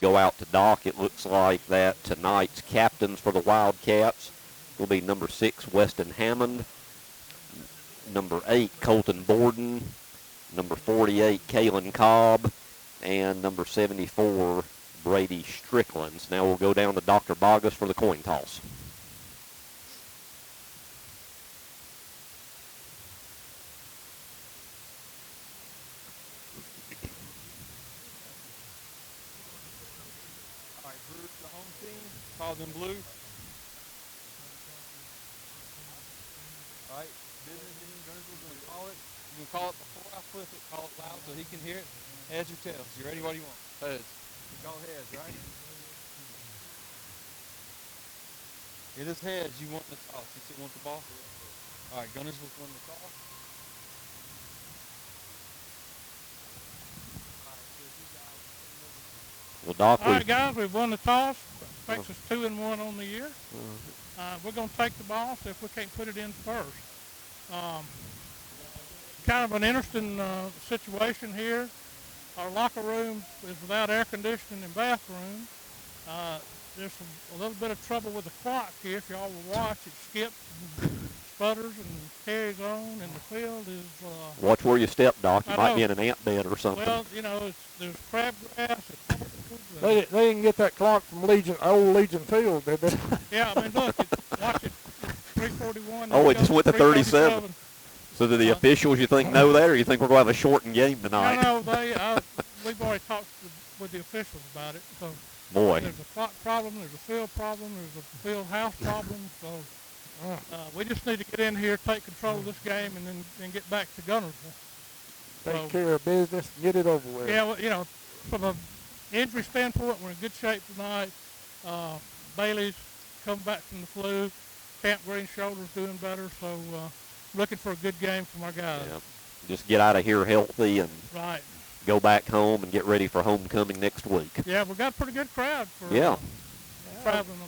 go out to Doc. It looks like that tonight's captains for the Wildcats will be number 6, Weston Hammond, number 8, Colton Borden, number 48, Kalen Cobb, and number 74, Brady Strickland. Now we'll go down to Dr. Bogus for the coin toss. All right, Brewer's the home team. Call them blue. All right, business team. Guntersville's going to call it. You can call it before I flip it. Call it loud so he can hear it. Heads or tails? You ready? What do you want? Heads. You call heads, right? It is heads. You want the toss. You want the ball? All right, Guntersville's won the toss. Well, Doc, all right, guys, we've won the toss. Makes us 2-1 on the year. We're going to take the ball, see if we can't put it in first. Kind of an interesting situation here. Our locker room is without air conditioning and bathroom. There's a little bit of trouble with the clock here. If y'all will watch, it skips and sputters and carries on, and the field is... watch where you step, Doc. You might be in an ant bed or something. Well, you know, there's crabgrass. They didn't get that clock from old Legion Field, did they? Yeah, I mean, look, watch it. 3:41. Oh, it just went to 37. So do the officials, you think, know that, or you think we're going to have a shortened game tonight? No, we've already talked with the officials about it. So Boy. There's a clock problem, there's a field problem, there's a field house problem. So we just need to get in here, take control of this game, and then get back to Guntersville. Take care of business, get it over with. Yeah, well, you know, from an injury standpoint, we're in good shape tonight. Bailey's come back from the flu. Camp Green's shoulder's doing better, so looking for a good game from our guys. Yeah. Just get out of here healthy and right. Go back home and get ready for homecoming next week. Yeah, we've got a pretty good crowd for traveling the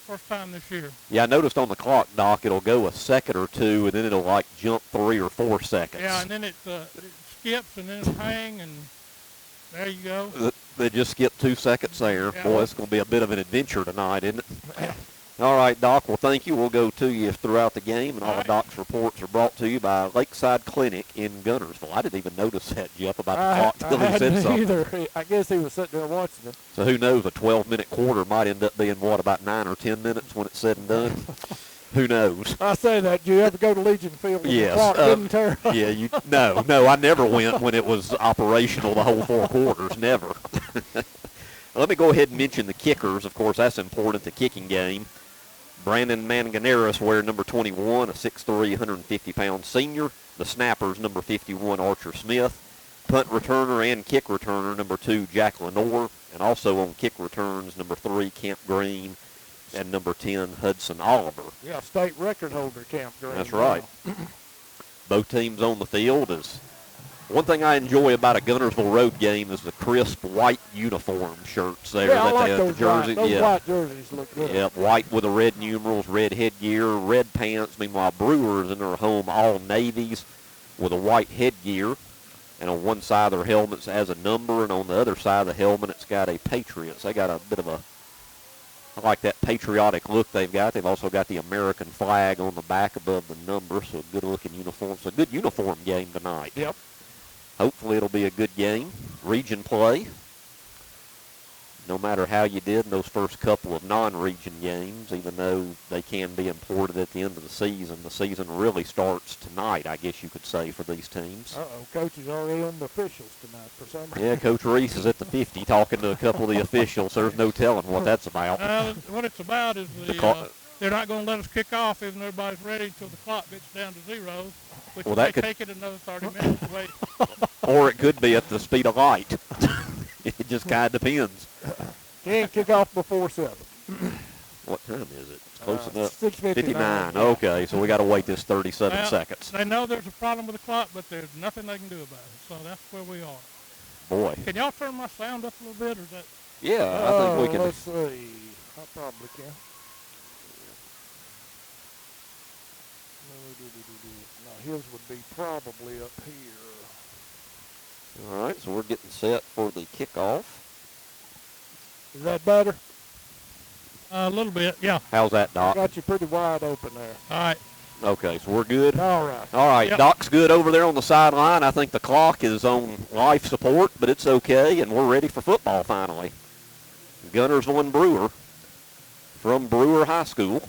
first time this year. Yeah, I noticed on the clock, Doc, it'll go a second or two, and then it'll, like, jump 3 or 4 seconds. Yeah, and then it skips, and then it'll hang, and there you go. They just skipped 2 seconds there. Yeah. Boy, it's going to be a bit of an adventure tonight, isn't it? All right, Doc, well, thank you. We'll go to you throughout the game, and all of Doc's reports are brought to you by Lakeside Clinic in Guntersville. I didn't even notice that, Jeff, about the clock till he said something. Either. I guess he was sitting there watching it. So who knows, a 12-minute quarter might end up being, what, about 9 or 10 minutes when it's said and done? Who knows? I say that. Do you ever go to Legion Field when yes. the clock didn't turn? Yeah, no, I never went when it was operational the whole 4 quarters, never. Let me go ahead and mention the kickers. Of course, that's important, the kicking game. Brandon Manganeris wearing number 21, a 6'3", 150-pound senior. The snappers, number 51, Archer Smith. Punt returner and kick returner, number 2, Jack Lenore. And also on kick returns, number 3, Camp Green, and number 10, Hudson Oliver. Yeah, state record holder, Camp Green. That's right. Both teams on the field. One thing I enjoy about a Guntersville road game is the crisp white uniform shirts there. Yeah, I like those jerseys. Those white jerseys look good. Yep, white with the red numerals, red headgear, red pants. Meanwhile, Brewers in their home all navies with a white headgear. And on one side of their helmets has a number, and on the other side of the helmet it's got a Patriots. They got a bit of I like that patriotic look they've got. They've also got the American flag on the back above the number, so a good-looking uniform. It's a good uniform game tonight. Yep. Hopefully it'll be a good game. Region play. No matter how you did in those first couple of non-region games, even though they can be important at the end of the season really starts tonight, I guess you could say, for these teams. Coach is already on the officials tonight for some reason. Yeah, Coach Reese is at the 50 talking to a couple of the officials. There's no telling what that's about. What it's about is they're not going to let us kick off even though everybody's ready until the clock gets down to 0, which may take it another 30 minutes to wait. Or it could be at the speed of light. It just kind of depends. Can't kick off before 7. What time is it? It's close enough. 6:59. Okay, so we got to wait this 37 seconds. They know there's a problem with the clock, but there's nothing they can do about it. So that's where we are. Boy. Can y'all turn my sound up a little bit, or is that? Yeah, I think we can. Let's see. I probably can. No, his would be probably up here. All right, so we're getting set for the kickoff. Is that better? A little bit, yeah. How's that, I Doc? got you pretty wide open there. All right. Okay, so we're good. All right. All right, Yep. Doc's good over there on the sideline. I think the clock is on life support, but it's okay, and we're ready for football finally. Guntersville and Brewer from Brewer High School.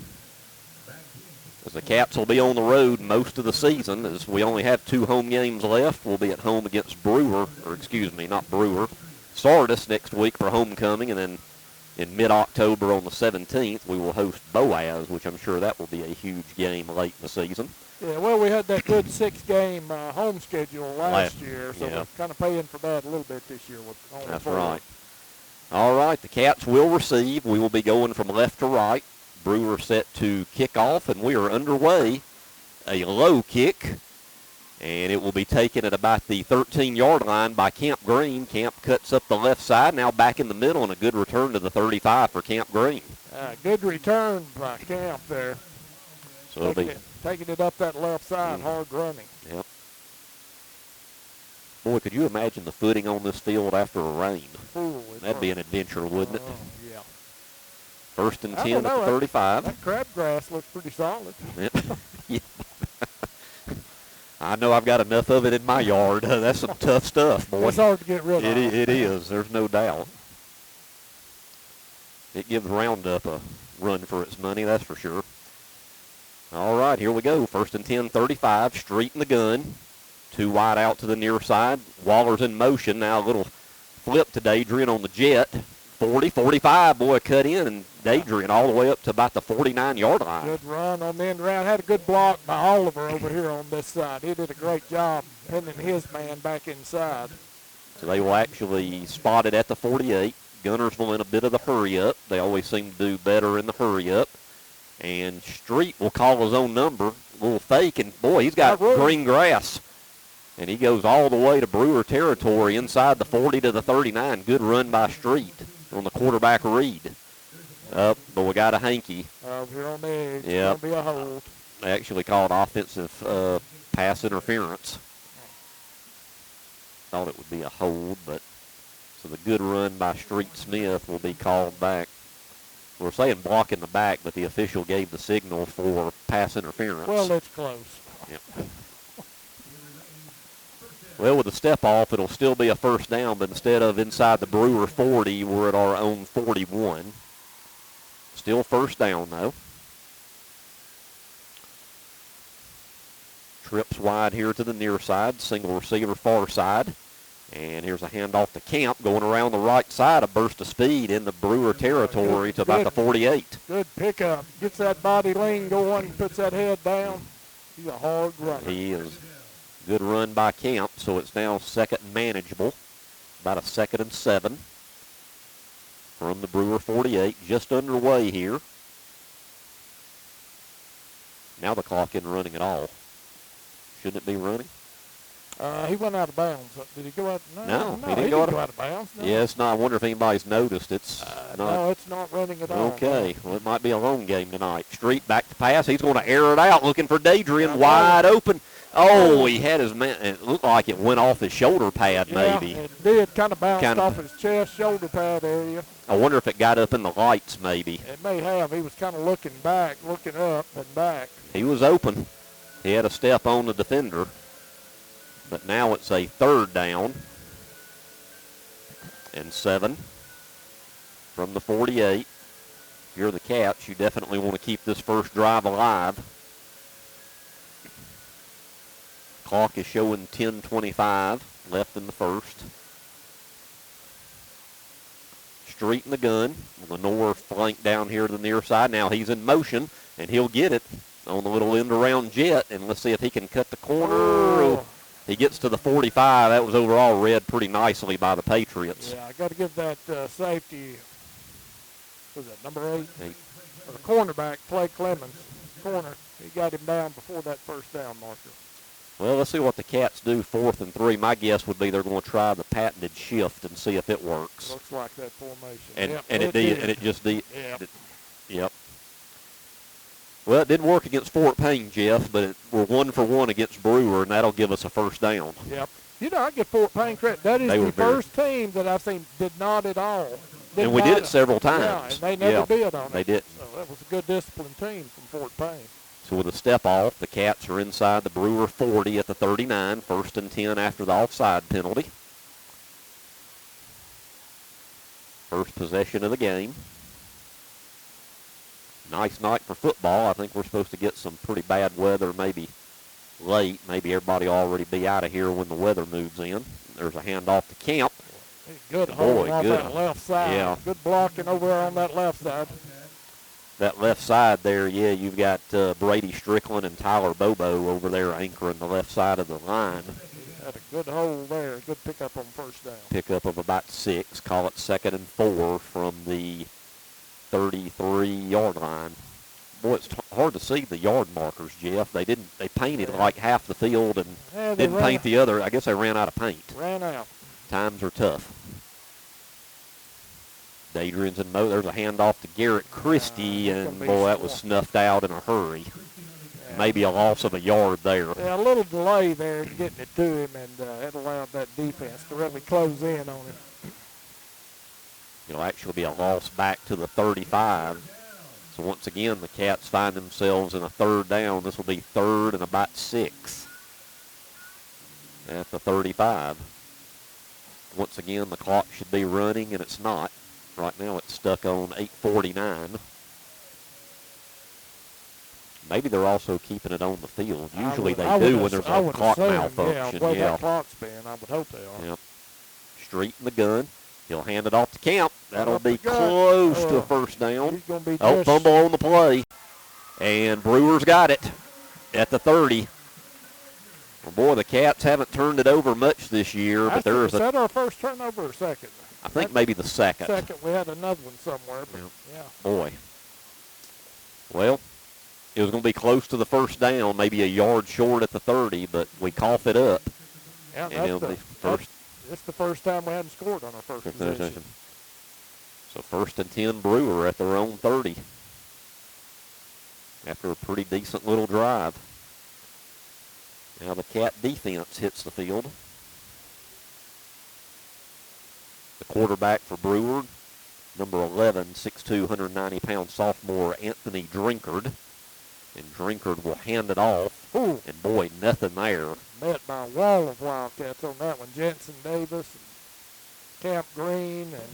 As the Cats will be on the road most of the season, as we only have 2 home games left. We'll be at home against Brewer, or excuse me, not Brewer, Sardis next week for homecoming, and then in mid-October on the 17th, we will host Boaz, which I'm sure that will be a huge game late in the season. Yeah, well, we had that good 6-game home schedule last year, so yeah. we're kind of paying for that a little bit this year. With only That's 4. right. All right, the Cats will receive. We will be going from left to right. Brewer set to kick off, and we are underway. A low kick, and it will be taken at about the 13-yard line by Camp Green. Camp cuts up the left side, now back in the middle, and a good return to the 35 for Camp Green. Good return by Camp there. So it'll be taking it up that left side, hard running. Yep. Boy, could you imagine the footing on this field after a rain? Ooh, That'd be an adventure, wouldn't it? Yeah. First and I 10 don't at know, the 35. That crabgrass looks pretty solid. Yeah. I know I've got enough of it in my yard. That's some tough stuff, boy. It's hard to get rid of. It is. There's no doubt. It gives Roundup a run for its money, that's for sure. All right, here we go. First and 10, 35. Street in the gun. 2 wide out to the near side. Waller's in motion. Now a little flip to Adrian on the jet. 40, 45. Boy, cut in, and Adrian all the way up to about the 49-yard line. Good run on the end round. Had a good block by Oliver over here on this side. He did a great job pinning his man back inside. So they will actually spot it at the 48. Guntersville in a bit of the hurry-up. They always seem to do better in the hurry-up. And Street will call his own number. A little fake, and, boy, he's got green grass. And he goes all the way to Brewer territory inside the 40 to the 39. Good run by Street on the quarterback read. But we got a hanky. Over here on the edge. Yep. It's going to be a hold. They actually called offensive pass interference. Thought it would be a hold, but so the good run by Street Smith will be called back. We're saying block in the back, but the official gave the signal for pass interference. Well, it's close. Yep. Well, with the step off, it'll still be a first down, but instead of inside the Brewer 40, we're at our own 41. Still first down, though. Trips wide here to the near side, single receiver far side. And here's a handoff to Camp going around the right side, a burst of speed in the Brewer territory to about the 48. Good pickup. Gets that body lean going, puts that head down. He's a hard runner. He is. Good run by Camp, so it's now second and manageable. About a 2nd and 7 from the Brewer 48. Just underway here. Now the clock isn't running at all. Shouldn't it be running? He went out of bounds. Did he go out? No, he didn't go out of bounds. No. Yeah, it's not. I wonder if anybody's noticed. It's not. No, it's not running at all. Okay, well, it might be a lone game tonight. Street back to pass. He's going to air it out, looking for Dadrian, wide open. Oh, he had his man. It looked like it went off his shoulder pad, maybe. Yeah, it did. Kind of bounced off his chest, shoulder pad area. I wonder if it got up in the lights, maybe. It may have. He was kind of looking back, looking up and back. He was open. He had a step on the defender. But now it's a 3rd down and 7 from the 48. If you're the Cats, you definitely want to keep this first drive alive. Clock is showing 10:25 left in the first. Street in the gun. Lenore flanked down here to the near side. Now he's in motion, and he'll get it on the little end-around jet, and let's see if he can cut the corner. Oh. He gets to the 45. That was overall read pretty nicely by the Patriots. Yeah, I got to give that safety, what was that, number 8? Or the cornerback, Clay Clemens, corner. He got him down before that first down marker. Well, let's see what the Cats do 4th and 3. My guess would be they're going to try the patented shift and see if it works. Looks like that formation. And, yep, and it did. And it just did. Yep. Yep. Well, it didn't work against Fort Payne, Jeff, but we're 1 for 1 against Brewer, and that'll give us a first down. Yep. You know, I give Fort Payne credit. That is the first team that I've seen did not at all And we did it several times. Yeah, and they never bid on it. They didn't. So that was a good disciplined team from Fort Payne. So with a step off, the Cats are inside the Brewer 40 at the 39, 1st and 10 after the offside penalty. First possession of the game. Nice night for football. I think we're supposed to get some pretty bad weather maybe late. Maybe everybody will already be out of here when the weather moves in. There's a handoff to Camp. Good hold on that left side. Yeah. Good blocking over there on that left side. That left side there, yeah, you've got Brady Strickland and Tyler Bobo over there anchoring the left side of the line. Had a good hold there. Good pickup on first down. Pickup of about 6. Call it 2nd and 4 from the 33-yard line. Boy, it's hard to see the yard markers, Jeff. They painted like half the field and didn't paint the other. I guess they ran out of paint. Ran out. Times are tough. Adrian's and Mo. There's a handoff to Garrett Christie, and boy, that was snuffed out in a hurry. Yeah. Maybe a loss of a yard there. Yeah, a little delay there in getting it to him, and it allowed that defense to really close in on him. It'll actually be a loss back to the 35. So once again, the Cats find themselves in a 3rd down. This will be 3rd and about 6 at the 35. Once again, the clock should be running, and it's not. Right now it's stuck on 8:49. Maybe they're also keeping it on the field. Usually they do when there's a clock malfunction. Yeah, that clock's been, I would hope they are. Yep. Street in the gun. He'll hand it off to Camp. That'll be close to a first down. Fumble on the play. And Brewer's got it at the 30. Well, boy, the Cats haven't turned it over much this year. But there is that our first turnover or second? I think maybe the second. Second, we had another one somewhere. But yeah. Boy. Well, it was going to be close to the first down, maybe a yard short at the 30, but we cough it up. Yeah, it's the first time we hadn't scored on our first possession. So 1st and 10 Brewer at their own 30 after a pretty decent little drive. Now the Cat defense hits the field. The quarterback for Brewer, number 11, 6'2", 190-pound sophomore Anthony Drinkard. And Drinkard will hand it off. Ooh. And boy, nothing there. Met by a wall of Wildcats on that one. Jensen Davis, and Camp Green, and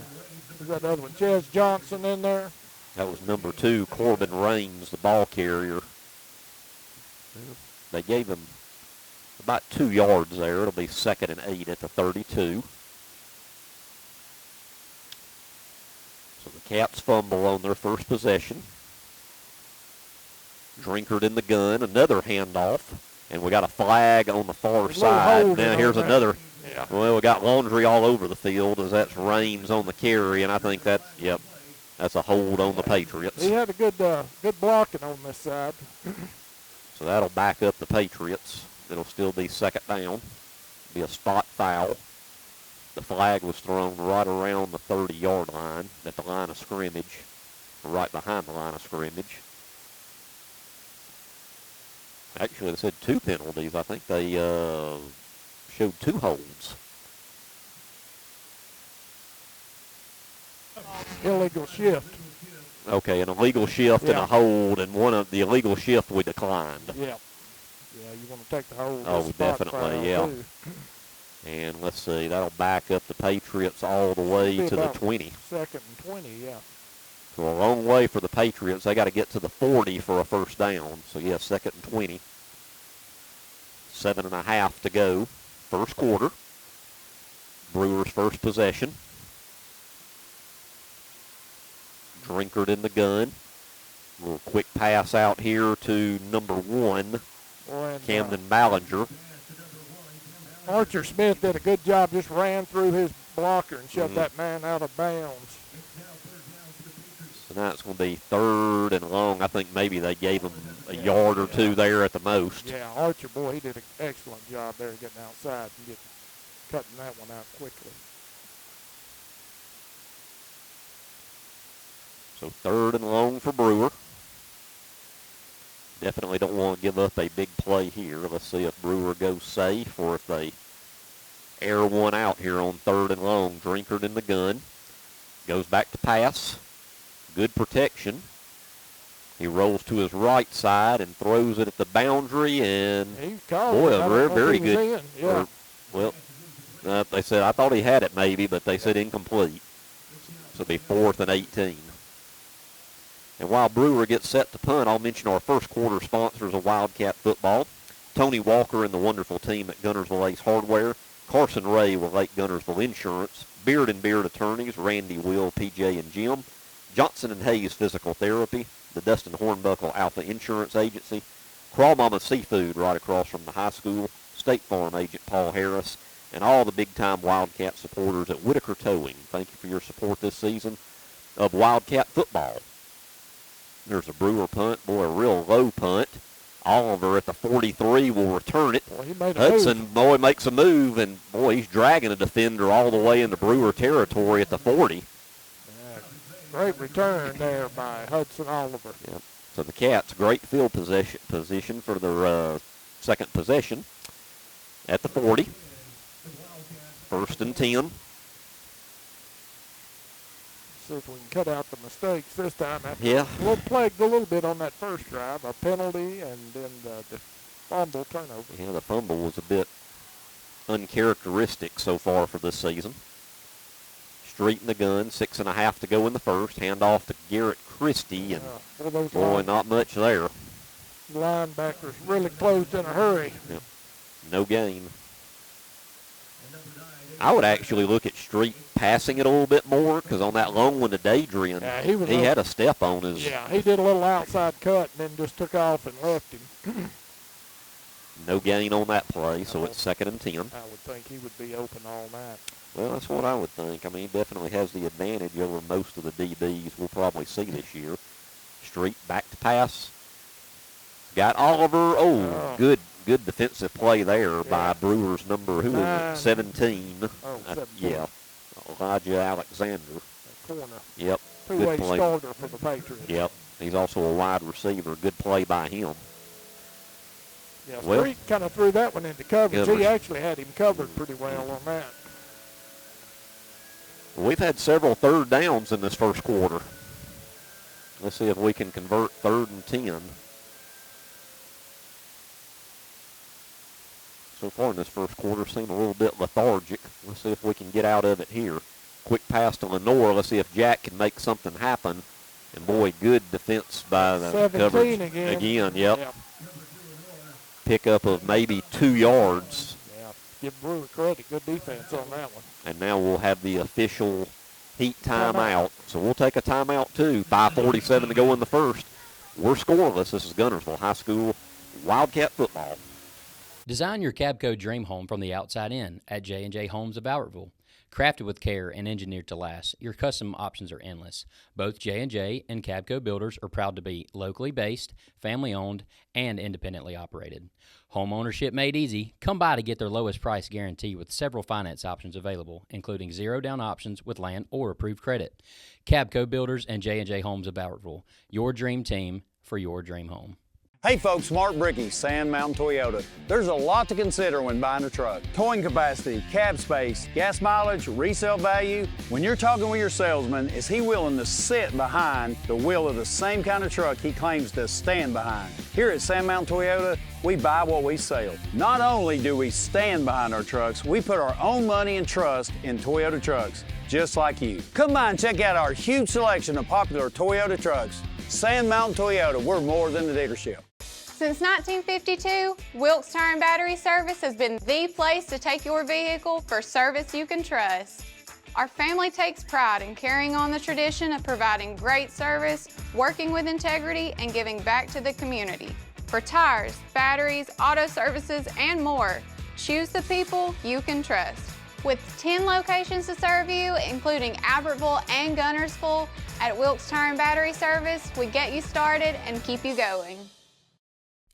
who's that other one? Ches Johnson in there. That was number 2, Corbin Raines, the ball carrier. They gave him about 2 yards there. It'll be 2nd and 8 at the 32. So the Cats fumble on their first possession. Drinkard in the gun, another handoff, and we got a flag on the far side. Now here's another. Yeah. Well, we got laundry all over the field as that's Raines on the carry, and I think that, that's a hold on the Patriots. He had a good blocking on this side. So that'll back up the Patriots. It'll still be 2nd down. Be a spot foul. The flag was thrown right around the 30-yard line at the line of scrimmage, right behind the line of scrimmage. Actually, they said 2 penalties. I think they showed 2 holds. Illegal shift. Okay, an illegal shift and a hold, and one of the illegal shift we declined. Yeah. Yeah, you want to take the hold. Oh, definitely, yeah. Too. And let's see, that'll back up the Patriots all the way to the 20. 2nd and 20, yeah. So a long way for the Patriots. They got to get to the 40 for a first down. So, 2nd and 20. 7.5 to go. First quarter. Brewers' first possession. Drinkard in the gun. A little quick pass out here to number 1, Camden Ballinger. Archer Smith did a good job, just ran through his blocker and shoved that man out of bounds. So now it's going to be 3rd and long. I think maybe they gave him a yard or 2 there at the most. Yeah, Archer, boy, he did an excellent job there getting outside and cutting that one out quickly. So 3rd and long for Brewer. Definitely don't want to give up a big play here. Let's see if Brewer goes safe or if they air one out here on 3rd and long. Drinkard in the gun. Goes back to pass. Good protection. He rolls to his right side and throws it at the boundary, and boy, a very, very good. Yeah. They said, I thought he had it maybe, but they said incomplete. So it'll be 4th and 18. And while Brewer gets set to punt, I'll mention our first quarter sponsors of Wildcat football. Tony Walker and the wonderful team at Guntersville Ace Hardware. Carson Ray with Lake Guntersville Insurance. Beard and Beard Attorneys, Randy, Will, PJ, and Jim. Johnson and Hayes Physical Therapy. The Dustin Hornbuckle Alpha Insurance Agency. Crawl Mama Seafood right across from the high school. State Farm agent Paul Harris. And all the big-time Wildcat supporters at Whitaker Towing. Thank you for your support this season of Wildcat football. There's a Brewer punt. Boy, a real low punt. Oliver at the 43 will return it. Hudson, boy, makes a move, and, boy, he's dragging a defender all the way into Brewer territory at the 40. Great return there by Hudson Oliver. Yep. So the Cats, great field position for their second possession at the 40. 1st and 10. See if we can cut out the mistakes this time. Yeah. A little plagued a little bit on that first drive, a penalty, and then the fumble turnover. Yeah, the fumble was a bit uncharacteristic so far for this season. Street in the gun, 6.5 to go in the first. Handoff to Garrett Christie, and boy, not much there. Linebackers really closed in a hurry. Yep. No gain. I would actually look at Street passing it a little bit more, because on that long one to Adrian, he had a step on his. Yeah, he did a little outside cut and then just took off and left him. No gain on that play, so it's 2nd and 10. I would think he would be open all night. Well, that's what I would think. I mean, he definitely has the advantage over most of the DBs we'll probably see this year. Street back to pass. Got Oliver. Good defensive play there by Brewer's number, who is it? 17. Yeah, Elijah Alexander. Corner. Yep. Two-way starter for the Patriots. Yep. He's also a wide receiver. Good play by him. Yeah, Street kind of threw that one into coverage. He actually had him covered pretty well on that. We've had several 3rd downs in this first quarter. Let's see if we can convert 3rd and 10. So far in this first quarter, seemed a little bit lethargic. Let's see if we can get out of it here. Quick pass to Lenore. Let's see if Jack can make something happen. And, boy, good defense by the coverage. Again, yep. Pickup of maybe 2 yards. Yeah, give Brewer credit. Good defense on that one. And now we'll have the official heat timeout. So we'll take a timeout, too. 5:47 to go in the first. We're scoreless. This is Guntersville High School Wildcat football. Design your Cabco dream home from the outside in at J&J Homes of Albertville. Crafted with care and engineered to last, your custom options are endless. Both J&J and Cabco Builders are proud to be locally based, family-owned, and independently operated. Home ownership made easy. Come by to get their lowest price guarantee with several finance options available, including zero-down options with land or approved credit. Cabco Builders and J&J Homes of Albertville, your dream team for your dream home. Hey folks, Mark Brickey, Sand Mountain Toyota. There's a lot to consider when buying a truck. Towing capacity, cab space, gas mileage, resale value. When you're talking with your salesman, is he willing to sit behind the wheel of the same kind of truck he claims to stand behind? Here at Sand Mountain Toyota, we buy what we sell. Not only do we stand behind our trucks, we put our own money and trust in Toyota trucks, just like you. Come by and check out our huge selection of popular Toyota trucks. Sand Mountain Toyota, we're more than a dealership. Since 1952, Wilkes Tire and Battery Service has been the place to take your vehicle for service you can trust. Our family takes pride in carrying on the tradition of providing great service, working with integrity, and giving back to the community. For tires, batteries, auto services, and more, choose the people you can trust. With 10 locations to serve you, including Albertville and Guntersville, at Wilkes Tire and Battery Service, we get you started and keep you going.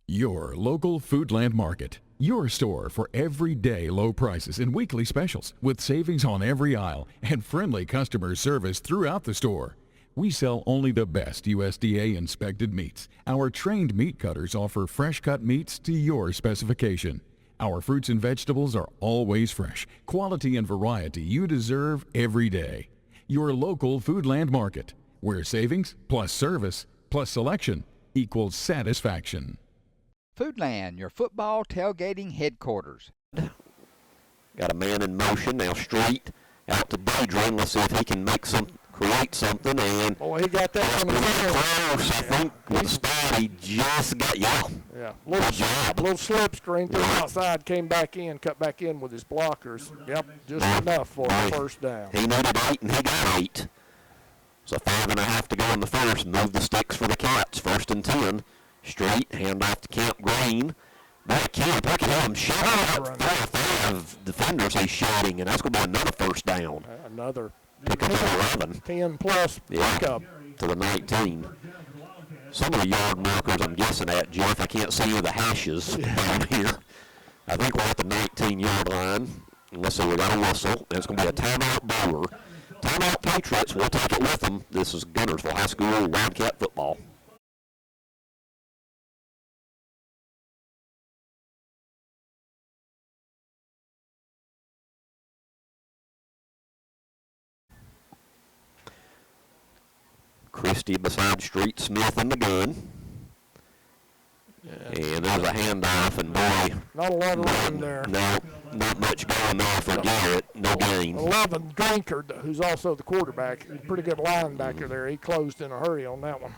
Your local Foodland Market. Your store for everyday low prices and weekly specials with savings on every aisle and friendly customer service throughout the store. We sell only the best USDA inspected meats. Our trained meat cutters offer fresh cut meats to your specification. Our fruits and vegetables are always fresh, quality and variety you deserve every day. your local Foodland Market, where savings plus service plus selection equals satisfaction. Foodland, your football tailgating headquarters. Got a man in motion now. Street out to Daedrin. Let's see if he can create something. And boy, he got that from the close. I think with the start he just got Yeah, little slip screen through outside, came back in, cut back in with his blockers. Yep, just enough for the first down. He needed 8 and he got 8. So 5.5 to go in the first. Move the sticks for the Cats. 1st and 10. Street hand off to Camp Green. Boy, Camp, look at him shooting up 4 or 5 defenders he's shooting, and that's going to be another first down. Another pick up at 11. 10 plus pickup. To the 19. Some of the yard markers I'm guessing at, Jeff, I can't see the hashes down here. I think we're at the 19-yard line. Let's see, we got a whistle. It's going to be a timeout Brewer. Timeout Patriots, we'll take it with them. This is Guntersville High School Wildcat football. Christie beside Street, Smith in the gun. Yeah. And there's a handoff, and boy. Not a lot of room there. No, not much going there for Garrett. No gain. 11, Drinkard, who's also the quarterback. He's a pretty good linebacker there. He closed in a hurry on that one.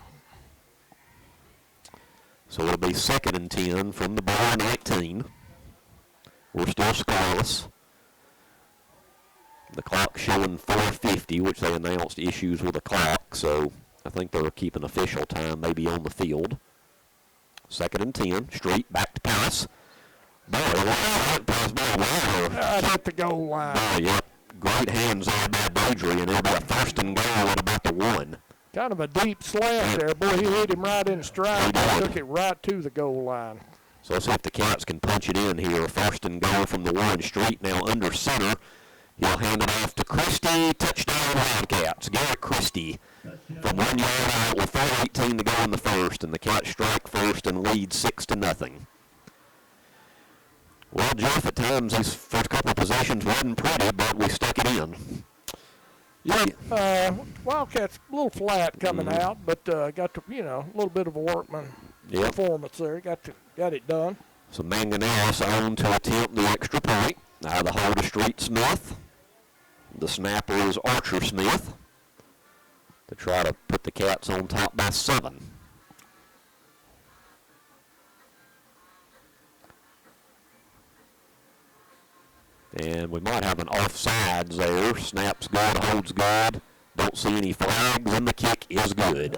So it'll be 2nd and 10 from the Brewer 19. We're still scoreless. The clock showing 4:50, which they announced issues with the clock, so I think they're keeping official time maybe on the field. 2nd and 10. Street back to pass. Ball at the goal line. Oh, yep. Great hands on by Daedry, and it'll be a 1st and goal at about the 1. Kind of a deep slant there. Boy, he hit him right in stride. Took it right to the goal line. So let's see if the Cats can punch it in here. 1st and goal from the 1. Street now under center. He'll hand it off to Christie. Touchdown Wildcats. Garrett Christie from 1 yard out with 4:18 to go in the first, and the Cats strike first and lead 6-0. Well, Jeff, at times these first couple of possessions wasn't pretty, but we stuck it in. Yeah, Wildcats a little flat coming out, but got to, a little bit of a workman performance there. Got it done. So Manganellis on to attempt the extra point. Now the hold of Street Smith. The snapper is Archer Smith to try to put the Cats on top by 7. And we might have an offsides there. Snap's good, holds good. Don't see any flags, and the kick is good.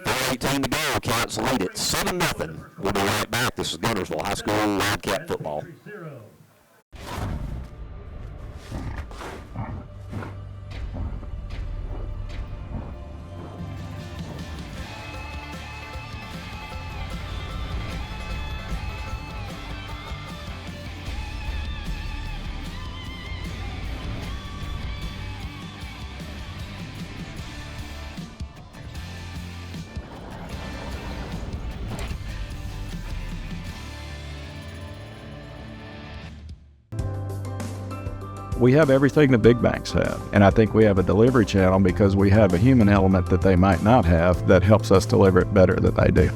4:18 to go. Cats lead it 7-0. We'll be right back. This is Guntersville High School Wildcat football. We have everything the big banks have, and I think we have a delivery channel because we have a human element that they might not have that helps us deliver it better than they do.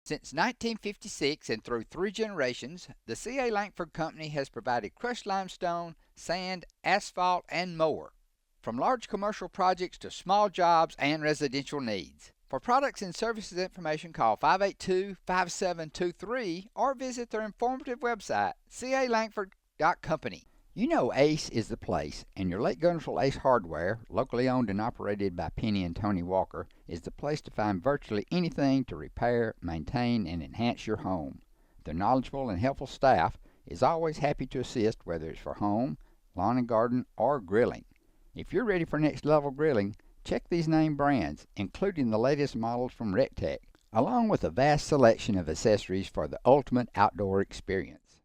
Since 1956 and through 3 generations, the C.A. Langford Company has provided crushed limestone, sand, asphalt, and more, from large commercial projects to small jobs and residential needs. For products and services information, call 582-5723 or visit their informative website, calangford.company. You know Ace is the place, and your Lake Guntersville Ace Hardware, locally owned and operated by Penny and Tony Walker, is the place to find virtually anything to repair, maintain, and enhance your home. Their knowledgeable and helpful staff is always happy to assist, whether it's for home, lawn and garden, or grilling. If you're ready for next level grilling, check these name brands, including the latest models from RecTech, along with a vast selection of accessories for the ultimate outdoor experience.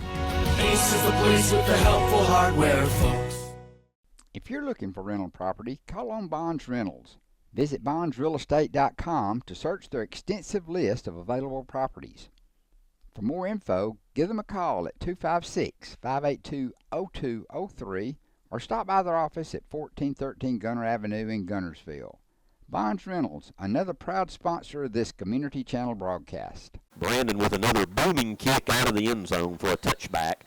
Ace is the place with the helpful hardware, folks. If you're looking for rental property, call on Bonds Rentals. Visit bondsrealestate.com to search their extensive list of available properties. For more info, give them a call at 256-582-0203 or stop by their office at 1413 Gunter Avenue in Guntersville. Bonds Rentals, another proud sponsor of this Community Channel broadcast. Brandon with another booming kick out of the end zone for a touchback.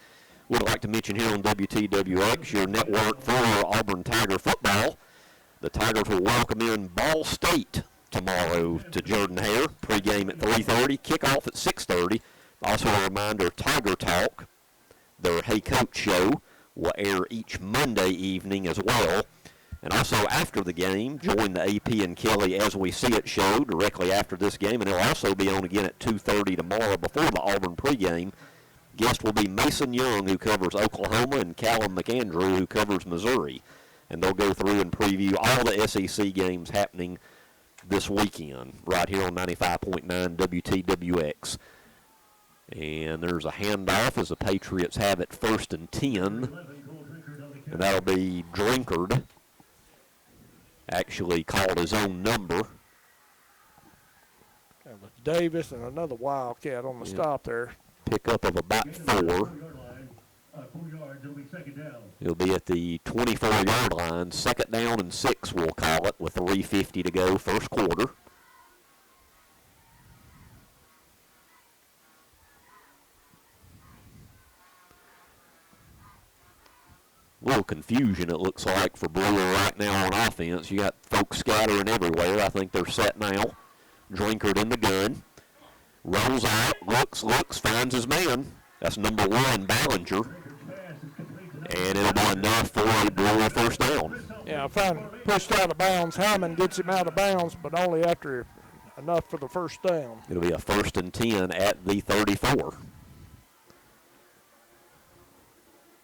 Would like to mention here on WTWX, your network for Auburn Tiger football. The Tigers will welcome in Ball State tomorrow to Jordan Hare. Pregame at 3:30, kickoff at 6:30. Also a reminder, Tiger Talk, their Hey Coach show, will air each Monday evening as well. And also after the game, join the AP and Kelly As We See It show directly after this game. And it'll also be on again at 2:30 tomorrow before the Auburn pregame. Guest will be Mason Young, who covers Oklahoma, and Callum McAndrew, who covers Missouri. And they'll go through and preview all the SEC games happening this weekend right here on 95.9 WTWX. And there's a handoff as the Patriots have it 1st and 10. And that'll be Drinkard. Actually called his own number. That was Davis and another Wildcat on the stop there. Pickup of about 4. He'll be at the 24-yard line. 2nd down and 6, we'll call it, with 3:50 to go, first quarter. A little confusion, it looks like, for Brewer right now on offense. You got folks scattering everywhere. I think they're set now. Drinkard in the gun. Rolls out, looks, finds his man. That's number 1, Ballinger. And it'll be enough for a Brewer first down. Yeah, pushed out of bounds. Hammond gets him out of bounds, but only after enough for the first down. It'll be a 1st and 10 at the 34.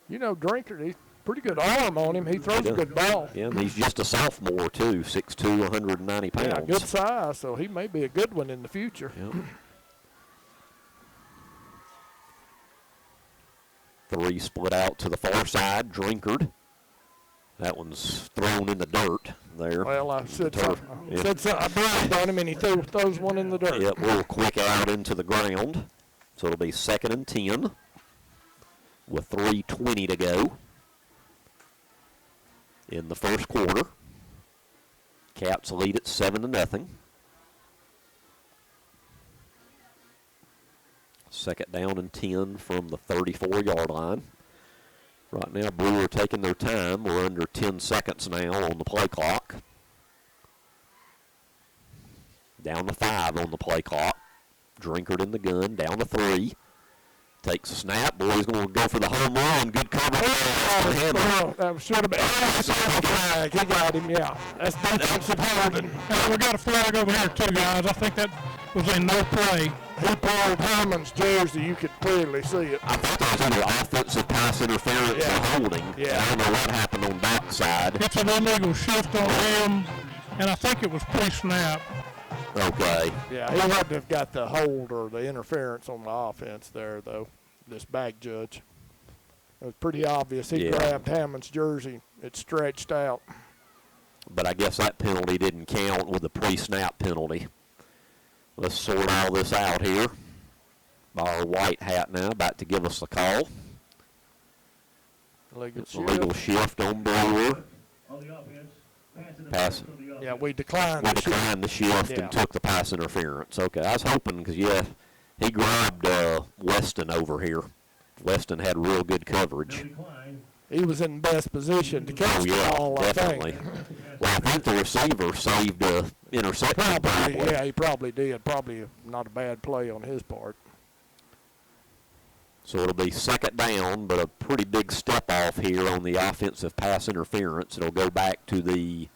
You know, Drinkard, he's pretty good arm on him. He throws a good ball. Yeah, and he's just a sophomore, too, 6'2", 190 pounds. Yeah, good size, so he may be a good one in the future. Yep. 3 split out to the far side. Drinkard. That one's thrown in the dirt there. Well, I said something. I bragged on him, and he throws one in the dirt. Yep, a little quick out into the ground. So it'll be 2nd and 10 with 3:20 to go in the first quarter. Caps lead at 7-0. 2nd down and 10 from the 34-yard line. Right now, Brewer taking their time. We're under 10 seconds now on the play clock. Down to 5 on the play clock. Drinkard in the gun, down to 3. Takes a snap. Boy's going to go for the home run. Good cover. That should have been a flag. He got him, yeah. That's defensive holding. We got a flag over here, too, guys. I think that was in no play. He pulled Hammond's jersey. You could clearly see it. I thought that was under offensive pass interference and holding. Yeah. I don't know what happened on backside. It's an illegal shift on him, and I think it was pre-snap. Okay. Yeah, he had to have got the hold or the interference on the offense there, though, this back judge. It was pretty obvious. He grabbed Hammond's jersey. It stretched out. But I guess that penalty didn't count with the pre-snap penalty. Let's sort all this out here. Our white hat now about to give us a call. Illegal shift on Brewer. Pass. Yeah, we declined the shift and took the pass interference. Okay, I was hoping because, he grabbed Weston over here. Weston had real good coverage. He was in best position to catch the ball, definitely. I think. Well, I think the receiver saved the interception. Yeah, he probably did. Probably not a bad play on his part. So it'll be 2nd down, but a pretty big step off here on the offensive pass interference. It'll go back to the,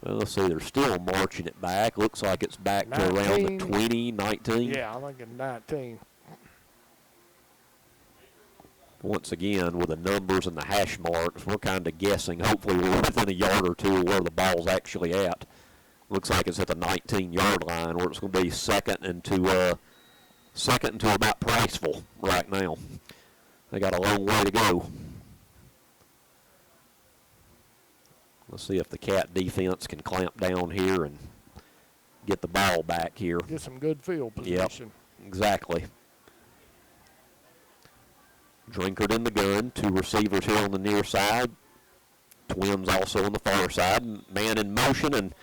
well, let's see, they're still marching it back. Looks like it's back 19, to around the 20, 19. Yeah, I think it's 19. Once again, with the numbers and the hash marks, we're kind of guessing. Hopefully we're within a yard or two of where the ball's actually at. Looks like it's at the 19-yard line where it's going to be second and to about Priceville right now. They got a long way to go. Let's see if the Cat defense can clamp down here and get the ball back here. Get some good field position. Yep, exactly. Drinkard in the gun. 2 receivers here on the near side. Twins also on the far side. Man in motion, and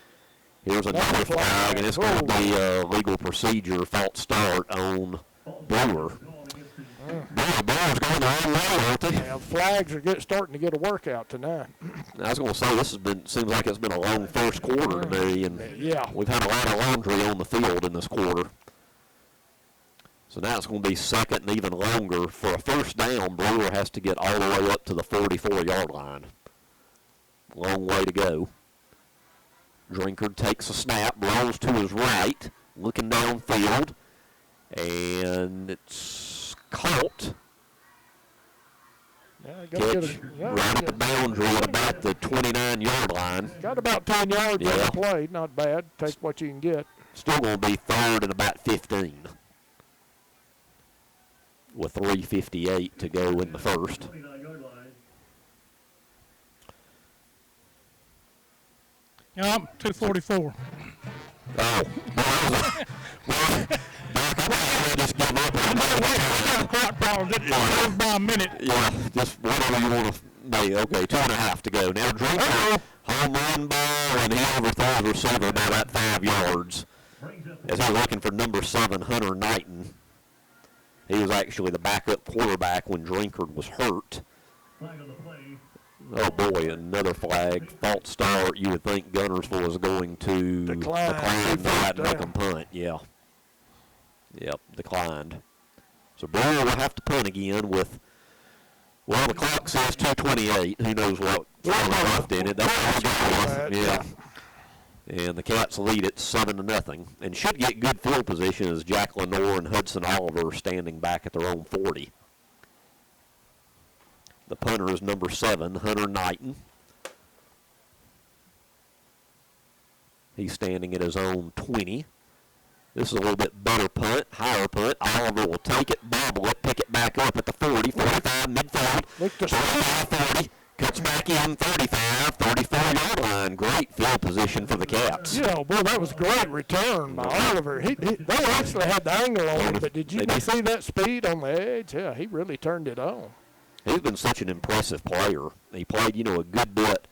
here's another flag, and it's going to be a legal procedure, false start on Brewer. Brewer's going the wrong way, aren't they? Yeah, flags are starting to get a workout tonight. I was going to say, seems like it's been a long first quarter today, and we've had a lot of laundry on the field in this quarter. So now it's going to be second and even longer. For a first down, Brewer has to get all the way up to the 44-yard line. Long way to go. Drinkard takes a snap, rolls to his right, looking downfield, and it's caught. Catch right at the boundary at about the 29-yard line. Got about 10 yards on the play. Not bad. Take what you can get. Still going to be third and about 15 with 3:58 to go in the first. Yep, 2:44. Oh. Just give up. By a minute. Yeah, just whatever you want to make. Okay, 2.5 to go. Now, Drinker, home run ball, and he overthrows the receiver by about 5 yards. As he's looking for number 7, Hunter Knighton. He was actually the backup quarterback when Drinkard was hurt. Oh, boy, another flag. False start. You would think Guntersville is going to decline that and punt. Yeah. Yep, declined. So Brewer will have to punt again with, well, the clock says 2:28. Who knows what's left in it. That's all. Yeah. And the Cats lead it 7-0 and should get good field position as Jack Lenore and Hudson Oliver are standing back at their own 40. The punter is number 7, Hunter Knighton. He's standing at his own 20. This is a little bit better punt, higher punt. Oliver will take it, bobble it, pick it back up at the 40, 45, midfield, 35, 40, cuts back in, 35, 34-yard line. Great field position for the Cats. Yeah, boy, that was a great return by Oliver. They actually had the angle on him, but did you see that speed on the edge? Yeah, he really turned it on. He's been such an impressive player. He played, a good bit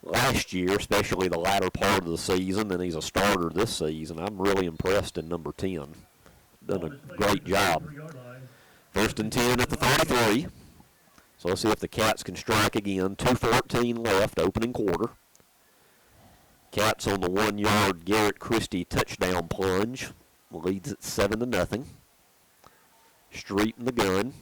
last year, especially the latter part of the season, and he's a starter this season. I'm really impressed in number 10. Done a great job. First and 10 at the 33. So let's see if the Cats can strike again. 2:14 left, opening quarter. Cats on the 1-yard Garrett Christie touchdown plunge. Leads at 7-0. Street in the gun.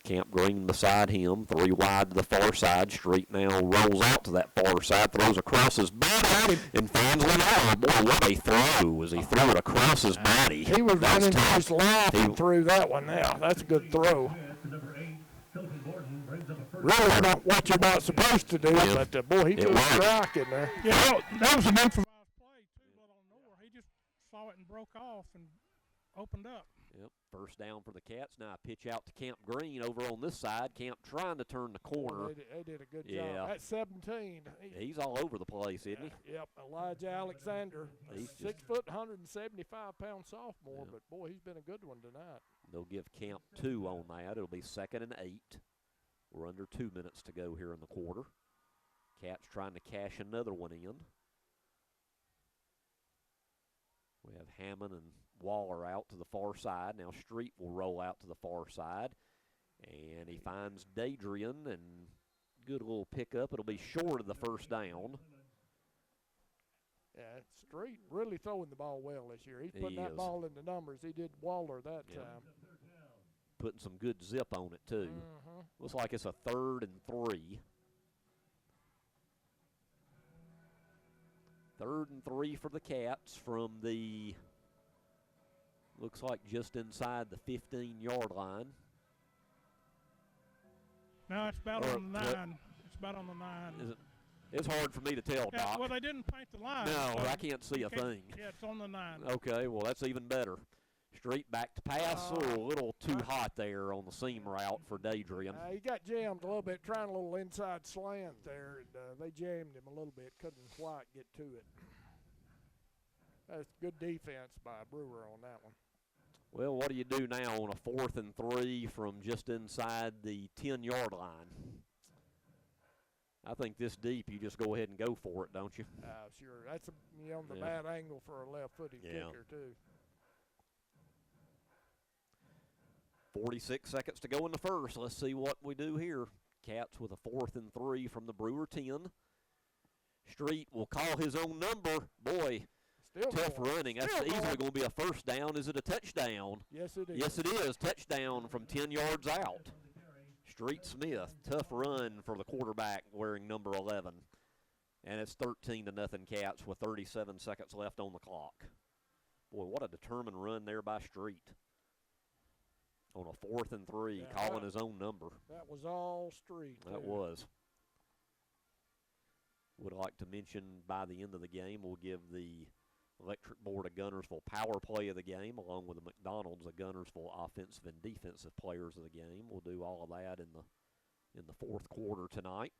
Camp Green beside him, 3 wide to the far side. Street now rolls out to that far side, throws across his body, and finds Lenore. Boy, what a throw as he threw it across his body. He was running to his life and threw that one now. That's a good throw. Really not what you're not supposed to do, but boy, he threw a strike in there. Yeah, that was an improvised play, too, but on Noor. He just saw it and broke off and opened up. Yep, first down for the Cats. Now pitch out to Camp Green over on this side. Camp trying to turn the corner. Well, they did a good job. At 17. He's all over the place, isn't he? Yep, Elijah Alexander. He's 6 foot, 175-pound sophomore, but boy, he's been a good one tonight. They'll give Camp 2 on that. It'll be 2nd and 8. We're under 2 minutes to go here in the quarter. Cats trying to cash another one in. We have Hammond and Waller out to the far side. Now Street will roll out to the far side. And he finds Dadrian, and good little pickup. It'll be short of the first down. Yeah, Street really throwing the ball well this year. He's putting that ball in the numbers. He did Waller that time. Putting some good zip on it, too. Looks like it's a 3rd and 3. 3rd and 3 for the Cats from the, looks like just inside the 15-yard line. No, it's about on the 9. It's about on the 9. Is it? It's hard for me to tell, Doc. Well, they didn't paint the line. No, so I can't see a thing. Yeah, it's on the 9. Okay, well, that's even better. Street back to pass. A little too hot there on the seam route for Dadrian. He got jammed a little bit, trying a little inside slant there, and they jammed him a little bit. Couldn't quite get to it. That's good defense by Brewer on that one. Well, what do you do now on a 4th and 3 from just inside the 10-yard line? I think this deep, you just go ahead and go for it, don't you? Sure. That's the bad angle for a left-footed kicker, too. 46 seconds to go in the first. Let's see what we do here. Cats with a 4th and 3 from the Brewer 10. Street will call his own number. Boy, Still tough going. running. That's Still easily going. going to be a first down. Is it a touchdown? Yes, it is. Yes, it is. Touchdown from 10 yards out. Street Smith, tough run for the quarterback wearing number 11. And it's 13-0 Cats with 37 seconds left on the clock. Boy, what a determined run there by Street. On a 4th and 3, calling his own number. That was all Street. That was. Would like to mention by the end of the game, we'll give the Electric Board of Guntersville power play of the game, along with the McDonald's of Guntersville offensive and defensive players of the game. We'll do all of that in the 4th quarter tonight.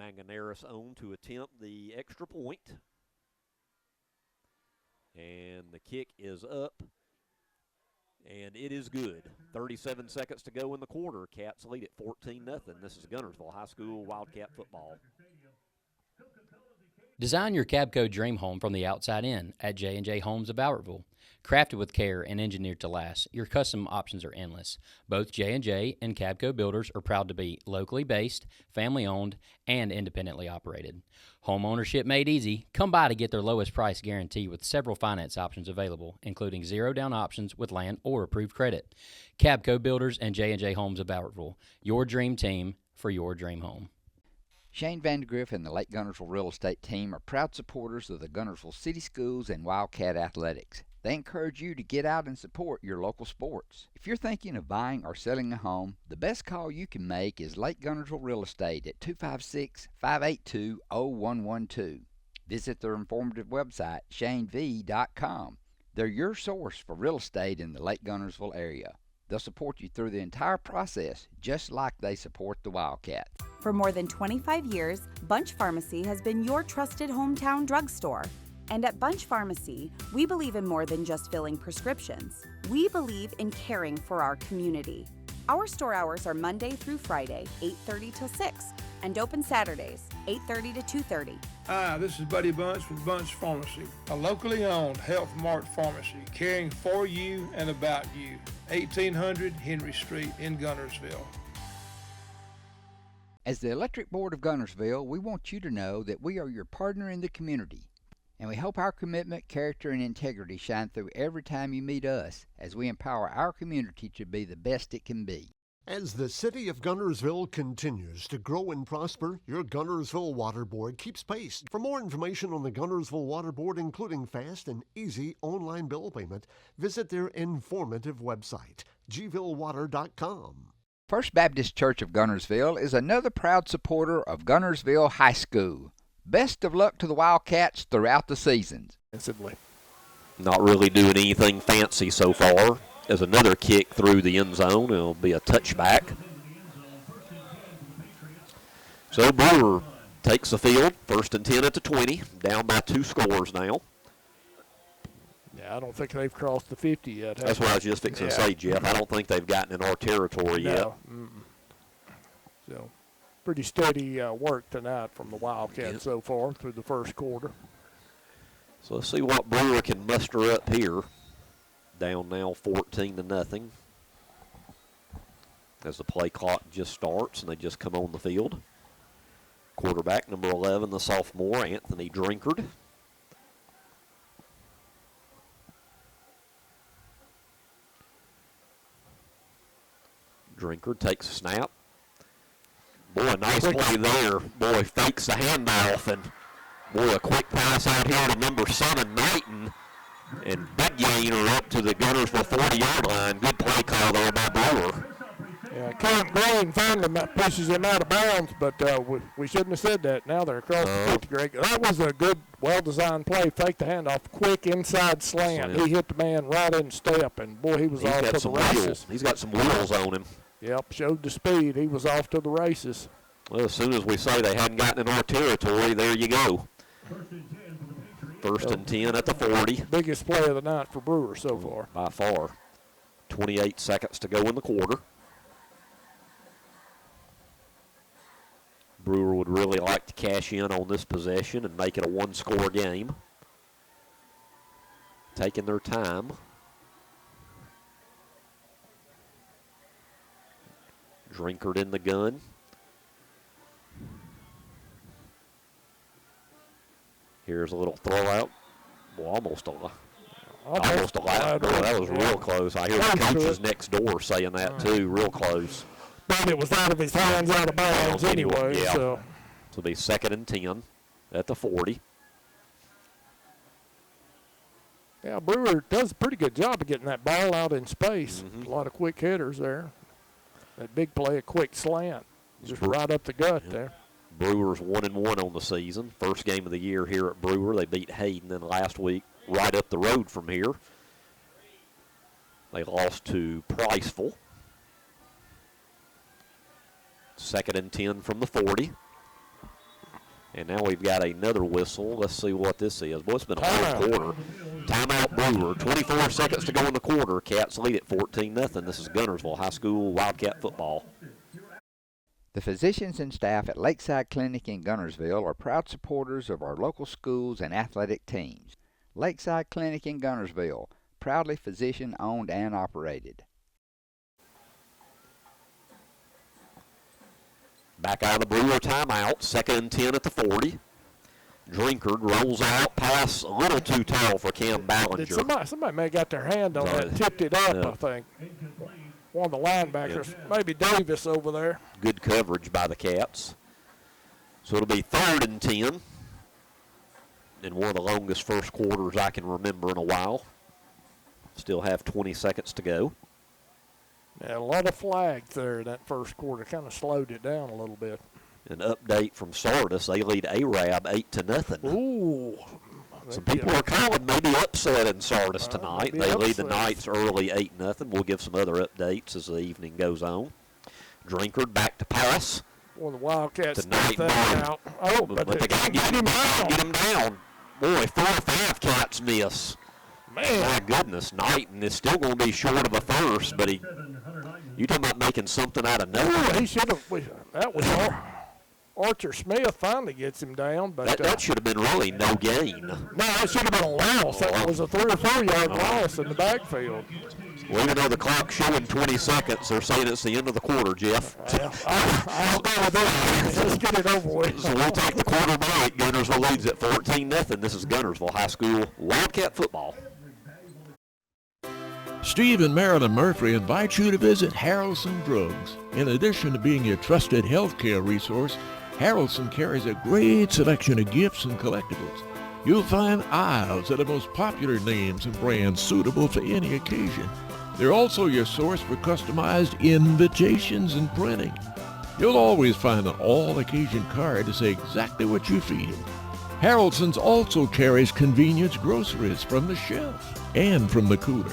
Manganeris on to attempt the extra point. And the kick is up. And it is good. 37 seconds to go in the quarter. Cats lead at 14-0. This is Guntersville High School Wildcat football. Design your Cabco dream home from the outside in at J&J Homes of Bowertville. Crafted with care and engineered to last, your custom options are endless. Both J&J and Cabco builders are proud to be locally based, family-owned, and independently operated. Home ownership made easy. Come by to get their lowest price guarantee with several finance options available, including zero-down options with land or approved credit. Cabco builders and J&J Homes of Bowertville, your dream team for your dream home. Shane Vandergriff and the Lake Guntersville Real Estate Team are proud supporters of the Guntersville City Schools and Wildcat Athletics. They encourage you to get out and support your local sports. If you're thinking of buying or selling a home, the best call you can make is Lake Guntersville Real Estate at 256-582-0112. Visit their informative website, shanev.com. They're your source for real estate in the Lake Guntersville area. They'll support you through the entire process, just like they support the Wildcat. For more than 25 years, Bunch Pharmacy has been your trusted hometown drugstore. And at Bunch Pharmacy, we believe in more than just filling prescriptions. We believe in caring for our community. Our store hours are Monday through Friday, 8:30 till 6, and open Saturdays, 8:30 to 2:30. Hi, this is Buddy Bunch with Bunch Pharmacy, a locally owned Health Mart pharmacy caring for you and about you. 1800 Henry Street in Guntersville. As the Electric Board of Guntersville, we want you to know that we are your partner in the community. And we hope our commitment, character, and integrity shine through every time you meet us as we empower our community to be the best it can be. As the city of Guntersville continues to grow and prosper, your Guntersville Water Board keeps pace. For more information on the Guntersville Water Board, including fast and easy online bill payment, visit their informative website, gvillewater.com. First Baptist Church of Guntersville is another proud supporter of Guntersville High School. Best of luck to the Wildcats throughout the seasons. Not really doing anything fancy so far. There's another kick through the end zone. It'll be a touchback. So Brewer takes the field, 1st and 10 at the 20, down by 2 scores now. Yeah, I don't think they've crossed the 50 yet. That's what I was just fixing to say, Jeff. I don't think they've gotten in our territory yet. So, pretty steady work tonight from the Wildcats so far through the first quarter. So let's see what Brewer can muster up here. Down now 14-0 as the play clock just starts and they just come on the field. Quarterback number 11, the sophomore, Anthony Drinkard. Drinkard takes a snap. Boy, a nice play there. Boy, fakes the handoff, and boy, a quick pass out here to number 7, Knighton. And big gainer up to the Guntersville 40-yard line. Good play call there by Brewer. Yeah, Camp Green finally pushes him out of bounds, but we shouldn't have said that. Now they're across the 50 grade. That was a good, well-designed play. Fake the handoff, quick inside slant. He hit the man right in step, and boy, he was off to the races. He's got some wheels on him. Yep, showed the speed. He was off to the races. Well, as soon as we say they hadn't gotten in our territory, there you go. 1st and 10 at the 40. Biggest play of the night for Brewer so far. By far. 28 seconds to go in the quarter. Brewer would really like to cash in on this possession and make it a one-score game. Taking their time. Drinkard in the gun. Here's a little throw out. Well, almost a lap. Boy, that was real close. I hear the coaches next door saying that too, real close. But it was out of his hands, out of bounds anyway. Yeah. So it'll be 2nd and 10 at the 40. Yeah, Brewer does a pretty good job of getting that ball out in space. A lot of quick hitters there. That big play, a quick slant, just right up the gut there. Brewers 1-1 on the season. First game of the year here at Brewer. They beat Hayden, then last week, right up the road from here, they lost to Priceville. 2nd and 10 from the 40. And now we've got another whistle. Let's see what this is. Boy, it's been a whole quarter. Timeout Brewer. 24 seconds to go in the quarter. Cats lead at 14-0. This is Guntersville High School Wildcat football. The physicians and staff at Lakeside Clinic in Guntersville are proud supporters of our local schools and athletic teams. Lakeside Clinic in Guntersville, proudly physician-owned and operated. Back out of the Brewer timeout, 2nd and 10 at the 40. Drinkard rolls out, pass a little too tall for Cam Ballinger. Somebody may have got their hand on that, tipped it up, I think. One of the linebackers, maybe Davis over there. Good coverage by the Cats. So it'll be 3rd and 10 in one of the longest first quarters I can remember in a while. Still have 20 seconds to go. Yeah, a lot of flags there in that first quarter. Kind of slowed it down a little bit. An update from Sardis. They lead Arab 8-0. Ooh. Some people are calling maybe upset in Sardis tonight. They lead the Knights early 8-0. We'll give some other updates as the evening goes on. Drinkard back to pass. Well, the Wildcats tonight out. Oh, but the guy get him down. Boy, 4 or 5 Cats miss. Man. My goodness, Knighton is still going to be short of a first, but you talking about making something out of nothing. He should have. That was Archer Smith finally gets him down, but that should have been really no gain. No, it should have been a loss. That was a 3 or 4 yard loss in the backfield. Well, even though the clock's showing 20 seconds, they're saying it's the end of the quarter, Jeff. I'll go with that. Let's get it over with. So we'll take the quarter break. Guntersville leads at 14-0. This is Guntersville High School Wildcat football. Steve and Marilyn Murphy invite you to visit Harrelson Drugs. In addition to being your trusted healthcare resource, Harrelson carries a great selection of gifts and collectibles. You'll find aisles of the most popular names and brands suitable for any occasion. They're also your source for customized invitations and printing. You'll always find an all-occasion card to say exactly what you feel. Harrelson's also carries convenience groceries from the shelf and from the cooler.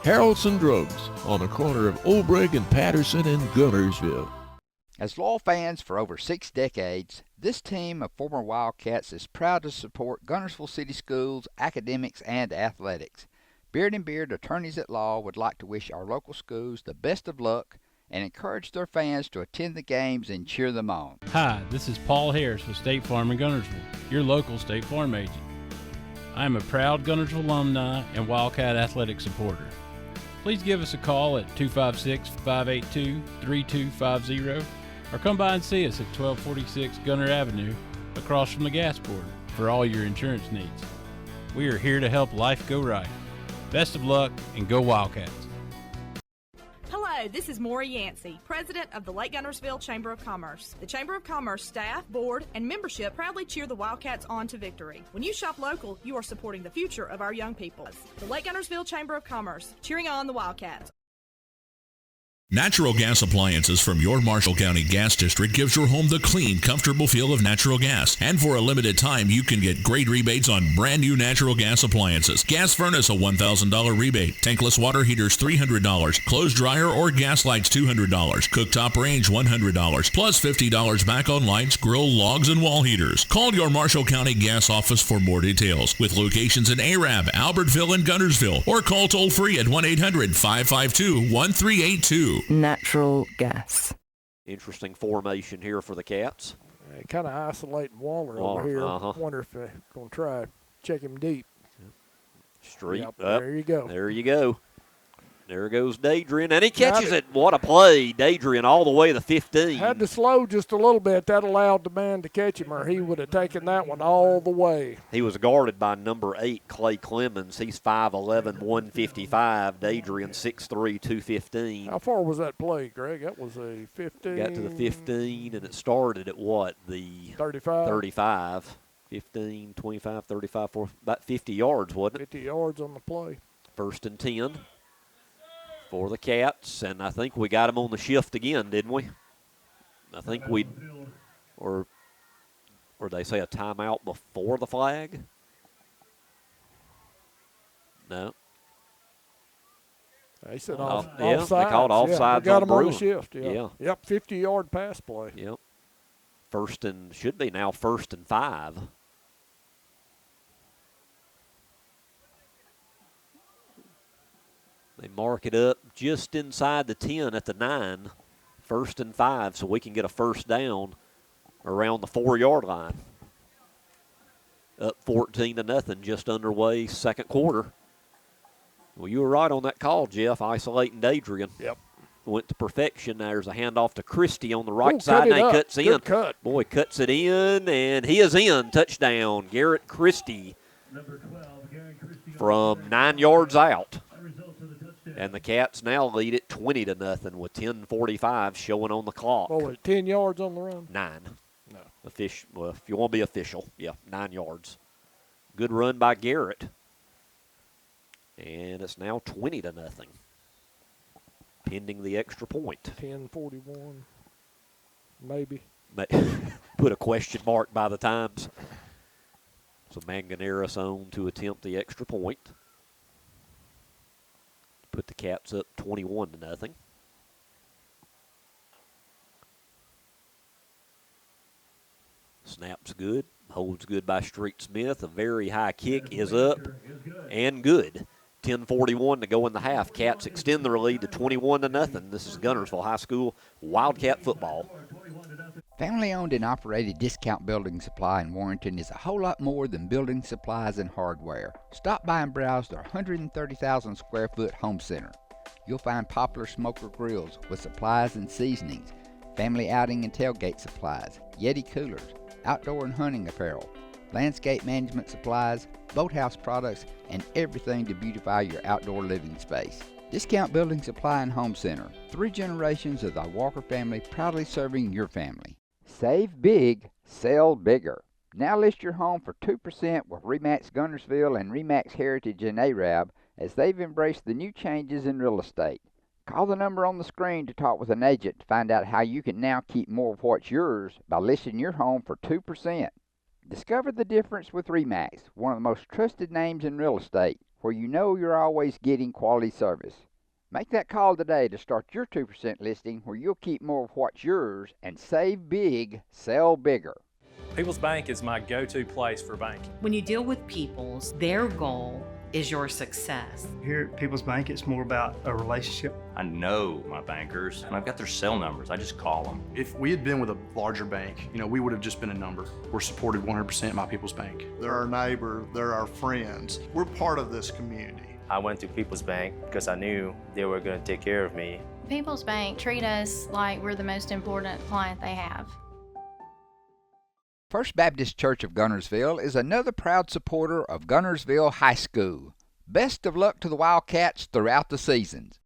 Harrelson Drugs on the corner of Olbrich and Patterson in Guntersville. As loyal fans for over 6 decades, this team of former Wildcats is proud to support Guntersville City Schools, academics, and athletics. Beard and Beard Attorneys at Law would like to wish our local schools the best of luck and encourage their fans to attend the games and cheer them on. Hi, this is Paul Harris with State Farm in Guntersville, your local State Farm agent. I am a proud Guntersville alumni and Wildcat athletic supporter. Please give us a call at 256-582-3250 or come by and see us at 1246 Gunter Avenue across from the gas board for all your insurance needs. We are here to help life go right. Best of luck and go Wildcats. Hello, this is Maury Yancey, President of the Lake Guntersville Chamber of Commerce. The Chamber of Commerce staff, board, and membership proudly cheer the Wildcats on to victory. When you shop local, you are supporting the future of our young people. The Lake Guntersville Chamber of Commerce, cheering on the Wildcats. Natural gas appliances from your Marshall County Gas District gives your home the clean, comfortable feel of natural gas. And for a limited time, you can get great rebates on brand new natural gas appliances. Gas furnace, a $1,000 rebate. Tankless water heaters, $300. Clothes dryer or gas lights, $200. Cooktop range, $100. Plus $50 back on lights, grill, logs, and wall heaters. Call your Marshall County Gas office for more details. With locations in Arab, Albertville, and Guntersville. Or call toll free at 1-800-552-1382. Natural gas. Interesting formation here for the Cats. Kind of isolating Waller over here. Wonder if they're going to try check him deep. Street Yep, up. there you go. There you go. There goes Dadrian, and he catches it. What a play. Dadrian all the way to the 15. Had to slow just a little bit. That allowed the man to catch him, or he would have taken that one all the way. He was guarded by number 8, Clay Clemens. He's 5'11", 155. Dadrian, 6'3", 215. How far was that play, Greg? That was a 15. Got to the 15, and it started at what? The 35. 35. 15, 25, 35, about 50 yards, wasn't it? 50 yards on the play. 1st and 10 for the Cats, and I think we got them on the shift again, didn't we? I think we, or they say a timeout before the flag? No. They said off. Yeah, offsides. they called offsides. Got on them Brewer. on the shift. Yeah. Yep. 50-yard pass play. Yep. Should be now 1st and 5. They mark it up just inside the 10 at the 9, 1st and 5, so we can get a first down around the 4-yard line. Up 14-0, just underway, second quarter. Well, you were right on that call, Jeff, isolating Dadrian. Yep. Went to perfection. There's a handoff to Christie on the right side, and he cuts in. Good cut. Boy, cuts it in, and he is in. Touchdown, Garrett Christie from 9 yards out. And the Cats now lead it 20-0 with 10:45 showing on the clock. What was it, 10 yards on the run? 9. No. Well, if you want to be official, 9 yards. Good run by Garrett. And it's now 20-0. Pending the extra point. 10:41, maybe. Put a question mark by the times. So Manganeras on to attempt the extra point. Put the Cats up 21-0. Snap's good. Holds good by Street Smith. A very high kick is up and good. 10:41 to go in the half. Cats extend their lead to 21-0. This is Guntersville High School Wildcat football. Family-owned and operated Discount Building Supply in Warrenton is a whole lot more than building supplies and hardware. Stop by and browse their 130,000 square foot home center. You'll find popular smoker grills with supplies and seasonings, family outing and tailgate supplies, Yeti coolers, outdoor and hunting apparel, landscape management supplies, boathouse products, and everything to beautify your outdoor living space. Discount Building Supply and Home Center. 3 generations of the Walker family proudly serving your family. Save big, sell bigger. Now list your home for 2% with RE/MAX Guntersville and RE/MAX Heritage in Arab as they've embraced the new changes in real estate. Call the number on the screen to talk with an agent to find out how you can now keep more of what's yours by listing your home for 2%. Discover the difference with RE/MAX, one of the most trusted names in real estate, where you know you're always getting quality service. Make that call today to start your 2% listing where you'll keep more of what's yours and save big, sell bigger. People's Bank is my go-to place for banking. When you deal with People's, their goal is your success. Here at People's Bank, it's more about a relationship. I know my bankers, and I've got their cell numbers. I just call them. If we had been with a larger bank, we would have just been a number. We're supported 100% by People's Bank. They're our neighbor, they're our friends. We're part of this community. I went to People's Bank because I knew they were going to take care of me. People's Bank treat us like we're the most important client they have. First Baptist Church of Guntersville is another proud supporter of Guntersville High School. Best of luck to the Wildcats throughout the seasons.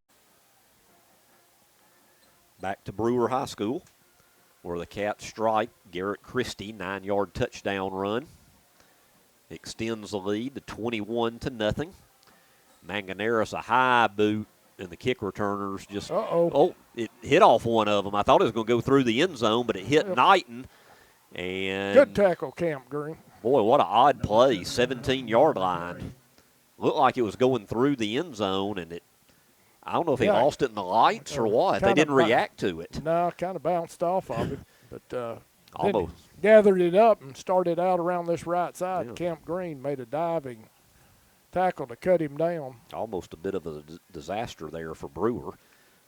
Back to Brewer High School, where the Cats strike Garrett Christie, 9-yard touchdown run. Extends the lead to 21-0. Manganeras a high boot And the kick returners just, oh, it hit off one of them. I thought it was going to go through the end zone, but it hit Knighton. And good tackle, Camp Green. Boy, what an odd play, 17-yard line. Looked like it was going through the end zone, and I don't know if he lost it in the lights or what. They didn't react to it. No, kind of bounced off of it. But almost gathered it up and started out around this right side. Yeah. Camp Green made a diving tackle to cut him down. Almost a bit of a disaster there for Brewer.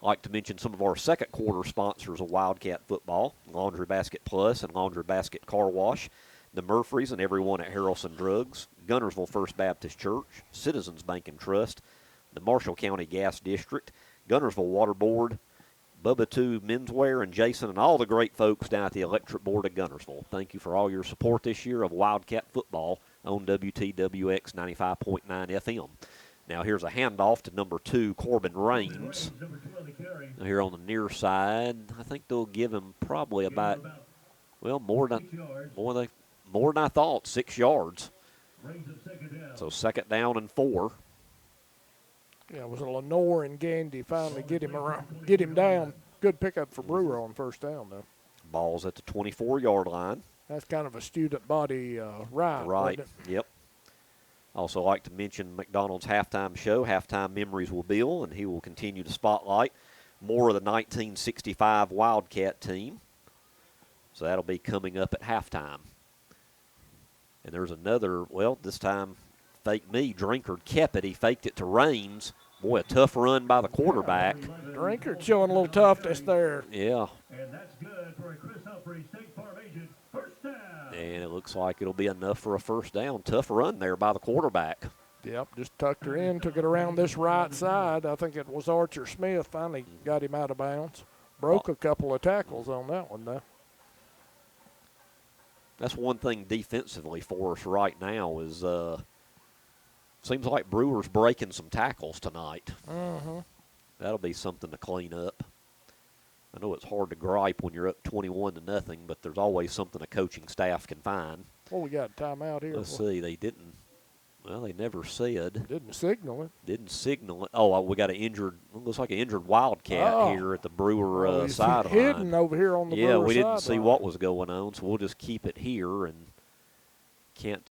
I'd like to mention some of our second quarter sponsors of Wildcat football, Laundry Basket Plus and Laundry Basket Car Wash, the Murphys and everyone at Harrelson Drugs, Guntersville First Baptist Church, Citizens Bank and Trust, the Marshall County Gas District, Guntersville Water Board, Bubba 2 Menswear, and Jason and all the great folks down at the Electric Board of Guntersville. Thank you for all your support this year of Wildcat football on WTWX 95.9 FM. Now here's a handoff to number 2, Corbin Raines. Here on the near side, I think they'll give him probably about, well, more than I thought, 6 yards. So second down and 4. Yeah, it was a Lenore and Gandy finally get him down. Good pickup for Brewer on first down, though. Ball's at the 24-yard line. That's kind of a student body right. Right, yep. Also like to mention McDonald's halftime show, Halftime Memories with Bill, and he will continue to spotlight more of the 1965 Wildcat team. So that'll be coming up at halftime. And there's another, well, this time fake me. Drinkard kept it. He faked it to Raines. Boy, a tough run by the quarterback. Drinkard showing a little toughness there. Yeah. And that's good for a Chris Humphrey State Farm agent. First down. And it looks like it'll be enough for a first down. Tough run there by the quarterback. Yep, just tucked her in, took it around this right side. I think it was Archer Smith finally got him out of bounds. Broke a couple of tackles on that one, though. That's one thing defensively for us right now is seems like Brewer's breaking some tackles tonight. Mm-hmm. That'll be something to clean up. I know it's hard to gripe when you're up 21-0, but there's always something a coaching staff can find. Well, we got a timeout here. Let's see. They didn't. Well, they never said. Didn't signal it. Didn't signal it. Oh, we got an injured. Looks like an injured Wildcat here at the Brewer sideline. Hidden over here on the Brewer sideline. Yeah, we didn't see sideline. what was going on, so we'll just keep it here and can't.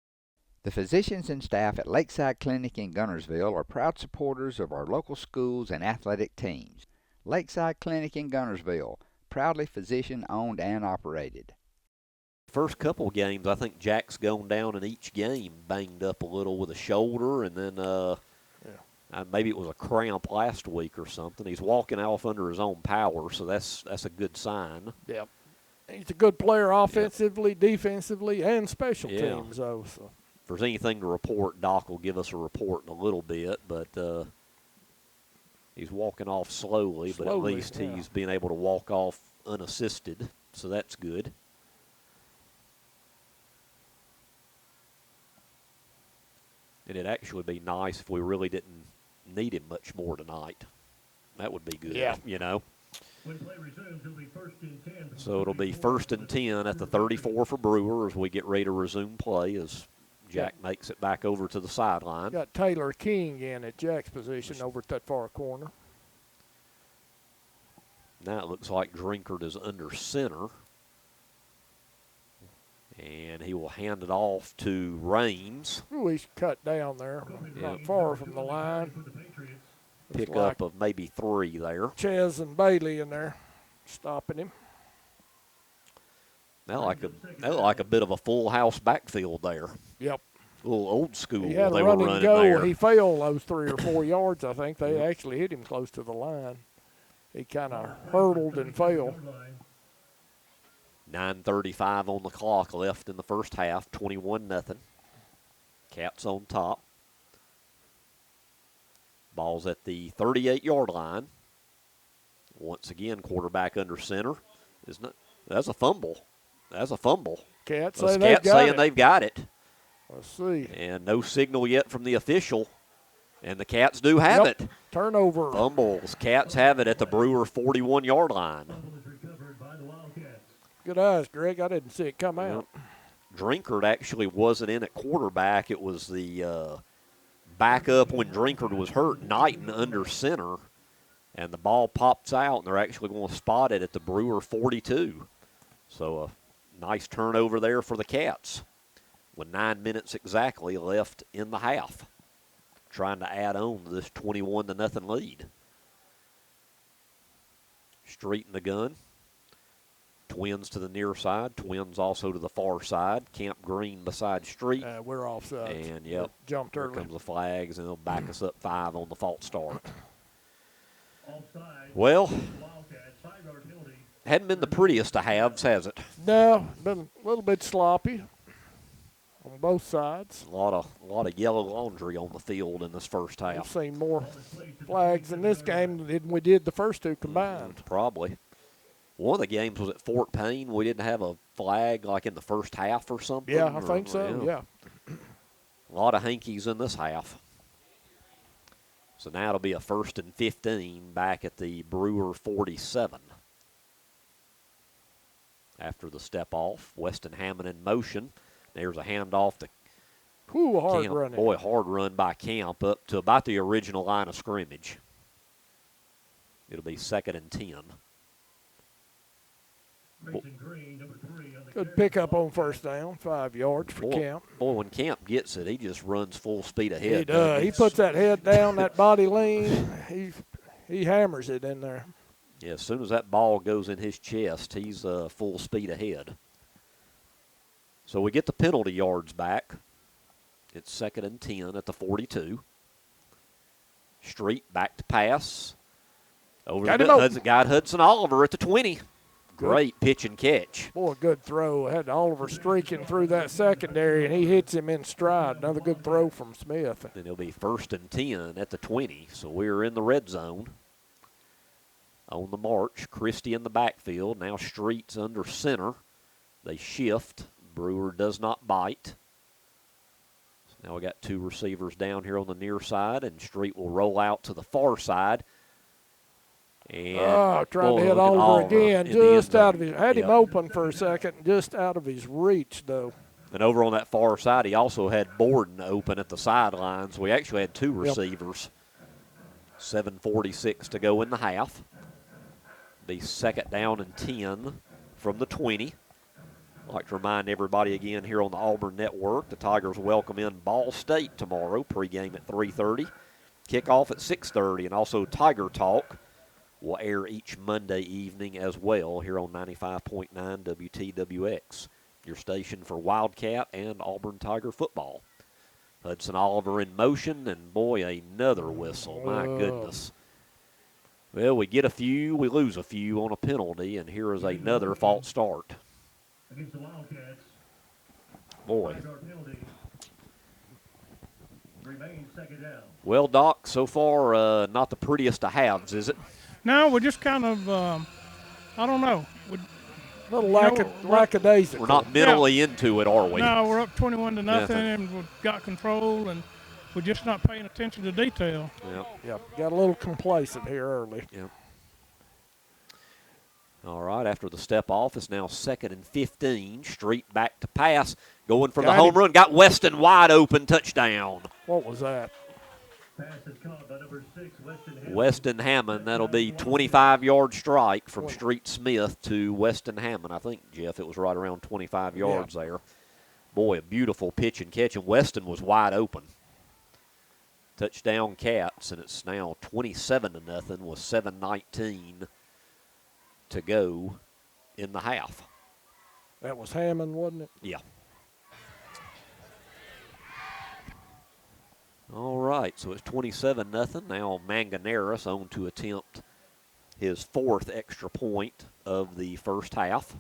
The physicians and staff at Lakeside Clinic in Guntersville are proud supporters of our local schools and athletic teams. Lakeside Clinic in Guntersville, proudly physician-owned and operated. First couple of games, I think Jack's gone down in each game, banged up a little with a shoulder, and then maybe it was a cramp last week or something. He's walking off under his own power, so that's a good sign. Yep. He's a good player offensively, defensively, and special teams, though. So. If there's anything to report, Doc will give us a report in a little bit, but he's walking off slowly, but at least he's being able to walk off unassisted, so that's good. And it'd actually be nice if we really didn't need him much more tonight. That would be good, you know. When play resumes, it'll be first and 10. So it'll be first and 10 at the 34 for Brewer as we get ready to resume play as Jack makes it back over to the sideline. Got Taylor King in at Jack's position over at that far corner. Now it looks like Drinkard is under center. And he will hand it off to Raines. Ooh, he's cut down there, not far from the line. Pick up of maybe 3 there. Ches and Bailey in there, stopping him. Now like a bit of a full house backfield there. Yep. A little old school. He had a run and go, and he failed those 3 or 4 yards, I think. They actually hit him close to the line. He kind of hurdled and fell. 9:35 on the clock left in the first half, 21-0. Cats on top. Ball's at the 38-yard line. Once again, quarterback under center. That's a fumble. That's a fumble. Cats saying they've got it. Let's see. And no signal yet from the official. And the Cats do have it. Turnover. Fumbles. Cats have it at the Brewer 41-yard line. Good eyes, Greg. I didn't see it come out. Drinkard actually wasn't in at quarterback. It was the backup when Drinkard was hurt. Knighton under center. And the ball pops out, and they're actually going to spot it at the Brewer 42. So a nice turnover there for the Cats with 9 minutes exactly left in the half, trying to add on to this 21-0 lead. Street in the gun. Twins to the near side. Twins also to the far side. Camp Green beside Street. We're offside. And, yep, jumped here early. comes the flags, and they'll back us up 5 on the false start. Offside. Well, Wildcats, 5-yard penalty. hadn't been the prettiest of halves, has it? No, been a little bit sloppy on both sides. A lot of yellow laundry on the field in this first We've half. seen more flags in this game than we did the first two combined. Probably. One of the games was at Fort Payne. We didn't have a flag like in the first half or something. Yeah, I think so, yeah. A lot of hankies in this half. So now it'll be a 1st and 15 back at the Brewer 47. After the step off, Weston Hammond in motion. There's a handoff to hard Camp. running. Boy, hard run by Camp up to about the original line of scrimmage. It'll be 2nd and 10. Good pickup on first down, 5 yards for Camp. Boy, when Camp gets it, he just runs full speed ahead. He does. He puts that head down, that body lean. He hammers it in there. Yeah, as soon as that ball goes in his chest, he's full speed ahead. So we get the penalty yards back. It's 2nd and 10 at the 42. Street back to pass. Got Hudson Oliver at the 20. Great pitch and catch. Boy, good throw. Had Oliver streaking through that secondary, and he hits him in stride. Another good throw from Smith. Then it'll be 1st and 10 at the 20. So we're in the red zone. On the march, Christie in the backfield. Now Street's under center. They shift. Brewer does not bite. So now we got 2 receivers down here on the near side, and Street will roll out to the far side. And trying to hit Oliver again, just out of his. Had him open for a second, just out of his reach, though. And over on that far side, he also had Borden open at the sidelines. We actually had 2 receivers. 7:46 to go in the half. Be 2nd down and 10 from the 20. I'd like to remind everybody again here on the Auburn Network, the Tigers welcome in Ball State tomorrow, pregame at 3:30. Kickoff at 6:30, and also Tiger Talk will air each Monday evening as well here on 95.9 WTWX, your station for Wildcat and Auburn Tiger football. Hudson Oliver in motion, and boy, another whistle. My goodness. Well, we get a few, we lose a few on a penalty, and here is another false start. Against the Wildcats. Boy. Remains 2nd down. Well, Doc, so far not the prettiest of halves, is it? No, we're just kind of, I don't know. A little lackadaisical. We're not mentally into it, are we? No, we're up 21-0, and we've got control, and we're just not paying attention to detail. Yep. Got a little complacent here early. Yep. All right, after the step off, it's now 2nd and 15. Street back to pass, going for the home run. Got Weston wide open, touchdown. What was that? Pass is caught by number 6, Weston Hammond. That'll be 25-yard strike from Street Smith to Weston Hammond. I think, Jeff, it was right around 25 yards there. Boy, a beautiful pitch and catch, and Weston was wide open. Touchdown Cats, and it's now 27-0 with 7:19 to go in the half. That was Hammond, wasn't it? Yeah. All right, so it's 27-0. Now Manganeris on to attempt his 4th extra point of the first half.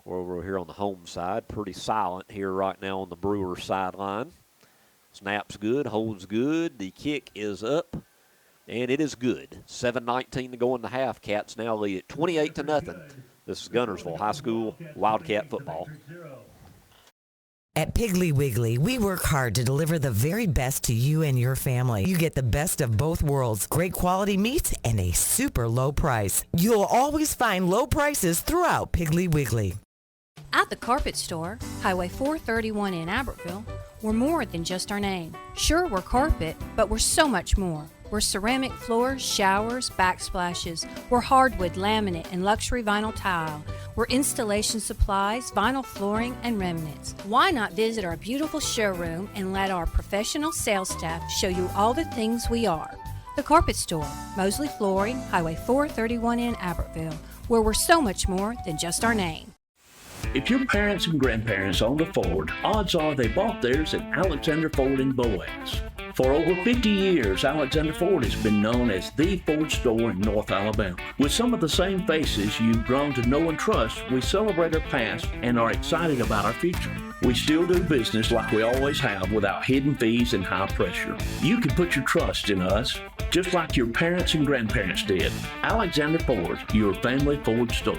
We're over here on the home side. Pretty silent here right now on the Brewer sideline. Snap's good, holds good. The kick is up, and it is good. 7:19 to go in the half. Cats now lead at 28-0. This is Guntersville High School Wildcat football. At Piggly Wiggly, we work hard to deliver the very best to you and your family. You get the best of both worlds, great quality meats, and a super low price. You'll always find low prices throughout Piggly Wiggly. At the Carpet Store, Highway 431 in Albertville, we're more than just our name. Sure, we're carpet, but we're so much more. We're ceramic floors, showers, backsplashes. We're hardwood, laminate, and luxury vinyl tile. We're installation supplies, vinyl flooring, and remnants. Why not visit our beautiful showroom and let our professional sales staff show you all the things we are? The Carpet Store, Mosley Flooring, Highway 431 in Albertville, where we're so much more than just our name. If your parents and grandparents owned a Ford, odds are they bought theirs at Alexander Ford in Boaz. For over 50 years, Alexander Ford has been known as the Ford store in North Alabama. With some of the same faces you've grown to know and trust, we celebrate our past and are excited about our future. We still do business like we always have without hidden fees and high pressure. You can put your trust in us, just like your parents and grandparents did. Alexander Ford, your family Ford store.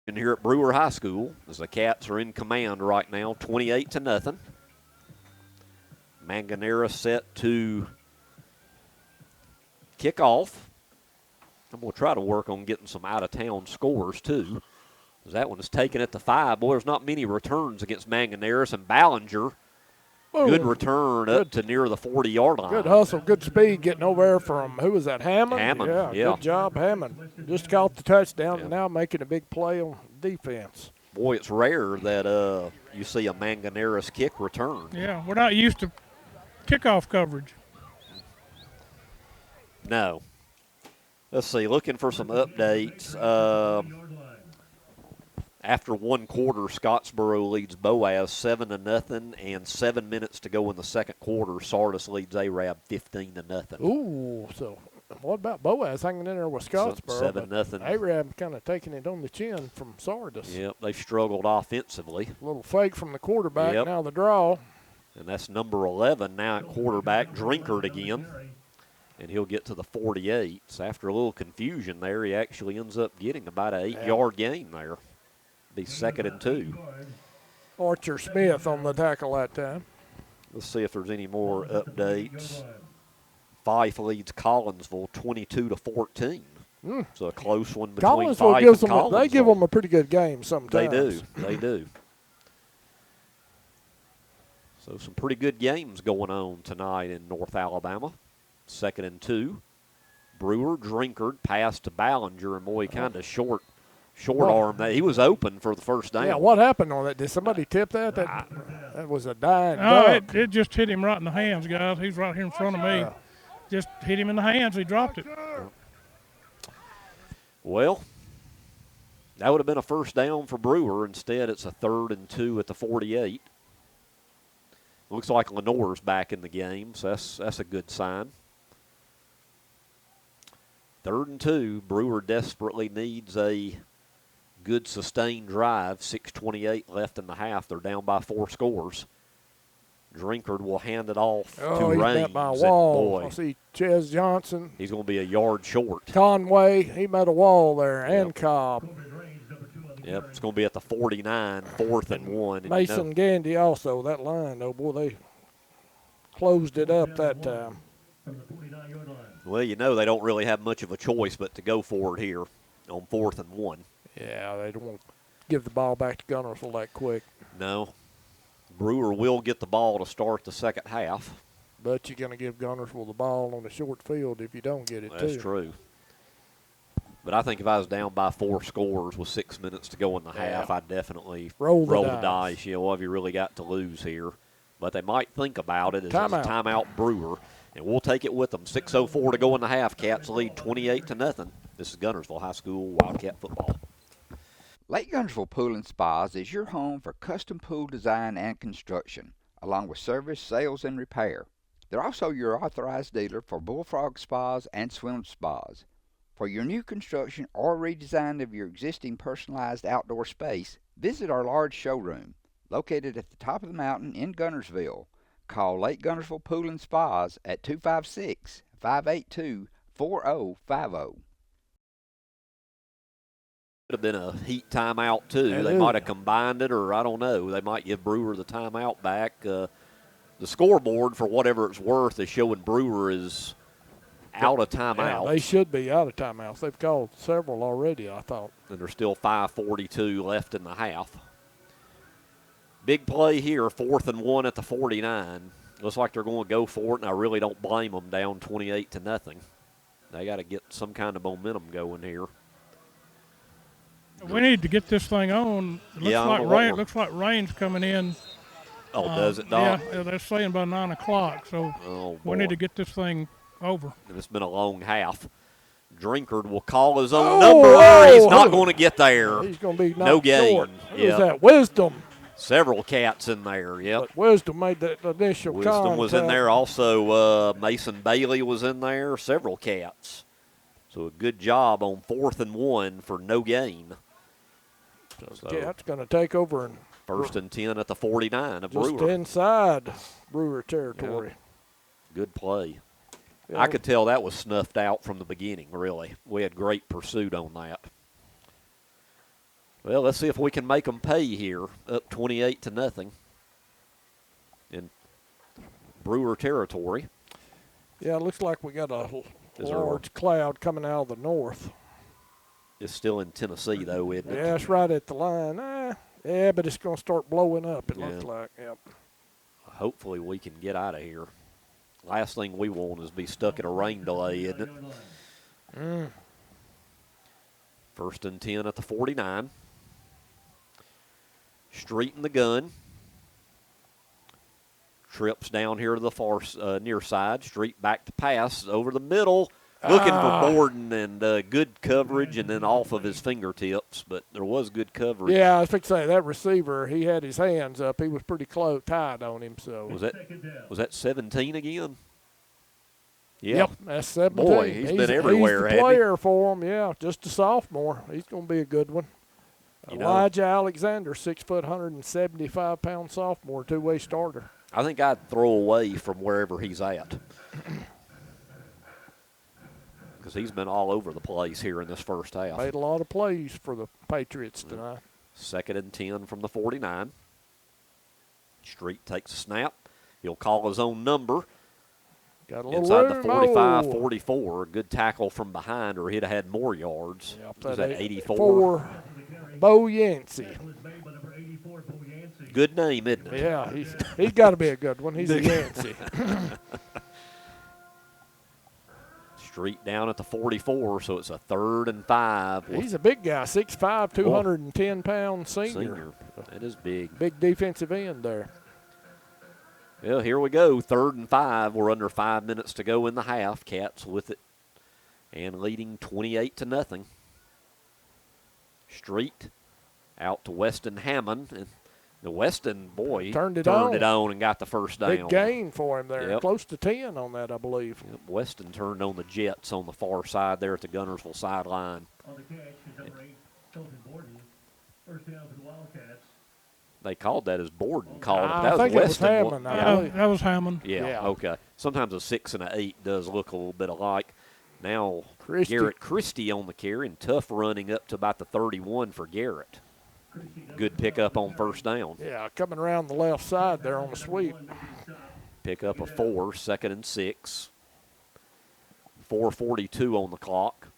And here at Brewer High School, as the Cats are in command right now, 28-0. Manganera set to kick off. I'm going to try to work on getting some out-of-town scores, too. That one is taken at the 5. Boy, there's not many returns against Manganeras. And Ballinger, good return up to near the 40-yard line. Good hustle, good speed getting over there from, who was that, Hammond? Hammond, yeah. Good job, Hammond. Just caught the touchdown and now making a big play on defense. Boy, it's rare that you see a Manganeras kick return. Yeah, we're not used to kickoff coverage. No. Let's see, looking for some updates. After one quarter, Scottsboro leads Boaz 7-0, and 7 minutes to go in the second quarter. Sardis leads Arab 15-0. Ooh, so what about Boaz hanging in there with Scottsboro? 7-0. Arab kind of taking it on the chin from Sardis. Yep, they've struggled offensively. A little fake from the quarterback, Yep. Now the draw. And that's number 11 now at quarterback, Drinkard again. And he'll get to the 48. So after a little confusion there, he actually ends up getting about an 8-yard gain there. Be 2nd and 2. Archer Smith on the tackle that time. Let's see if there's any more updates. Fife leads Collinsville 22-14. So a close one between Fife and Collinsville. They give them a pretty good game sometimes. They do. So some pretty good games going on tonight in North Alabama. 2nd and 2. Brewer, Drinkard, pass to Ballinger, and boy, kind of short arm. He was open for the first down. Yeah, what happened on that? Did somebody tip that? That was a dying duck. It just hit him right in the hands, guys. He's right here in front of me. Just hit him in the hands. He dropped it. Well, that would have been a first down for Brewer. Instead, it's a 3rd and 2 at the 48. Looks like Lenore's back in the game, so that's a good sign. 3rd and 2. Brewer desperately needs a good sustained drive. 6:28 left in the half. They're down by 4 scores. Drinkard will hand it off to Raines. He's met by a wall. Boy, I see Ches Johnson. He's going to be a yard short. Conway, he met a wall there, and Cobb. Yep, it's going to be at the 49, 4th and 1. And Mason Gandy also, that line, oh boy, they closed it up that time. Well, they don't really have much of a choice but to go for it here on 4th and 1. Yeah, they don't want to give the ball back to Guntersville that quick. No. Brewer will get the ball to start the second half. But you're going to give Guntersville the ball on the short field if you don't get it, That's true. But I think if I was down by 4 scores with 6 minutes to go in the half, I'd definitely roll the dice. What have you really got to lose here? But they might think about it as a timeout Brewer. And we'll take it with them. 6:04 to go in the half. Cats lead 28-0. This is Guntersville High School Wildcat football. Lake Guntersville Pool and Spas is your home for custom pool design and construction, along with service, sales, and repair. They're also your authorized dealer for Bullfrog Spas and Swim Spas. For your new construction or redesign of your existing personalized outdoor space, visit our large showroom, located at the top of the mountain in Guntersville. Call Lake Guntersville Pool and Spas at 256-582-4050. Could have been a heat timeout, too. They might have combined it, or I don't know. They might give Brewer the timeout back. The scoreboard, for whatever it's worth, is showing Brewer is out of timeout. Yeah, they should be out of timeouts. They've called several already, I thought. And there's still 5:42 left in the half. Big play here, 4th and 1 at the 49. Looks like they're going to go for it, and I really don't blame them down 28-0. They got to get some kind of momentum going here. We need to get this thing on. It looks like rain's coming in. Oh, does it, Doc? Yeah, they're saying by 9 o'clock, so we need to get this thing over. And it's been a long half. Drinkard will call his own number. He's not going to get there. He's going to be no gain. Short. Who's that? Wisdom. Several cats in there, yep. But Wisdom made that initial Wisdom contact. was in there. Also, Mason Bailey was in there. Several cats. So a good job on 4th and 1 for no gain. So Cat's going to take over. And 1st and 10 at the 49 of Brewer. Just inside Brewer territory. Yep. Good play. Yeah. I could tell that was snuffed out from the beginning, really. We had great pursuit on that. Well, let's see if we can make them pay here, up 28-0 in Brewer territory. Yeah, it looks like we got a large cloud coming out of the north. It's still in Tennessee, though, isn't it? Yeah, it's right at the line. Yeah, but it's going to start blowing up, it looks like. Yep. Hopefully we can get out of here. Last thing we want is be stuck in a rain delay, isn't it? 1st and 10 at the 49. Street in the gun. Trips down here to the far near side. Street back to pass over the middle. Looking for Borden and good coverage and then off of his fingertips, but there was good coverage. Yeah, I was fixing to say, that receiver, he had his hands up. He was pretty close, tied on him. So Was that 17 again? Yeah. Yep, that's 17. Boy, he's been everywhere, He's the player for him, yeah, just a sophomore. He's going to be a good one. Elijah Alexander, 6 foot, 175-pound sophomore, two-way starter. I think I'd throw away from wherever he's at. Because he's been all over the place here in this first half. Made a lot of plays for the Patriots tonight. 2nd and 10 from the 49. Street takes a snap. He'll call his own number. Got a little inside room. the 45-44. Good tackle from behind, or he'd have had more yards. Yep, Was that 84? Bo Yancey. Good name, isn't it? Yeah, he's got to be a good one. He's a Yancey. Street down at the 44, so it's a 3rd and 5. He's a big guy, 6'5", 210-pound senior. That is big. Big defensive end there. Well, here we go, 3rd and 5. We're under 5 minutes to go in the half. Cats with it and leading 28-0. Street out to Weston Hammond. And the Weston boy turned it on and got the first down. Big gain for him there. Yep. Close to 10 on that, I believe. Yep. Weston turned on the Jets on the far side there at the Guntersville sideline. On the catch is number 8, Colton Borden. First down for the Wildcats. They called that as Borden called it. That was Weston. Hammond. That was Hammond. Yeah, okay. Sometimes a 6 and a 8 does look a little bit alike. Now Christie. Garrett Christie on the carry, and tough running up to about the 31 for Garrett. Good pickup on first down. Yeah, coming around the left side there on the sweep. Pick up a 4, 2nd and 6. 4:42 on the clock.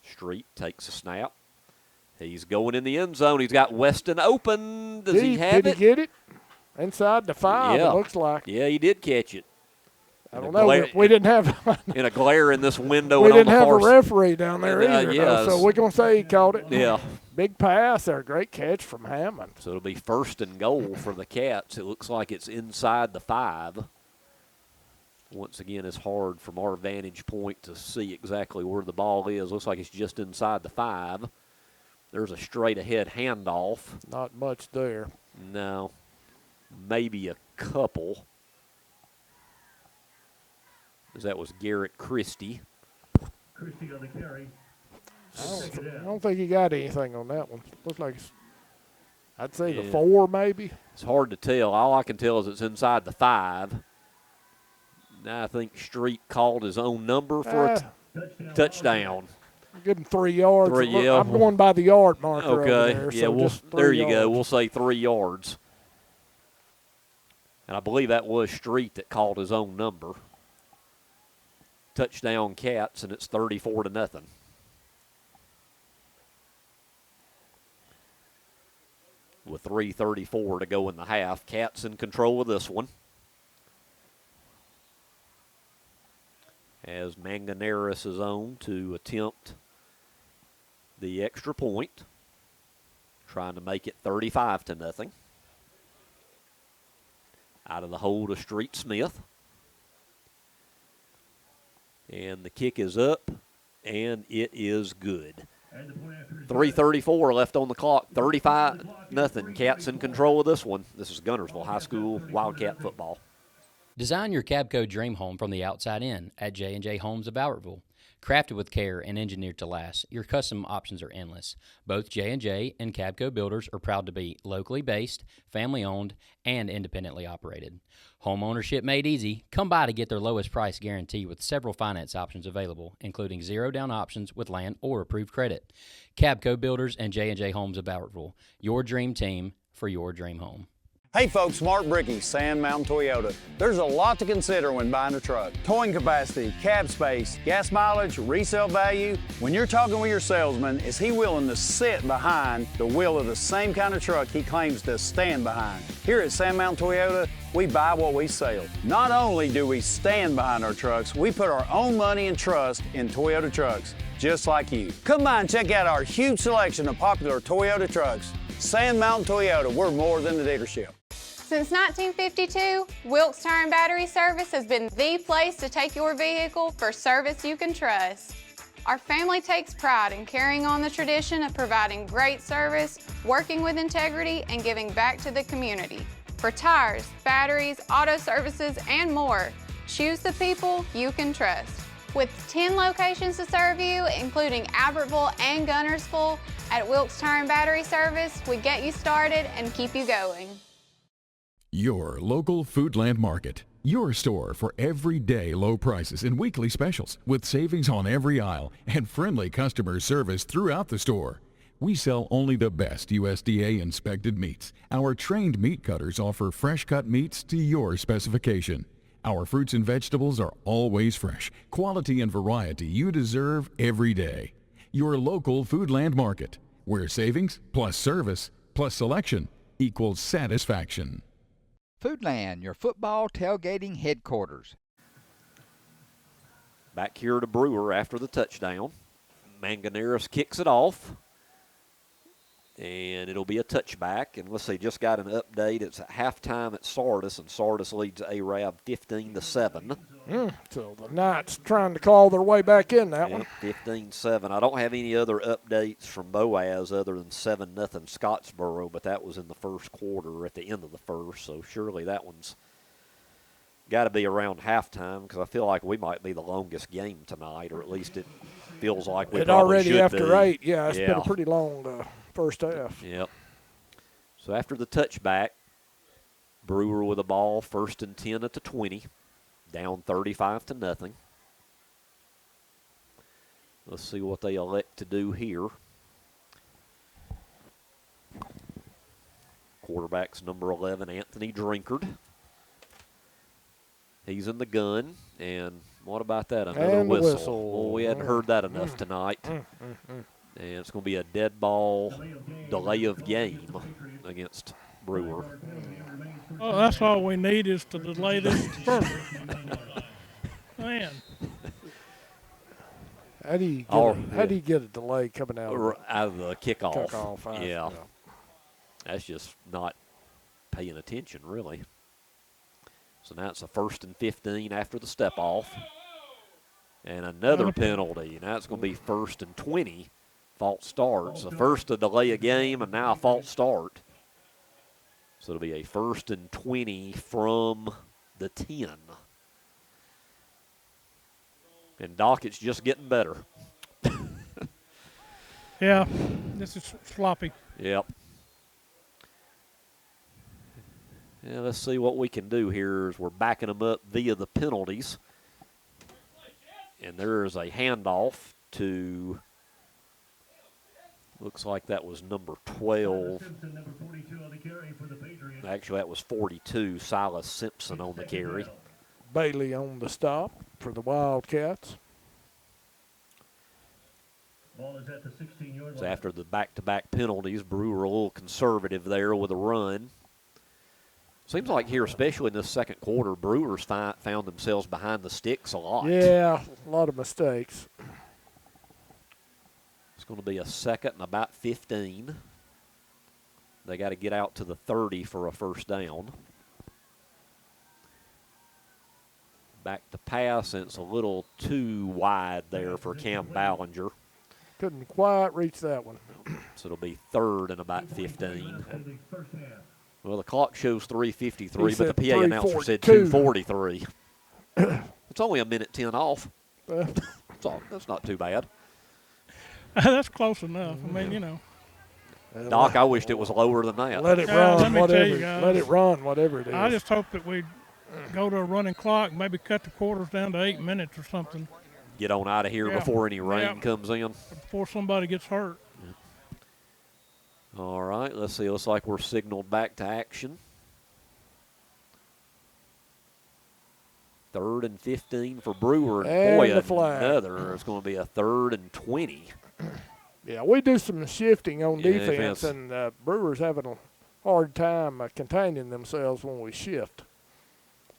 Street takes a snap. He's going in the end zone. He's got Weston open. Does he have it? Did he get it? Inside the 5, Yeah. it looks like. Yeah, he did catch it. I don't know. We didn't have in a glare in this window. We and didn't on the have far a referee down there either. yes. So we're going to say he caught it. Yeah. Big pass there. Great catch from Hammond. So it'll be 1st and goal for the Cats. It looks like it's inside the 5. Once again, it's hard from our vantage point to see exactly where the ball is. Looks like it's just inside the 5. There's a straight ahead handoff. Not much there. No. Maybe a couple. That was Garrett Christie. Christie on the carry. I don't think he got anything on that one. Looks like I'd say the 4 maybe. It's hard to tell. All I can tell is it's inside the 5. Now I think Street called his own number for a touchdown. Give him 3 yards. 3, yeah. I'm going by the yard marker over Okay. there. Yeah, So there you go. We'll say 3 yards. And I believe that was Street that called his own number. Touchdown Cats, and it's 34-0. with 3:34 to go in the half. Cats in control of this one. As Manganeris is on to attempt the extra point, trying to make it 35-0. Out of the hole to Street Smith. And the kick is up, and it is good. 3:34 left on the clock, 35-0. Cats in control of this one. This is Guntersville High School Wildcat football. Design your Cabco dream home from the outside in at J&J Homes of Albertville. Crafted with care and engineered to last, your custom options are endless. Both J&J and Cabco builders are proud to be locally based, family-owned, and independently operated. Home ownership made easy. Come by to get their lowest price guarantee with several finance options available, including zero-down options with land or approved credit. Cabco Builders and J&J Homes of Albertville, your dream team for your dream home. Hey folks, Mark Brickey, Sand Mountain Toyota. There's a lot to consider when buying a truck. Towing capacity, cab space, gas mileage, resale value. When you're talking with your salesman, is he willing to sit behind the wheel of the same kind of truck he claims to stand behind? Here at Sand Mountain Toyota, we buy what we sell. Not only do we stand behind our trucks, we put our own money and trust in Toyota trucks, just like you. Come by and check out our huge selection of popular Toyota trucks. Sand Mountain Toyota, we're more than a dealership. Since 1952, Wilkes Tire and Battery Service has been the place to take your vehicle for service you can trust. Our family takes pride in carrying on the tradition of providing great service, working with integrity, and giving back to the community. For tires, batteries, auto services, and more, choose the people you can trust. With 10 locations to serve you, including Albertville and Guntersville, at Wilkes Tire and Battery Service, we get you started and keep you going. Your local Foodland Market. Your store for everyday low prices and weekly specials with savings on every aisle and friendly customer service throughout the store. We sell only the best USDA inspected meats. Our trained meat cutters offer fresh cut meats to your specification. Our fruits and vegetables are always fresh, quality and variety you deserve every day. Your local Foodland Market, where savings plus service plus selection equals satisfaction. Foodland, your football tailgating headquarters. Back here to Brewer after the touchdown. Manganeris kicks it off. And it'll be a touchback. And let's see, just got an update. It's at halftime at Sardis, and Sardis leads Arab 15-7. So the Knights trying to call their way back in that one. 15-7. I don't have any other updates from Boaz other than 7-0 Scottsboro, but that was in the first quarter at the end of the first, so surely that one's got to be around halftime because I feel like we might be the longest game tonight, or at least it feels like we probably already should after be. 8, yeah, it's been a pretty long first half. Yep. So after the touchback, Brewer with the ball, 1st and 10 at the 20, down 35-0. Let's see what they elect to do here. Quarterback's number 11, Anthony Drinkard. He's in the gun, and what about that? Another and whistle. Well, we hadn't heard that enough tonight. And it's going to be a dead ball delay of game against Brewer. Oh, that's all we need is to delay this further. Man. How do you get a delay coming out of the kickoff? Kickoff, yeah. That's just not paying attention, really. So now it's a 1st and 15 after the step off. And another penalty. Now it's going to be 1st and 20. False start. So first a delay a game and now a false start. So it'll be a 1st and 20 from the 10. And Doc, it's just getting better. Yeah, this is sloppy. Yep. Yeah, let's see what we can do here as we're backing them up via the penalties. And there is a handoff to, looks like that was number 12. Actually, that was 42, Silas Simpson on the carry. Bailey on the stop for the Wildcats. Ball is at the 16-yard So line. after the back-to-back penalties, Brewer a little conservative there with a run. Seems like here, especially in this second quarter, Brewers found themselves behind the sticks a lot. Yeah, a lot of mistakes. It's going to be a second and about 15. They got to get out to the 30 for a first down. Back to pass, and it's a little too wide there for Cam Ballinger. Couldn't quite reach that one. So it'll be third and about 15. First half. Well, the clock shows 3:53, He but the said PA announcer said 2:43. It's only a minute 10 off. That's not too bad. That's close enough. I mean, you know. Doc, I wished it was lower than that. Let it Let run, me whatever. tell you guys, Let it run, whatever it is. I just hope that we go to a running clock, maybe cut the quarters down to 8 minutes or something. Get on out of here before any rain comes in. Before somebody gets hurt. All right, let's see. Looks like we're signaled back to action. 3rd and 15 for Brewer. And boy, the flag. another. It's going to be a 3rd and 20. Yeah, we do some shifting on Yeah, defense, and Brewers having a hard time containing themselves when we shift.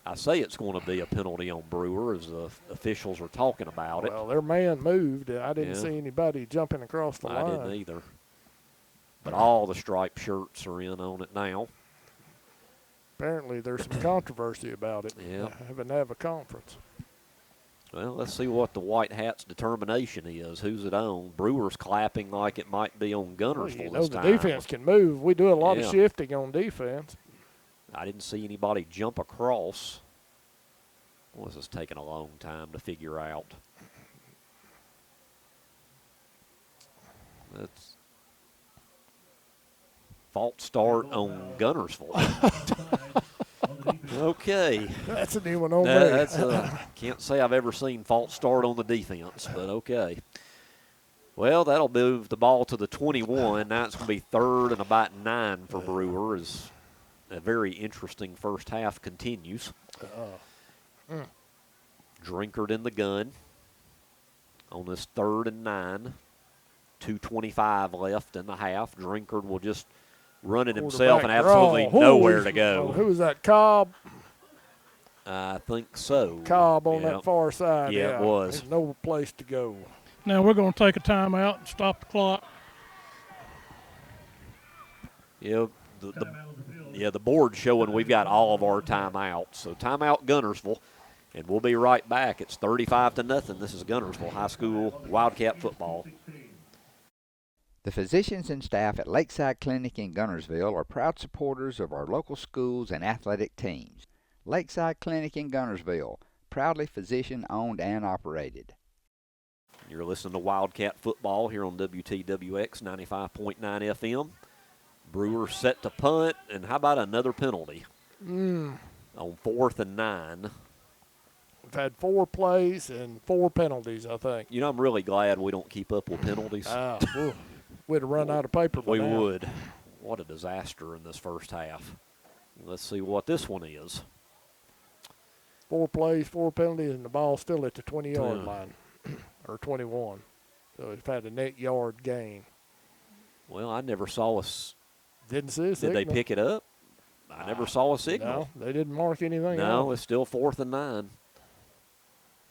I say it's going to be a penalty on Brewer as the officials are talking about it. Well, their man moved. I didn't see anybody jumping across the line. I didn't either. But all the striped shirts are in on it now. Apparently there's some controversy about it. Yeah. Having to have a conference. Well, let's see what the White Hats' determination is. Who's it on? Brewer's clapping like it might be on Guntersville this the time. defense can move. We do a lot of shifting on defense. I didn't see anybody jump across. Well, this is taking a long time to figure out. That's false start on Guntersville. Okay. That's a new one on me. That's can't say I've ever seen false start on the defense, but okay. Well, that'll move the ball to the 21. Now it's going to be 3rd and about 9 for Brewer as a very interesting first half continues. Drinkard in the gun on this 3rd and 9. 2:25 left in the half. Drinkard will just run it himself and absolutely nowhere to go. Who was that, Cobb? I think so. Cobb on that far side. Yeah, it was. There's no place to go. Now we're going to take a timeout and stop the clock. Yeah, the board's showing we've got all of our timeouts. So timeout Guntersville, and we'll be right back. It's 35-0. This is Guntersville High School Wildcat football. The physicians and staff at Lakeside Clinic in Guntersville are proud supporters of our local schools and athletic teams. Lakeside Clinic in Guntersville, proudly physician-owned and operated. You're listening to Wildcat football here on WTWX 95.9 FM. Brewer set to punt, and how about another penalty on 4th and 9? We've had 4 plays and 4 penalties, I think. You know, I'm really glad we don't keep up with penalties. We'd have run out of paper by now. We would. What a disaster in this first half. Let's see what this one is. 4 plays, 4 penalties, and the ball's still at the 20-yard line, or 21. So we've had a net yard gain. Well, I never saw us. Didn't see a signal. Did they pick it up? I never saw a signal. No, they didn't mark anything. No, out. it's still 4th and 9.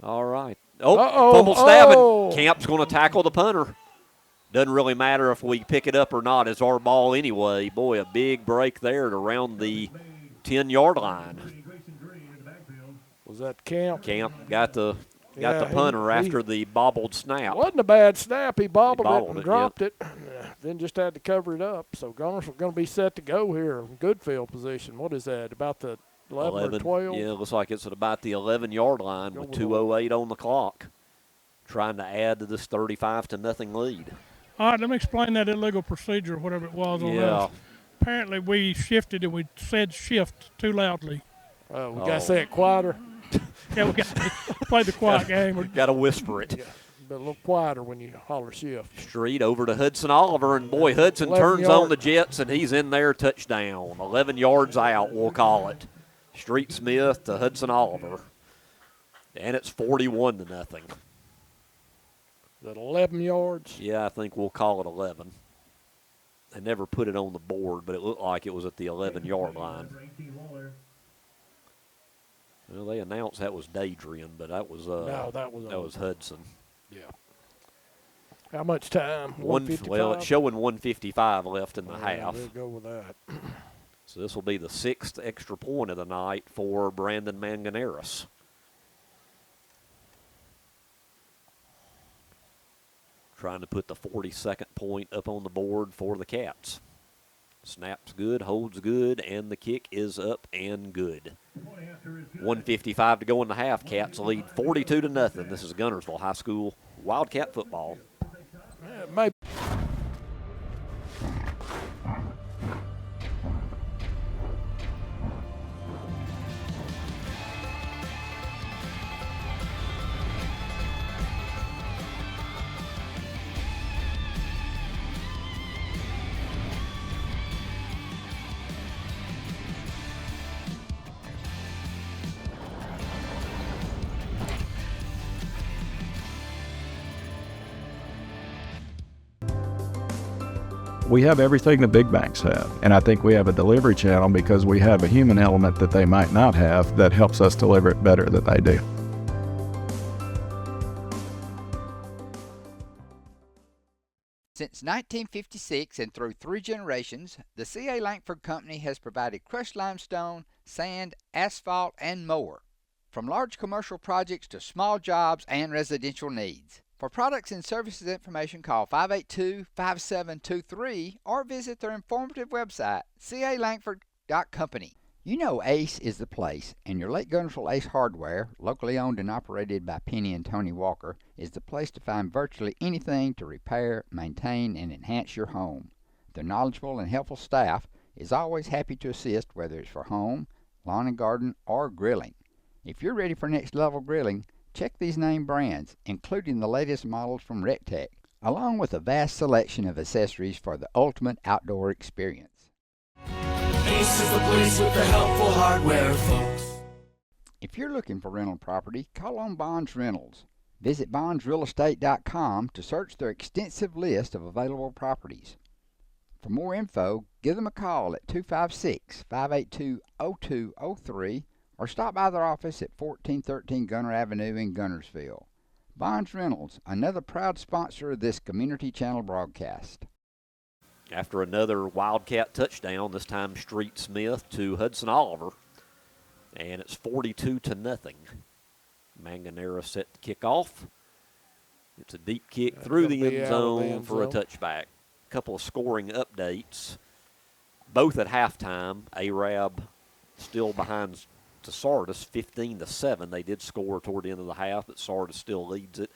All right. Fumble stabbing. Camp's going to tackle the punter. Doesn't really matter if we pick it up or not. It's our ball anyway. Boy, a big break there at around the 10-yard line. Was that Camp? Camp got the punter after the bobbled snap. Wasn't a bad snap. He bobbled it and it, dropped it. Then just had to cover it up. So Guntersville going to be set to go here in good field position. What is that, about the 11 or 12? Yeah, it looks like it's at about the 11-yard line with 2:08 on the clock, trying to add to this 35-0 lead. All right, let me explain that illegal procedure, whatever it was on us. Apparently we shifted and we said shift too loudly. We got to say it quieter. Yeah, we got to play the quiet game. Got to whisper it. Yeah, but a little quieter when you holler shift. Street over to Hudson Oliver, and boy, Hudson turns on the Jets, and he's in there, touchdown. 11 yards out, we'll call it. Street Smith to Hudson Oliver. And it's 41-0. that 11 yards? Yeah, I think we'll call it 11. They never put it on the board, but it looked like it was at the 11-yard line. Well, they announced that was Dadrian, but that was no, that was Hudson. Yeah. How much time? 155? Well, it's showing 155 left in the half. We'll go with that. So this will be the 6th extra point of the night for Brandon Manganeris. Trying to put the 42nd point up on the board for the Cats. Snaps good, holds good, and the kick is up and good. 1:55 to go in the half. Cats lead 42-0. This is Guntersville High School Wildcat football. Maybe. We have everything the big banks have, and I think we have a delivery channel because we have a human element that they might not have that helps us deliver it better than they do. Since 1956 and through 3 generations, the C.A. Langford Company has provided crushed limestone, sand, asphalt, and more. From large commercial projects to small jobs and residential needs. For products and services information, call 582-5723 or visit their informative website, calangford.company. You know Ace is the place, and your Lake Guntersville Ace Hardware, locally owned and operated by Penny and Tony Walker, is the place to find virtually anything to repair, maintain, and enhance your home. Their knowledgeable and helpful staff is always happy to assist, whether it's for home, lawn and garden, or grilling. If you're ready for next level grilling, check these name brands, including the latest models from Rectech, along with a vast selection of accessories for the ultimate outdoor experience. Ace is the place with the helpful hardware, folks. If you're looking for rental property, call on Bonds Rentals. Visit bondsrealestate.com to search their extensive list of available properties. For more info, give them a call at 256-582-0203 or stop by their office at 1413 Gunner Avenue in Guntersville. Bonds Rentals, another proud sponsor of this Community Channel broadcast. After another Wildcat touchdown, this time Street Smith to Hudson Oliver, and it's 42-0. Manganeris set to kick off. It's a deep kick through the end zone for a touchback. A couple of scoring updates, both at halftime. Arab still behind to Sardis, 15-7. They did score toward the end of the half, but Sardis still leads it.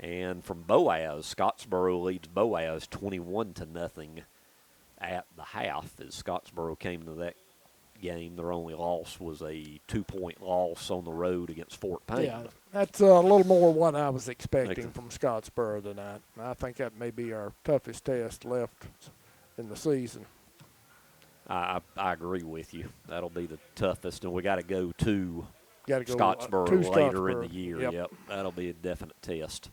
And from Boaz, Scottsboro leads Boaz 21-0 at the half. As Scottsboro came to that game, their only loss was a 2-point loss on the road against Fort Payne. Yeah, that's a little more what I was expecting from Scottsboro tonight. I think that may be our toughest test left in the season. I agree with you. That'll be the toughest, and we got to go to Scottsboro later in the year. Yep, that'll be a definite test.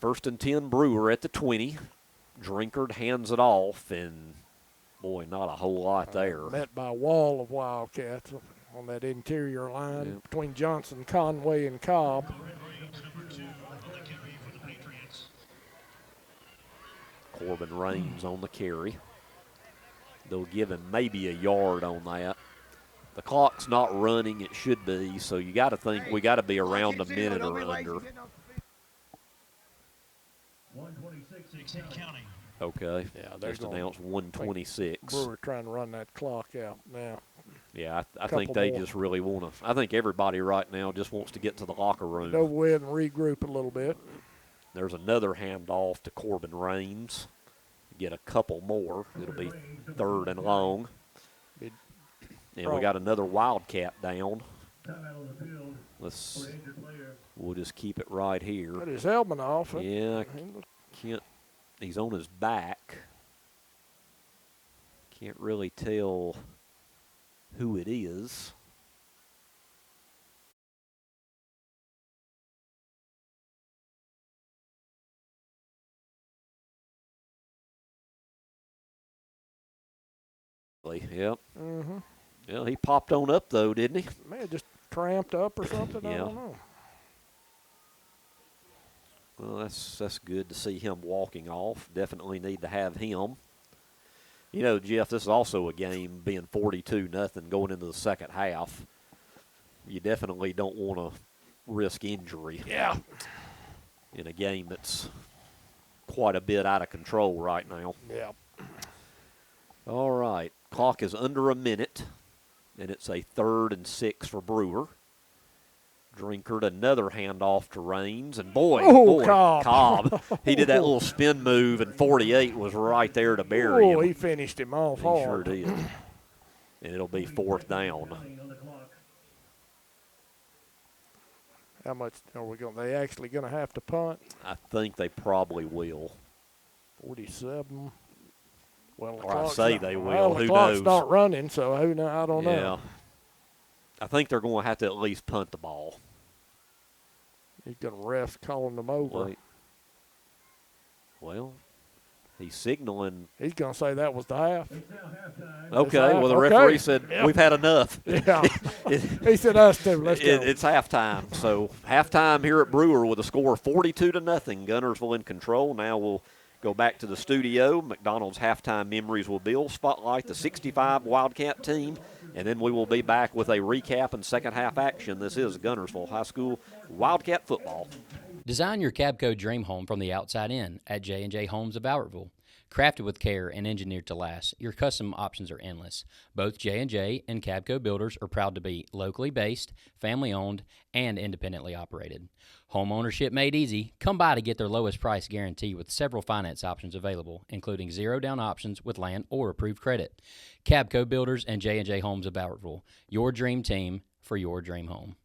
1st and 10, Brewer at the 20. Drinkard hands it off, and boy, not a whole lot there. Met by a wall of Wildcats on that interior line between Johnson, Conway, and Cobb. Corbin Raines on the carry. They'll give him maybe a yard on that. The clock's not running. It should be, so you got to think we got to be around a minute or under. Okay. Yeah, they're just announced 126. Brewer trying to run that clock out now. Yeah, I think they just really want to. I think everybody right now just wants to get to the locker room. Go ahead and regroup a little bit. There's another handoff to Corbin Raines. Get a couple more. It'll be 3rd and long. And we got another Wildcat down. We'll just keep it right here. Got his helmet off. Yeah, he's on his back. Can't really tell who it is. Yep. Mm-hmm. Well, he popped on up, though, didn't he? Man, just cramped up or something. I Yeah. don't know. Well, that's good to see him walking off. Definitely need to have him. You know, Jeff, this is also a game being 42-0 going into the second half. You definitely don't want to risk injury. Yeah. In a game that's quite a bit out of control right now. Yeah. All right. Clock is under a minute, and it's a 3rd and 6 for Brewer. Drinkard, another handoff to Raines, and boy, Cobb. He did that little spin move, and 48 was right there to bury him. He finished him off He hard. sure did. And it'll be 4th down. How much are we going? They actually going to have to punt? I think they probably will. 47. Well, Or I say they will. Well, who the clock's knows? not running, so who knows? I don't know. Yeah. I think they're going to have to at least punt the ball. He's going to ref calling them over. Wait. Well, he's signaling. He's going to say that was the half. Okay, well, the referee said, we've had enough. Yeah. He said, us too. Let's go. It's halftime. So, halftime here at Brewer with a score of 42-0. Guntersville in control. Now we'll go back to the studio. McDonald's halftime memories will build. Spotlight the 65 Wildcat team. And then we will be back with a recap and second half action. This is Guntersville High School Wildcat football. Design your Cabco dream home from the outside in at J&J Homes of Albertville. Crafted with care and engineered to last, your custom options are endless. Both J&J and Cabco builders are proud to be locally based, family-owned, and independently operated. Home ownership made easy. Come by to get their lowest price guarantee with several finance options available, including zero-down options with land or approved credit. Cabco Builders and J&J Homes of Albertville, your dream team for your dream home.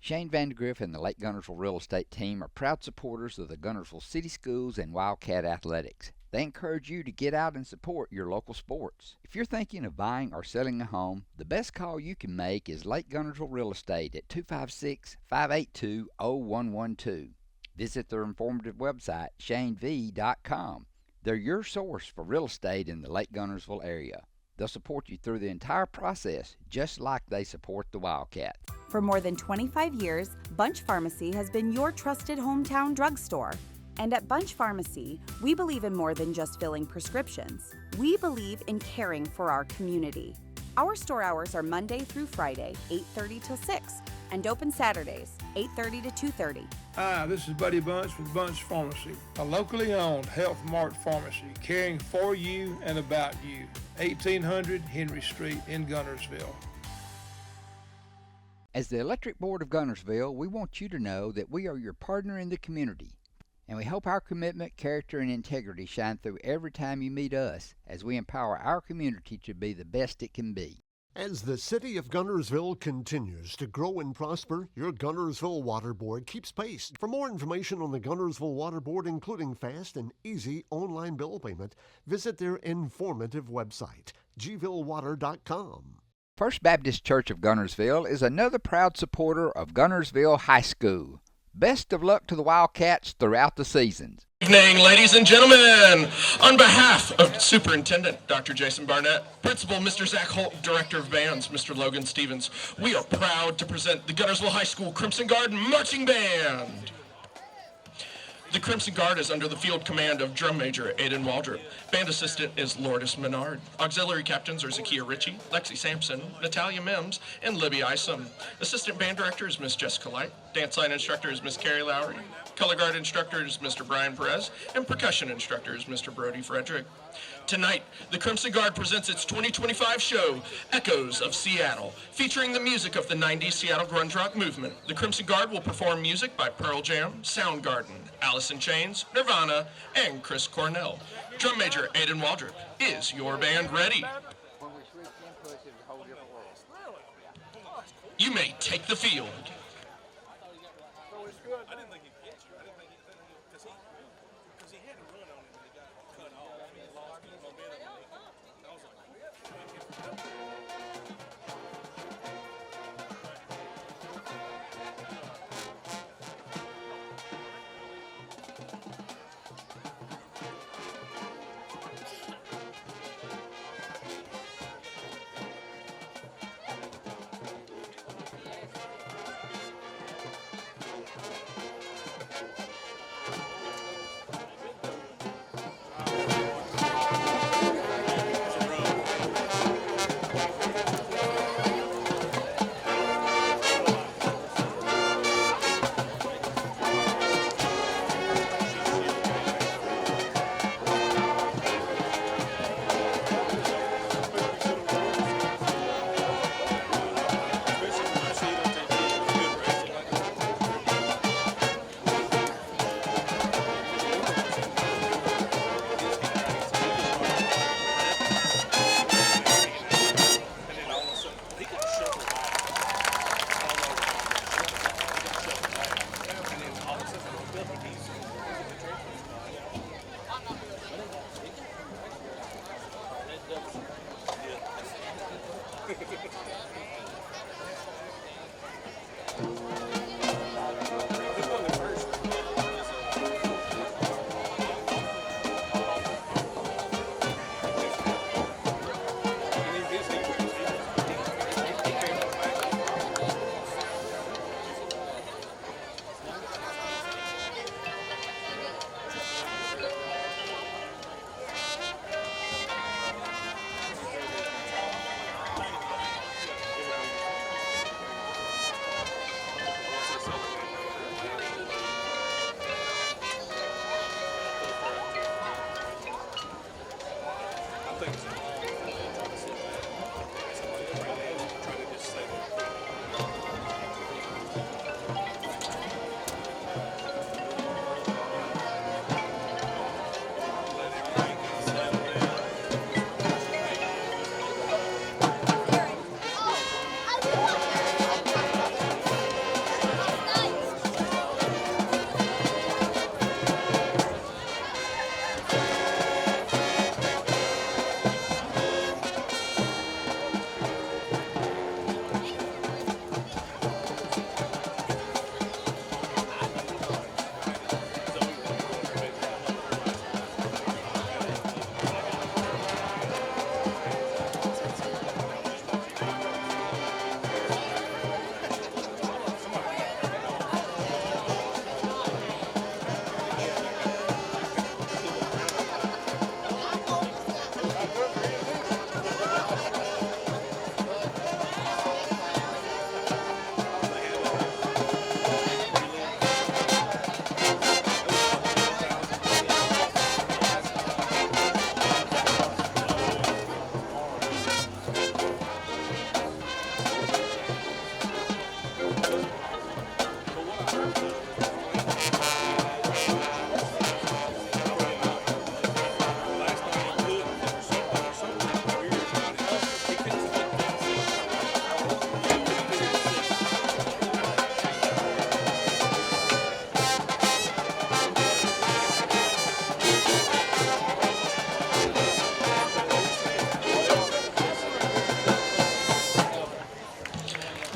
Shane Vandergriff and the Lake Guntersville Real Estate Team are proud supporters of the Guntersville City Schools and Wildcat Athletics. They encourage you to get out and support your local sports. If you're thinking of buying or selling a home, the best call you can make is Lake Guntersville Real Estate at 256-582-0112. Visit their informative website, shanev.com. They're your source for real estate in the Lake Guntersville area. They'll support you through the entire process, just like they support the Wildcat. For more than 25 years, Bunch Pharmacy has been your trusted hometown drugstore. And at Bunch Pharmacy, we believe in more than just filling prescriptions. We believe in caring for our community. Our store hours are Monday through Friday, 8:30 till 6, and open Saturdays, 8:30 to 2:30. Hi, this is Buddy Bunch with Bunch Pharmacy, a locally owned Health Mart pharmacy caring for you and about you. 1800 Henry Street in Guntersville. As the Electric Board of Guntersville, we want you to know that we are your partner in the community. And we hope our commitment, character, and integrity shine through every time you meet us as we empower our community to be the best it can be. As the city of Guntersville continues to grow and prosper, your Guntersville Water Board keeps pace. For more information on the Guntersville Water Board, including fast and easy online bill payment, visit their informative website, gvillewater.com. First Baptist Church of Guntersville is another proud supporter of Guntersville High School. Best of luck to the Wildcats throughout the seasons. Good evening, ladies and gentlemen. On behalf of Superintendent Dr. Jason Barnett, Principal Mr. Zach Holt, Director of Bands Mr. Logan Stevens, we are proud to present the Guntersville High School Crimson Guard Marching Band. The Crimson Guard is under the field command of Drum Major Aiden Waldrop. Band Assistant is Lourdes Menard. Auxiliary Captains are Zakia Ritchie, Lexi Sampson, Natalia Mims, and Libby Isom. Assistant Band Director is Miss Jessica Light. Dance Line Instructor is Miss Carrie Lowry. Color Guard Instructor is Mr. Brian Perez. And Percussion Instructor is Mr. Brody Frederick. Tonight, the Crimson Guard presents its 2025 show, Echoes of Seattle, featuring the music of the 90s Seattle grunge rock movement. The Crimson Guard will perform music by Pearl Jam, Soundgarden, Alice in Chains, Nirvana, and Chris Cornell. Drum Major Aiden Waldrop, is your band ready? You may take the field.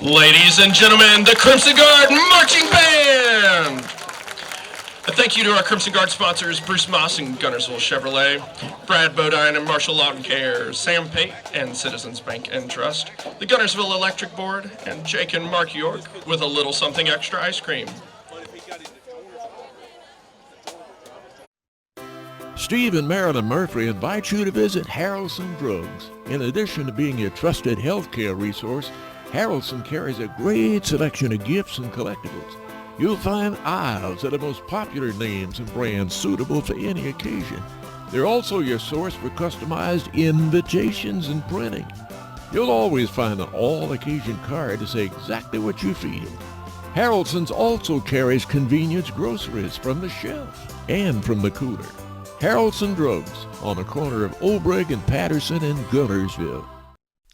Ladies and gentlemen, the Crimson Guard Marching Band! A thank you to our Crimson Guard sponsors, Bruce Moss and Guntersville Chevrolet, Brad Bodine and Marshall Lawn Care, Sam Pate and Citizens Bank and Trust, the Guntersville Electric Board, and Jake and Mark York with a little something extra ice cream. Steve and Marilyn Murphy invite you to visit Harrelson Drugs. In addition to being your trusted healthcare resource, Harrelson carries a great selection of gifts and collectibles. You'll find aisles of the most popular names and brands suitable for any occasion. They're also your source for customized invitations and printing. You'll always find an all-occasion card to say exactly what you feel. Harrelson's also carries convenience groceries from the shelf and from the cooler. Harrelson Drugs on the corner of Olbrich and Patterson in Guntersville.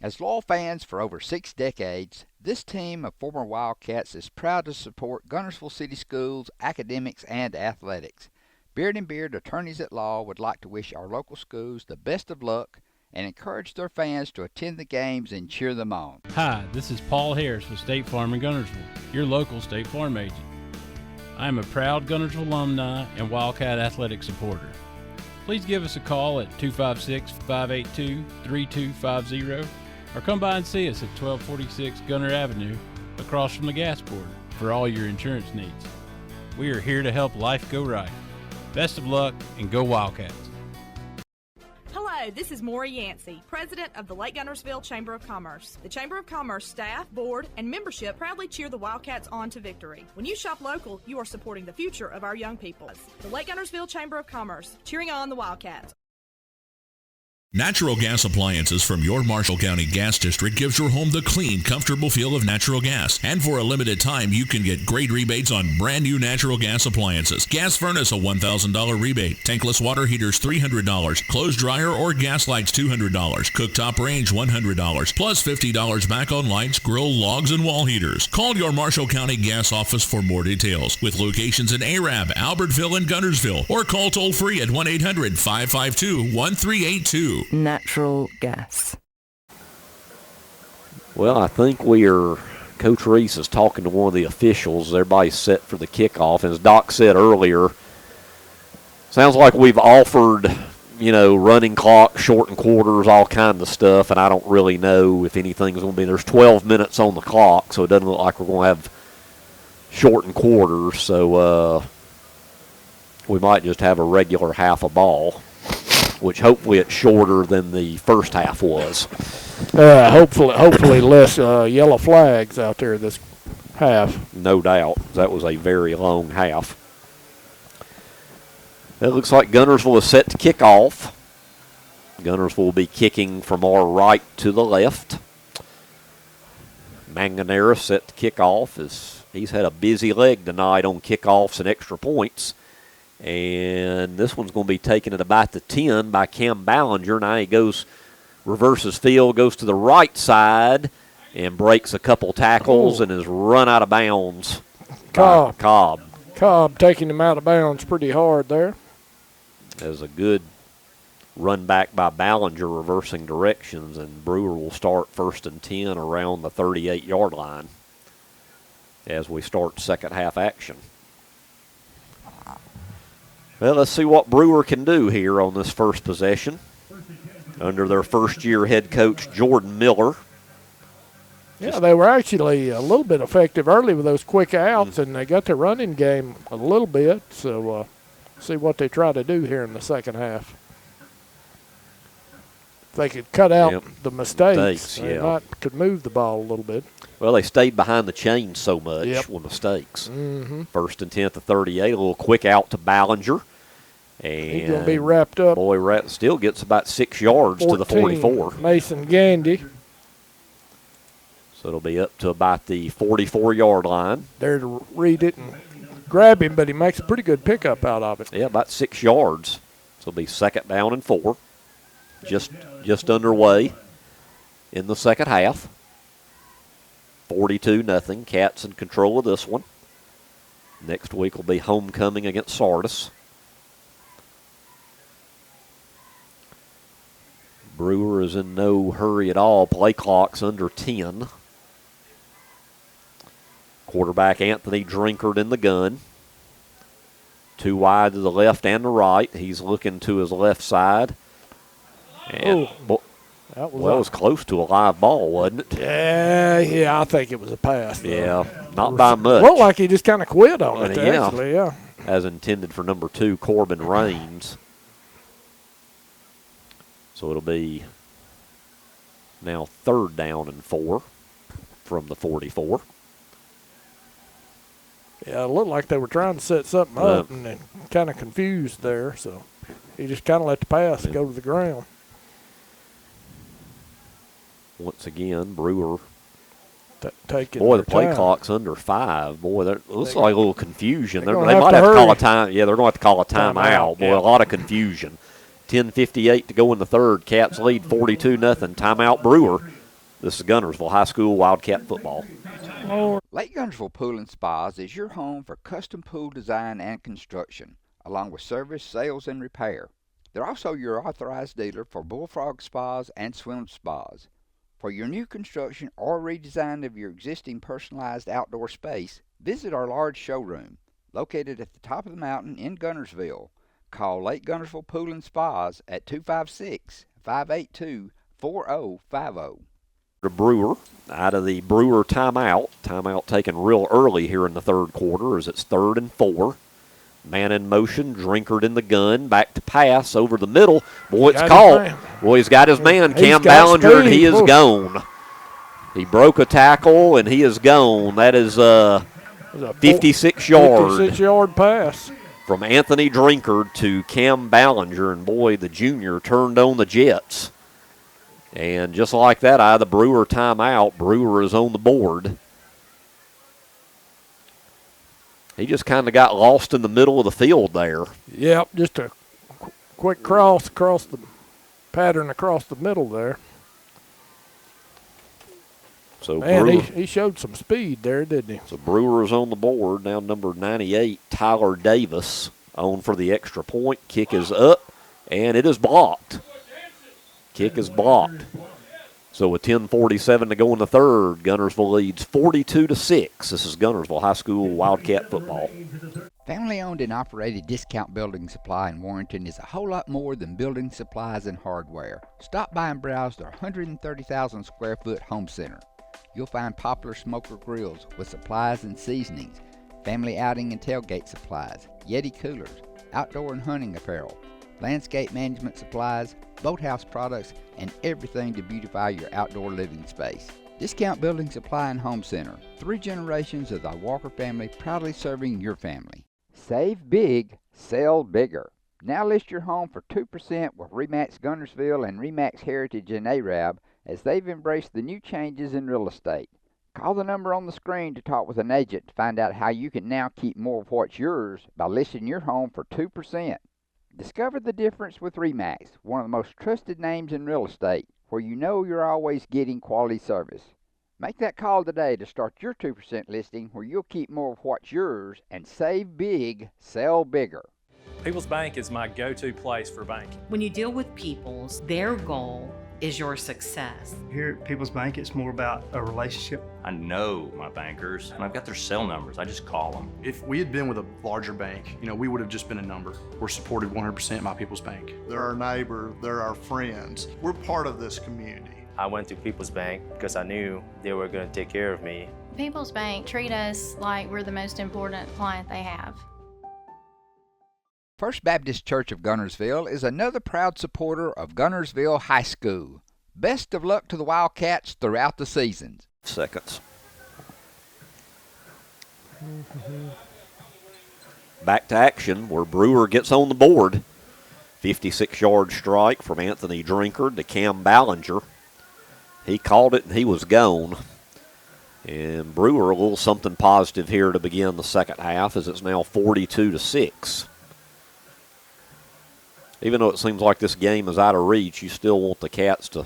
As loyal fans for over 6 decades, this team of former Wildcats is proud to support Guntersville City Schools, academics, and athletics. Beard and Beard Attorneys at Law would like to wish our local schools the best of luck and encourage their fans to attend the games and cheer them on. Hi, this is Paul Harris with State Farm in Guntersville, your local State Farm agent. I am a proud Guntersville alumni and Wildcat athletic supporter. Please give us a call at 256-582-3250 or come by and see us at 1246 Gunter Avenue across from the gas board for all your insurance needs. We are here to help life go right. Best of luck and go Wildcats. Hello, this is Maury Yancey, President of the Lake Guntersville Chamber of Commerce. The Chamber of Commerce staff, board, and membership proudly cheer the Wildcats on to victory. When you shop local, you are supporting the future of our young people. The Lake Guntersville Chamber of Commerce, cheering on the Wildcats. Natural gas appliances from your Marshall County Gas District gives your home the clean, comfortable feel of natural gas. And for a limited time, you can get great rebates on brand new natural gas appliances. Gas furnace, a $1,000 rebate. Tankless water heaters, $300. Clothes dryer or gas lights, $200. Cooktop range, $100. Plus $50 back on lights, grill, logs, and wall heaters. Call your Marshall County Gas office for more details. With locations in Arab, Albertville, and Guntersville. Or call toll free at 1-800-552-1382. Natural gas. Well, I think Coach Reese is talking to one of the officials. Everybody's set for the kickoff. And as Doc said earlier, sounds like we've offered, running clock, shortened quarters, all kinds of stuff, and I don't really know if anything's going to be. There's 12 minutes on the clock, so it doesn't look like we're going to have shortened quarters, so we might just have a regular half a ball, which hopefully it's shorter than the first half was. Hopefully less yellow flags out there this half. No doubt. That was a very long half. It looks like Guntersville is set to kick off. Guntersville will be kicking from our right to the left. Manganera set to kick off. He's had a busy leg tonight on kickoffs and extra points. And this one's going to be taken at about the 10 by Cam Ballinger. Now he reverses field, goes to the right side, and breaks a couple tackles and is run out of bounds. Cobb taking him out of bounds pretty hard there. As a good run back by Ballinger reversing directions, and Brewer will start 1st and 10 around the 38-yard line as we start second half action. Well, let's see what Brewer can do here on this first possession under their first-year head coach, Jordan Miller. Yeah, they were actually a little bit effective early with those quick outs, and they got their running game a little bit, so see what they try to do here in the second half. If they could cut out the mistakes, they could move the ball a little bit. Well, they stayed behind the chains so much with mistakes. 1st and 10 to 38, a little quick out to Ballinger. And he's going to be wrapped up. Boy, still gets about 6 yards to the 44. Mason Gandy. So it'll be up to about the 44-yard line. There to read it and grab him, but he makes a pretty good pickup out of it. Yeah, about 6 yards. So it'll be 2nd down and 4. Just underway in the second half. 42-0. Cats in control of this one. Next week will be homecoming against Sardis. Brewer is in no hurry at all. Play clock's under 10. Quarterback Anthony Drinkard in the gun. 2 wide to the left and the right. He's looking to his left side. And that was close to a live ball, wasn't it? Yeah, I think it was a pass. Yeah, not by much. Looked like he just kind of quit on it, actually, yeah. As intended for number 2, Corbin Raines. So it'll be now 3rd down and 4 from the 44. Yeah, it looked like they were trying to set something up and then kind of confused there. So he just kind of let the pass go to the ground. Once again, Brewer. Boy, the play clock's under 5. Boy, that looks like a little confusion. They might have have to call a time. Yeah, they're going to have to call a timeout. Boy, a lot of confusion. 10:58 to go in the third. Cats lead 42-0. Timeout, Brewer. This is Guntersville High School Wildcat football. Lake Guntersville Pool and Spas is your home for custom pool design and construction, along with service, sales, and repair. They're also your authorized dealer for Bullfrog Spas and Swim Spas. For your new construction or redesign of your existing personalized outdoor space, visit our large showroom, located at the top of the mountain in Guntersville. Call Lake Guntersville Pool and Spas at 256-582-4050. To Brewer, out of the Brewer timeout. Timeout taken real early here in the third quarter as it's 3rd and 4. Man in motion, Drinkard in the gun, back to pass over the middle. Boy, it's caught. Boy, he's got his man, Cam Ballinger, and he is gone. He broke a tackle, and he is gone. That is a 56-yard pass from Anthony Drinkard to Cam Ballinger, and boy, the junior turned on the Jets. And just like that, out of the Brewer timeout, Brewer is on the board. He just kind of got lost in the middle of the field there. Yep, just a quick cross across the pattern across the middle there. So man, Brewer, he showed some speed there, didn't he? So Brewer is on the board. Now number 98, Tyler Davis, on for the extra point. Kick is up, and it is blocked. Kick is blocked. So with 10:47 to go in the third, Guntersville leads 42-6. This is Guntersville High School Wildcat football. Family-owned and operated Discount Building Supply in Warrenton is a whole lot more than building supplies and hardware. Stop by and browse their 130,000 square foot home center. You'll find popular smoker grills with supplies and seasonings, family outing and tailgate supplies, Yeti coolers, outdoor and hunting apparel, landscape management supplies, boathouse products, and everything to beautify your outdoor living space. Discount Building Supply and Home Center. 3 generations of the Walker family proudly serving your family. Save big, sell bigger. Now list your home for 2% with RE/MAX Guntersville and RE/MAX Heritage in Arab as they've embraced the new changes in real estate. Call the number on the screen to talk with an agent to find out how you can now keep more of what's yours by listing your home for 2%. Discover the difference with RE/MAX, one of the most trusted names in real estate, where you know you're always getting quality service. Make that call today to start your 2% listing where you'll keep more of what's yours and save big, sell bigger. People's Bank is my go-to place for banking. When you deal with People's, their goal is your success. Here at People's Bank, it's more about a relationship. I know my bankers, and I've got their cell numbers. I just call them. If we had been with a larger bank, we would have just been a number. We're supported 100% by People's Bank. They're our neighbor, they're our friends. We're part of this community. I went to People's Bank because I knew they were going to take care of me. People's Bank treat us like we're the most important client they have. First Baptist Church of Guntersville is another proud supporter of Guntersville High School. Best of luck to the Wildcats throughout the seasons. Seconds. Back to action where Brewer gets on the board. 56-yard strike from Anthony Drinkard to Cam Ballinger. He called it and he was gone. And Brewer a little something positive here to begin the second half as it's now 42-6. Even though it seems like this game is out of reach, you still want the Cats to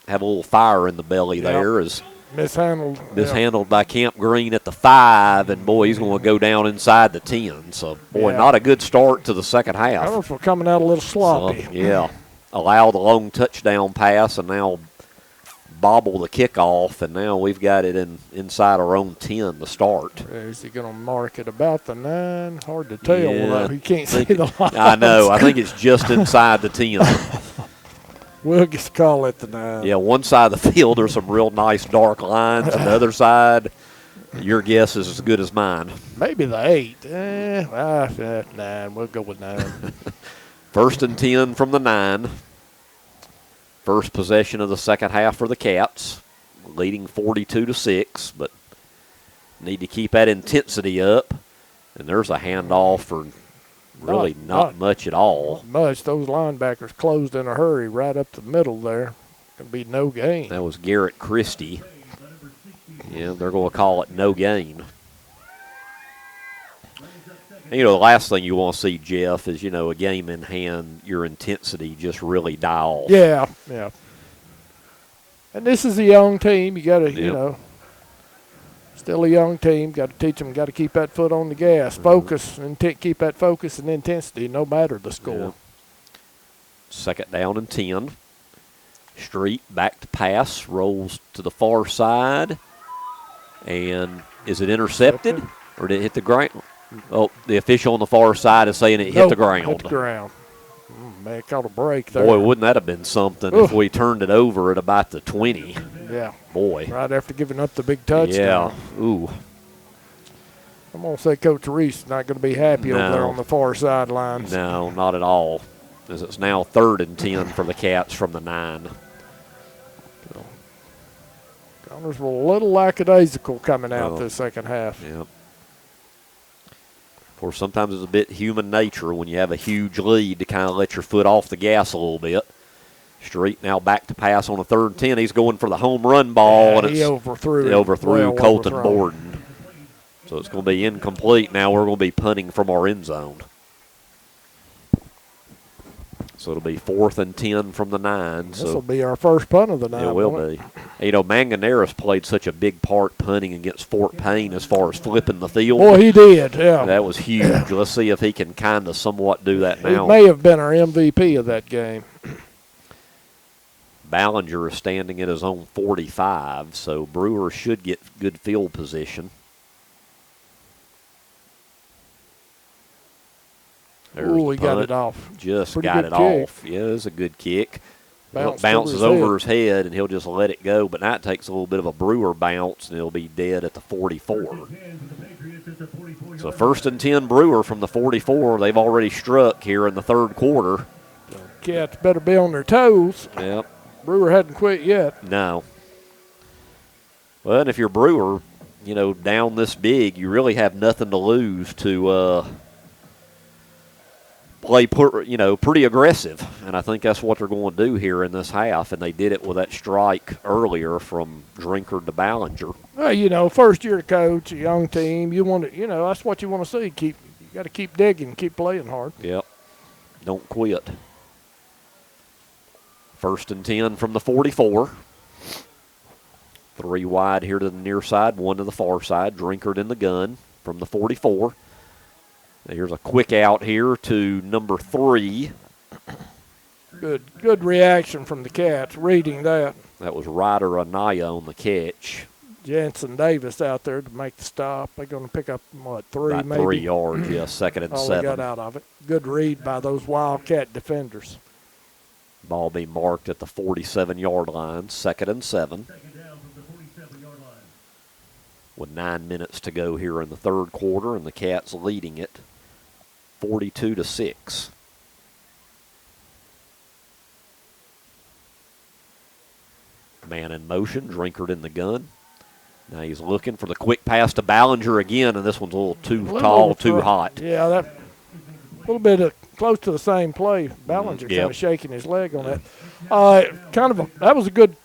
have a little fire in the belly there. As mishandled by Camp Green at the 5, and boy, he's going to go down inside the 10. So, boy, not a good start to the second half. Guntersville coming out a little sloppy. So, allow the long touchdown pass and now bobble the kickoff, and now we've got it inside our own 10 to start. Is he going to mark it about the 9? Hard to tell. You can't see the lines. I know. I think it's just inside the 10. We'll just call it the 9. Yeah, one side of the field there's some real nice dark lines, and the other side, your guess is as good as mine. Maybe the 8. 9. We'll go with 9. First and 10 from the 9. First possession of the second half for the Cats, leading 42-6, but need to keep that intensity up. And there's a handoff for really not much at all. Not much. Those linebackers closed in a hurry right up the middle there. Going to be no gain. That was Garrett Christie. Yeah, they're going to call it no gain. And, the last thing you want to see, Jeff, is, a game in hand, your intensity just really die off. Yeah. And this is a young team. You got to, still a young team. Got to teach them, got to keep that foot on the gas. Focus, and keep that focus and intensity no matter the score. Yeah. Second down and 10. Street back to pass, rolls to the far side. And is it intercepted or did it hit the ground? Oh, the official on the far side is saying it hit the ground. Hit the ground. Man, caught a break there. Boy, wouldn't that have been something if we turned it over at about the 20. Yeah. Boy. Right after giving up the big touchdown. Yeah. Ooh. I'm going to say Coach Reese is not going to be happy over there on the far sidelines. No, not at all. As it's now 3rd and 10 for the Cats from the 9. Guntersville a little lackadaisical coming out this second half. Yeah. Of course, sometimes it's a bit human nature when you have a huge lead to kind of let your foot off the gas a little bit. Street now back to pass on a 3rd and 10. He's going for the home run ball. And he overthrew Colton Borden. So it's going to be incomplete. Now we're going to be punting from our end zone. So it'll be 4th and 10 from the 9. This will be our first punt of the night. It will be. Manganeris played such a big part punting against Fort Payne as far as flipping the field. Boy, he did, yeah. That was huge. Let's see if he can kind of somewhat do that now. He may have been our MVP of that game. Ballinger is standing at his own 45, so Brewer should get good field position. Oh, he got it off. Just Pretty got good it kick. off. Yeah, it was a good kick. Bounces over his head, and he'll just let it go. But now it takes a little bit of a Brewer bounce, and it'll be dead at the 44. So 1st and 10 Brewer from the 44. They've already struck here in the third quarter. Cats better be on their toes. Yep. Brewer hadn't quit yet. No. Well, and if you're Brewer, you know, down this big, you really have nothing to lose to play, pretty aggressive. And I think that's what they're going to do here in this half. And they did it with that strike earlier from Drinkard to Ballinger. Well, you know, first year coach, a young team, you want to, that's what you want to see. You got to keep digging, keep playing hard. Yep. Don't quit. 1st and 10 from the 44. 3 wide here to the near side, 1 to the far side. Drinkard in the gun from the 44. Here's a quick out here to number 3. Good reaction from the Cats, reading that. That was Ryder Anaya on the catch. Jensen Davis out there to make the stop. They're going to pick up, 3 About maybe? 3 yards, yeah, 2nd and 7. All they got out of it. Good read by those Wildcat defenders. Ball be marked at the 47-yard line, 2nd and 7. With 9 minutes to go here in the third quarter, and the Cats leading it 42-6. Man in motion, Drinkard in the gun. Now he's looking for the quick pass to Ballinger again, and this one's a little too tall, too hot. Yeah, that a little bit close to the same play. Ballinger kind of shaking his leg on that. That was a good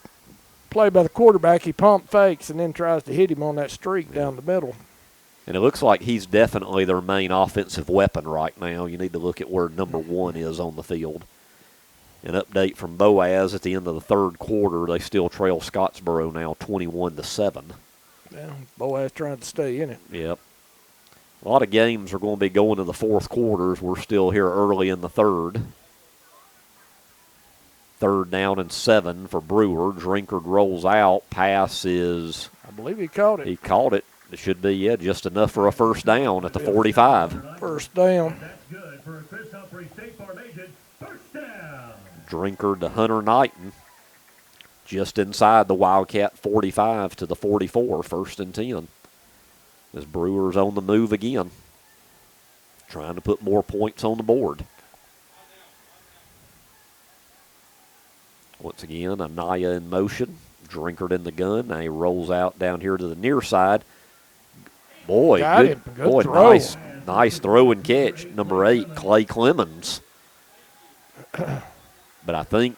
play by the quarterback. He pump fakes and then tries to hit him on that streak down the middle. And it looks like he's definitely their main offensive weapon right now. You need to look at where number 1 is on the field. An update from Boaz at the end of the third quarter. They still trail Scottsboro now 21-7. Yeah, Boaz trying to stay in it. Yep. A lot of games are going to be going to the fourth quarters. We're still here early in the third. 3rd down and 7 for Brewer. Drinkard rolls out. Pass is... I believe he caught it. He caught it. It should be, just enough for a first down at the 45. First down. Drinkard to Hunter Knighton. Just inside the Wildcat 45 to the 44, 1st and 10. As Brewer's on the move again. Trying to put more points on the board. Once again, Anaya in motion. Drinkard in the gun. Now he rolls out down here to the near side. Boy, good throw. Nice throw and catch. Number 8, Clay Clemens. But I think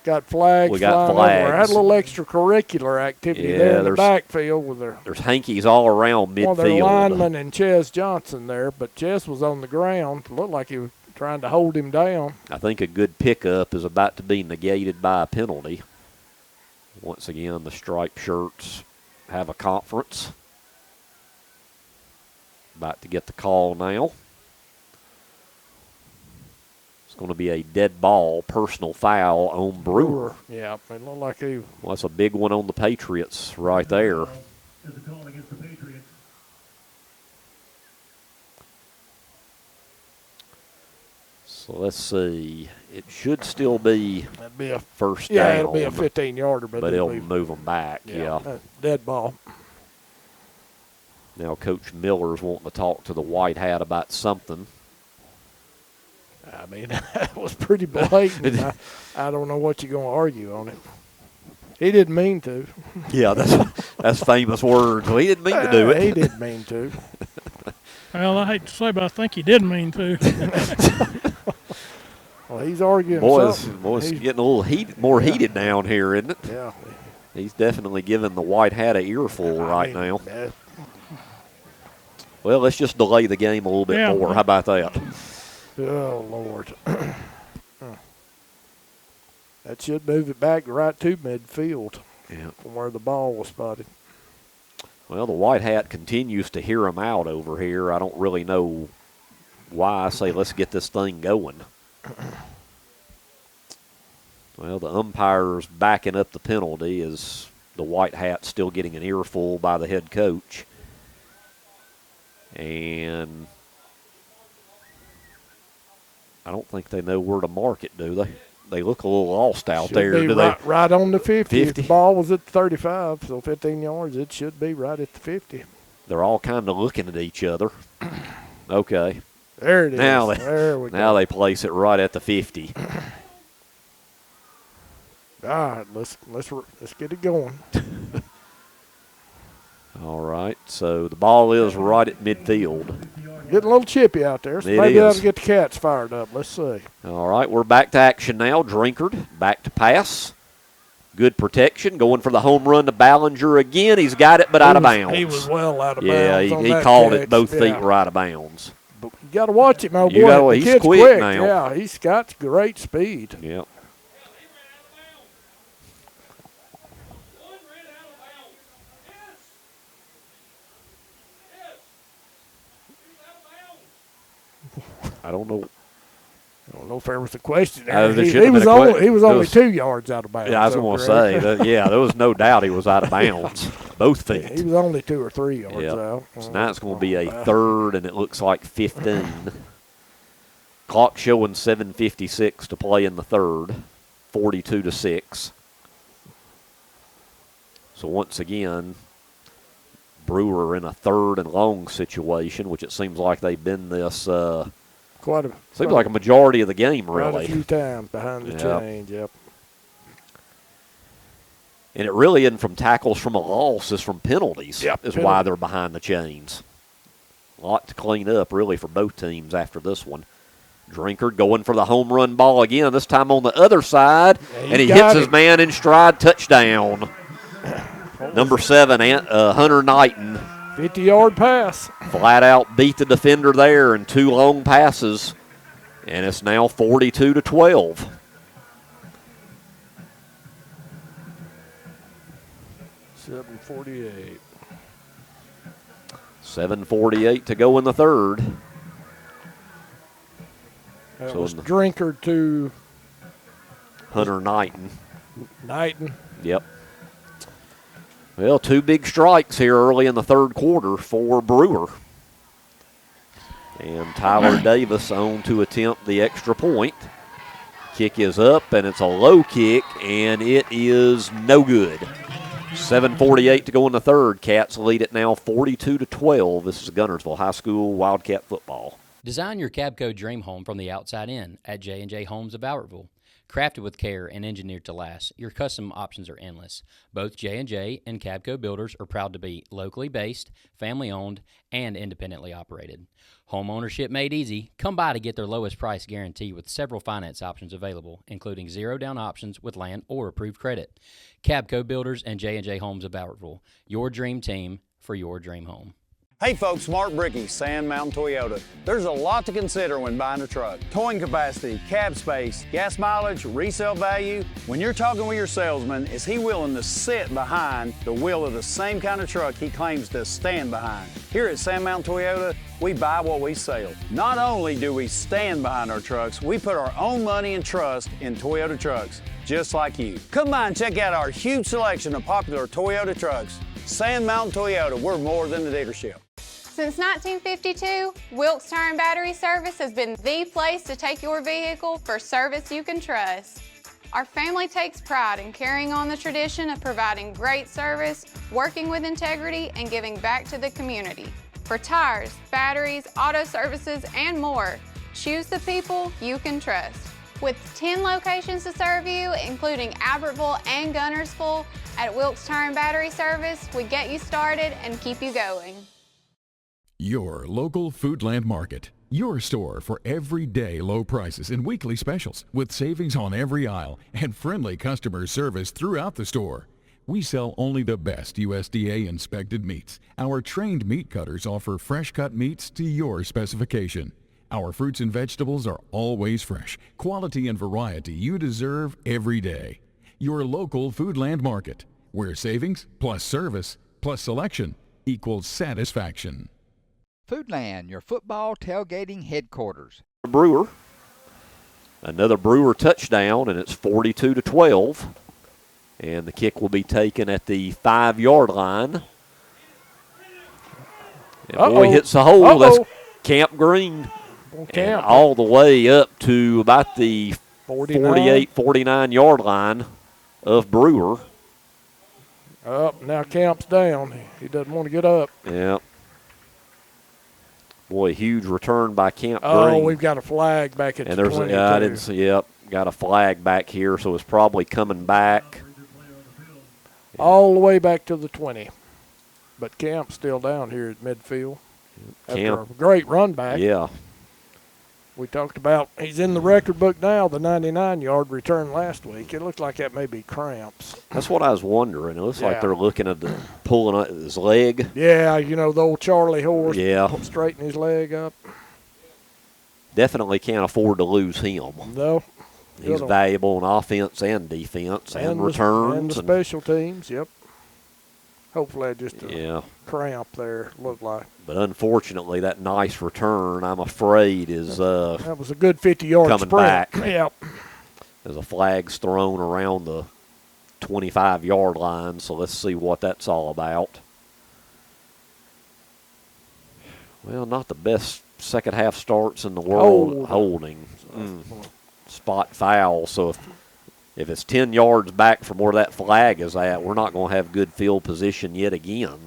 got flags. We got flags. Had a little extracurricular activity there in the backfield with there's hankies all around midfield. One of their linemen and Ches Johnson there, but Ches was on the ground. It looked like he was trying to hold him down. I think a good pickup is about to be negated by a penalty. Once again, the striped shirts have a conference. About to get the call now. It's going to be a dead ball, personal foul on Brewer. Yeah, it looked like he... Well, that's a big one on the Patriots right there. So let's see. It should still be a first down. Yeah, it'll be a 15-yarder. But it'll move them back, yeah. Dead ball. Now Coach Miller's wanting to talk to the white hat about something. I mean, that was pretty blatant. I don't know what you're going to argue on it. He didn't mean to. Yeah, that's famous words. Well, he didn't mean to do it. He didn't mean to. Well, I hate to say, but I think he did mean to. Well, he's arguing. Boys, getting a little more heated down here, isn't it? Yeah. He's definitely giving the white hat a earful right now. Well, let's just delay the game a little bit more. How about that? Oh, Lord. That should move it back right to midfield from where the ball was spotted. Well, the white hat continues to hear him out over here. I don't really know why. I say let's get this thing going. Well, the umpire's backing up the penalty as the White Hat's still getting an earful by the head coach. And I don't think they know where to mark it, do they? They look a little lost out there. Be do right on the 50. 50? If the ball was at the 35, so 15 yards, it should be right at the 50. They're all kind of looking at each other. Okay. There it is. There we go. They place it right at the 50. All right, let's get it going. All right, so the ball is right at midfield. Getting a little chippy out there, so maybe that'll get the Cats fired up. Let's see. All right, we're back to action now. Drinkard back to pass. Good protection, going for the home run to Ballinger again. He's got it, but out of bounds. He was well out of bounds. Yeah, he called it both feet right of bounds. But you got to watch it, my boy. He's kid's quick now. Yeah, he's got great speed. Yep. I don't know if there was a question there. There he was only 2 yards out of bounds. Yeah, I was going to say. There was no doubt he was out of bounds. Both feet. He was only 2 or 3 yards out. So now it's going to be a third, and it looks like 15. Clock showing 7:56 to play in the third, 42-6. So once again, Brewer in a third and long situation, which it seems like they've been this seems like a majority of the game, really. Quite a few times behind the chains, yep. And it really isn't from tackles from a loss, it's from penalties why they're behind the chains. A lot to clean up, really, for both teams after this one. Drinkard going for the home run ball again, this time on the other side, and he hits his man in stride, touchdown. Number 7, Hunter Knighton. 50-yard pass. Flat out beat the defender there in 2 long passes, and it's now 42-12. $7:48. 7:48 to go in the third. That was Drinkard to Hunter Knighton. Yep. Well, 2 big strikes here early in the third quarter for Brewer. And Tyler Davis on to attempt the extra point. Kick is up, and it's a low kick, and it is no good. 7:48 to go in the third. Cats lead it now 42-12. This is Guntersville High School Wildcat football. Design your Cabco dream home from the outside in at J&J Homes of Albertville. Crafted with care and engineered to last, your custom options are endless. Both J&J and Cabco builders are proud to be locally based, family-owned, and independently operated. Home ownership made easy. Come by to get their lowest price guarantee with several finance options available, including zero-down options with land or approved credit. Cabco Builders and J&J Homes of Albertville, your dream team for your dream home. Hey folks, Mark Brickey, Sand Mountain Toyota. There's a lot to consider when buying a truck. Towing capacity, cab space, gas mileage, resale value. When you're talking with your salesman, is he willing to sit behind the wheel of the same kind of truck he claims to stand behind? Here at Sand Mountain Toyota, we buy what we sell. Not only do we stand behind our trucks, we put our own money and trust in Toyota trucks, just like you. Come by and check out our huge selection of popular Toyota trucks. Sand Mountain Toyota, we're more than a dealership. Since 1952, Wilkes Tire and Battery Service has been the place to take your vehicle for service you can trust. Our family takes pride in carrying on the tradition of providing great service, working with integrity, and giving back to the community. For tires, batteries, auto services, and more, choose the people you can trust. With 10 locations to serve you, including Albertville and Guntersville, at Wilkes Tire and Battery Service, we get you started and keep you going. Your local Foodland Market. Your store for everyday low prices and weekly specials with savings on every aisle and friendly customer service throughout the store. We sell only the best USDA inspected meats. Our trained meat cutters offer fresh cut meats to your specification. Our fruits and vegetables are always fresh, quality and variety you deserve every day. Your local Foodland Market, where savings plus service plus selection equals satisfaction. Foodland, your football tailgating headquarters. Brewer Another Brewer touchdown, and it's 42-12. And the kick will be taken at the 5-yard line. And boy, hits the hole. That's Camp Green. And all the way up to about the 48, 49-yard line of Brewer. Now Camp's down. He doesn't want to get up. Yeah. Boy, huge return by Camp Green. Oh, we've got a flag back at the 22. I didn't see, yep, got a flag back here, so it's probably coming back. All the way back to the 20. But Camp's still down here at midfield. After a great run back. Yeah. We talked about he's in the record book now, the 99-yard return last week. It looks like that may be cramps. That's what I was wondering. It looks like they're looking at pulling his leg. Yeah, the old Charlie horse. Yeah. Straighten his leg up. Definitely can't afford to lose him. No. He's valuable in offense and defense and returns. And the special teams, yep. Hopefully just a cramp there, looked like. But unfortunately, that nice return, I'm afraid, is that was a good 50-yard coming sprint. back. Yep. There's a flag's thrown around the 25-yard line, so let's see what that's all about. Well, not the best second half starts in the world. Holding. Spot foul, so if it's 10 yards back from where that flag is at, we're not going to have good field position yet again.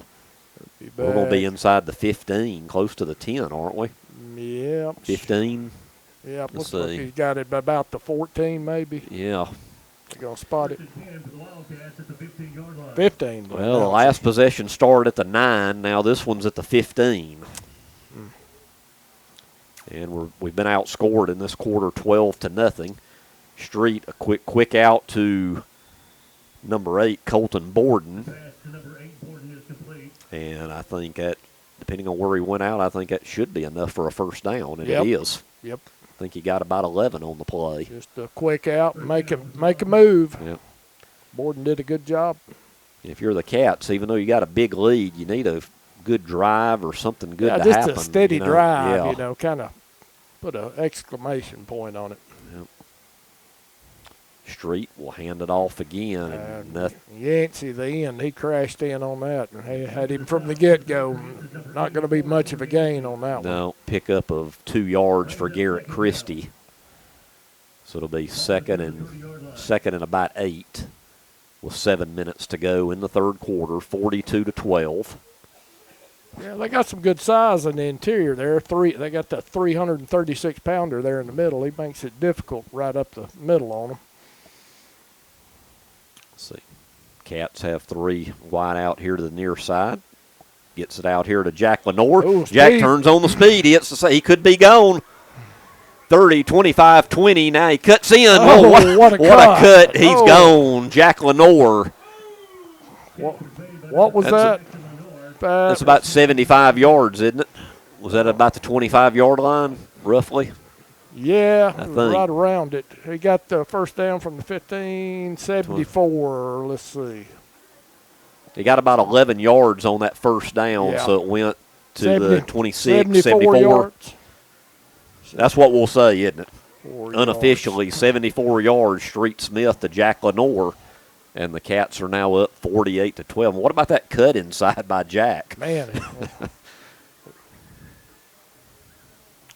We're going to be inside the 15, close to the 10, aren't we? Yep. 15. Yeah, looks like he's got it about the 14 maybe. Yeah. They're going to spot it. 15. Well, the last possession started at the 9. Now this one's at the 15. And we've been outscored in this quarter 12-0. Street, a quick out to number 8, Colton Borden. And I think that, depending on where he went out, I think that should be enough for a first down, and it is. Yep. I think he got about 11 on the play. Just a quick out and make a move. Yep. Borden did a good job. If you're the Cats, even though you got a big lead, you need a good drive or something good to just happen. Just a steady drive, kind of put an exclamation point on it. Yep. Street will hand it off again. And Yancey, the end, he crashed in on that. And he had him from the get-go. Not going to be much of a gain on that one. No, pickup of 2 yards for Garrett Christie. So it'll be second and about 8 with 7 minutes to go in the third quarter, 42-12. Yeah, they got some good size in the interior there. They got that 336-pounder there in the middle. He makes it difficult right up the middle on them. See, Cats have 3 wide out here to the near side. Gets it out here to Jack Lenore. Ooh, Jack turns on the speed. He could be gone. 30, 25, 20. Now he cuts in. Oh, what a cut. He's gone. Jack Lenore. What was that? That's about 75 yards, isn't it? Was that about the 25-yard line, roughly? Yeah, I think. right around it. He got the first down from the 15, 74. Let's see. He got about 11 yards on that first down, so it went to the 26, 74. Yards. That's what we'll say, isn't it? Unofficially, 74 yards, Street Smith to Jack Lenore. And the Cats are now up 48-12. What about that cut inside by Jack? Man.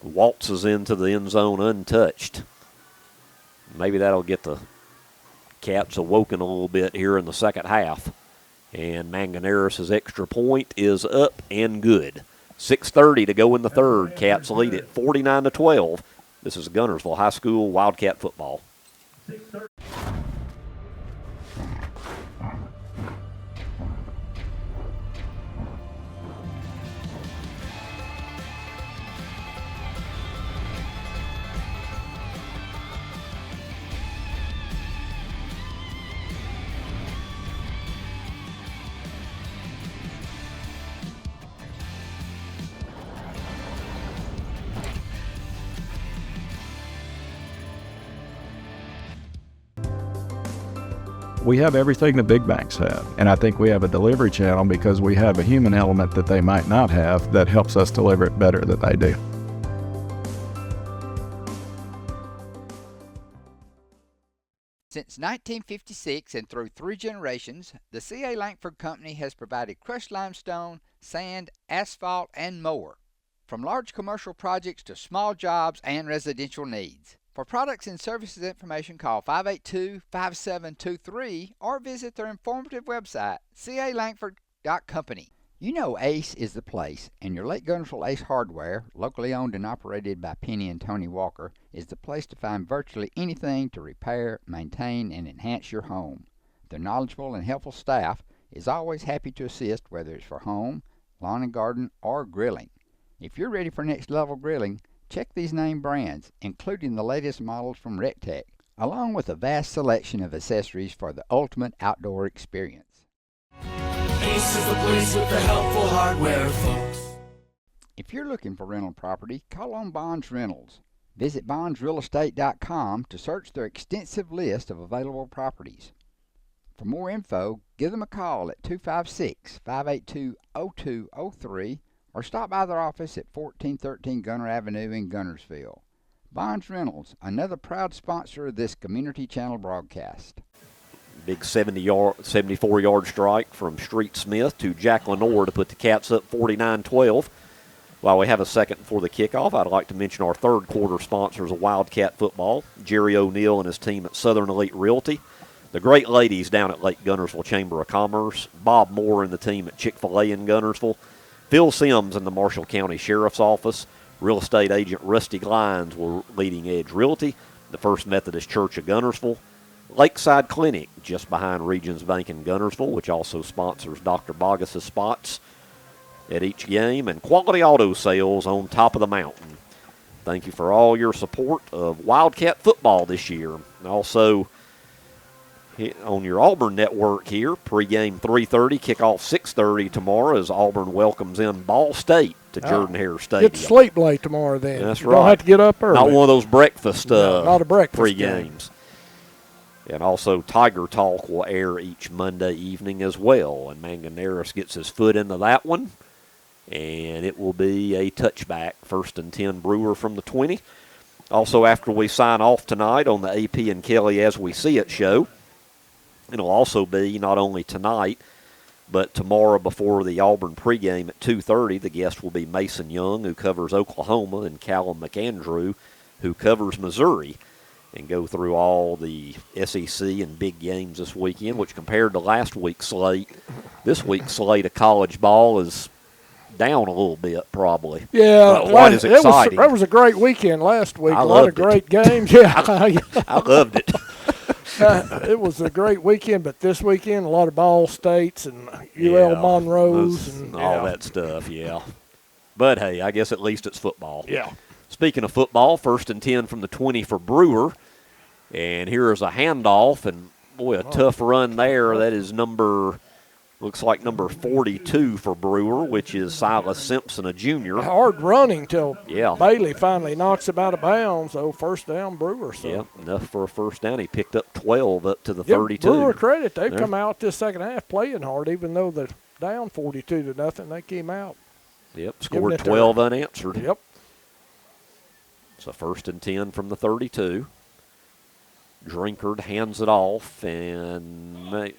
Waltzes into the end zone untouched. Maybe that'll get the Cats awoken a little bit here in the second half. And Manganeris' extra point is up and good. 6:30 to go in the third. Cats lead it 49-12. This is Guntersville High School Wildcat football. We have everything the big banks have, and I think we have a delivery channel because we have a human element that they might not have that helps us deliver it better than they do. Since 1956 and through 3 generations, the C.A. Langford Company has provided crushed limestone, sand, asphalt, and more. From large commercial projects to small jobs and residential needs. For products and services information, call 582-5723 or visit their informative website, calangford.company. You know Ace is the place, and your Lake Guntersville Ace Hardware, locally owned and operated by Penny and Tony Walker, is the place to find virtually anything to repair, maintain, and enhance your home. Their knowledgeable and helpful staff is always happy to assist, whether it's for home, lawn and garden, or grilling. If you're ready for next level grilling, check these name brands, including the latest models from RecTech, along with a vast selection of accessories for the ultimate outdoor experience. Ace is the place with the helpful hardware, folks. If you're looking for rental property, call on Bonds Rentals. Visit bondsrealestate.com to search their extensive list of available properties. For more info, give them a call at 256-582-0203 or stop by their office at 1413 Gunner Avenue in Guntersville. Bonds Rentals, another proud sponsor of this Community Channel broadcast. Big 74-yard strike from Street Smith to Jack Lenore to put the Cats up 49-12. While we have a second before the kickoff, I'd like to mention our third quarter sponsors of Wildcat football, Jerry O'Neill and his team at Southern Elite Realty, the great ladies down at Lake Guntersville Chamber of Commerce, Bob Moore and the team at Chick-fil-A in Guntersville, Phil Sims in the Marshall County Sheriff's Office, real estate agent Rusty Glines with Leading Edge Realty, the First Methodist Church of Guntersville, Lakeside Clinic, just behind Regions Bank in Guntersville, which also sponsors Dr. Boggus's spots at each game, and Quality Auto Sales on top of the mountain. Thank you for all your support of Wildcat football this year. And also, on your Auburn network here, pregame 3:30, kickoff 6:30 tomorrow as Auburn welcomes in Ball State to Jordan-Hare Stadium. Get to sleep late tomorrow then. That's you right. Don't have to get up early. Not one of those breakfast not a breakfast pre-games. And also Tiger Talk will air each Monday evening as well. And Manganeris gets his foot into that one. And it will be a touchback, 1st and 10 Brewer from the 20. Also, after we sign off tonight on the AP and Kelly As We See It show, it'll also be not only tonight, but tomorrow before the Auburn pregame at 2:30, the guest will be Mason Young, who covers Oklahoma, and Callum McAndrew, who covers Missouri, and go through all the SEC and big games this weekend, which compared to last week's slate, this week's slate of college ball is down a little bit probably. Yeah, not quite as exciting. That was a great weekend last week. A lot of great games. Yeah, I loved it. It was a great weekend, but this weekend a lot of Ball States and UL Monroes and all that stuff. Yeah, but hey, I guess at least it's football. Yeah. Speaking of football, 1st and 10 from the 20 for Brewer, and here is a handoff, and boy, a tough run there. That is looks like number 42 for Brewer, which is Silas Simpson, a junior. Hard running till Bailey finally knocks him out of bounds. So first down, Brewer. So. Yeah, enough for a first down. He picked up 12 up to the 32. Brewer credit. They've come out this second half playing hard, even though they're down 42-0. They came out. Yep, scored 12 unanswered. Yep. So 1st and 10 from the 32. Drinkard hands it off, and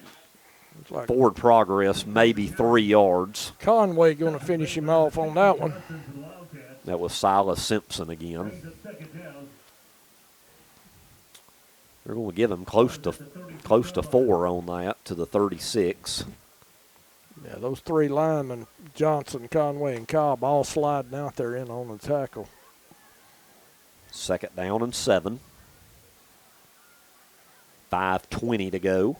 forward progress, maybe 3 yards. Conway going to finish him off on that one. That was Silas Simpson again. They're going to give him close to 4 on that to the 36. Yeah, those 3 linemen, Johnson, Conway, and Cobb, all sliding out there in on the tackle. 2nd down and 7. 5:20 to go.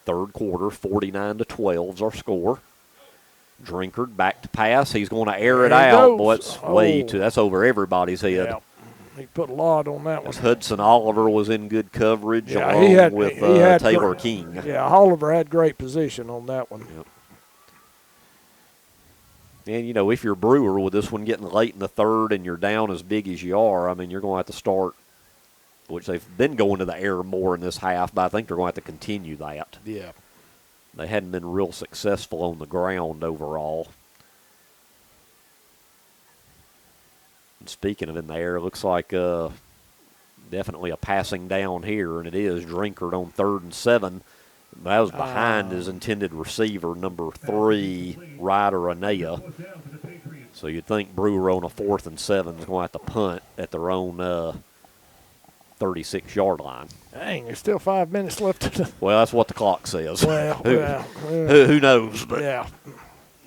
3rd quarter, 49-12 is our score. Drinkard back to pass. He's going to air it out. Boy, it's way too. That's over everybody's head. Yeah. He put a lot on that one. Hudson Oliver was in good coverage along with Taylor King. Yeah, Oliver had great position on that one. Yep. And, you know, if you're Brewer with this one getting late in the 3rd and you're down as big as you are, I mean, you're going to have to start, which they've been going to the air more in this half, but I think they're going to have to continue that. Yeah. They hadn't been real successful on the ground overall. And speaking of in the air, it looks like Definitely a passing down here, and it is Drinkard on 3rd and 7. That was behind his intended receiver, number 3, Ryder Anea. So you'd think Brewer on a 4th and 7 is going to have to punt at their own 36-yard line. Dang, there's still 5 minutes left. Well, that's what the clock says. Well, who knows? But, yeah.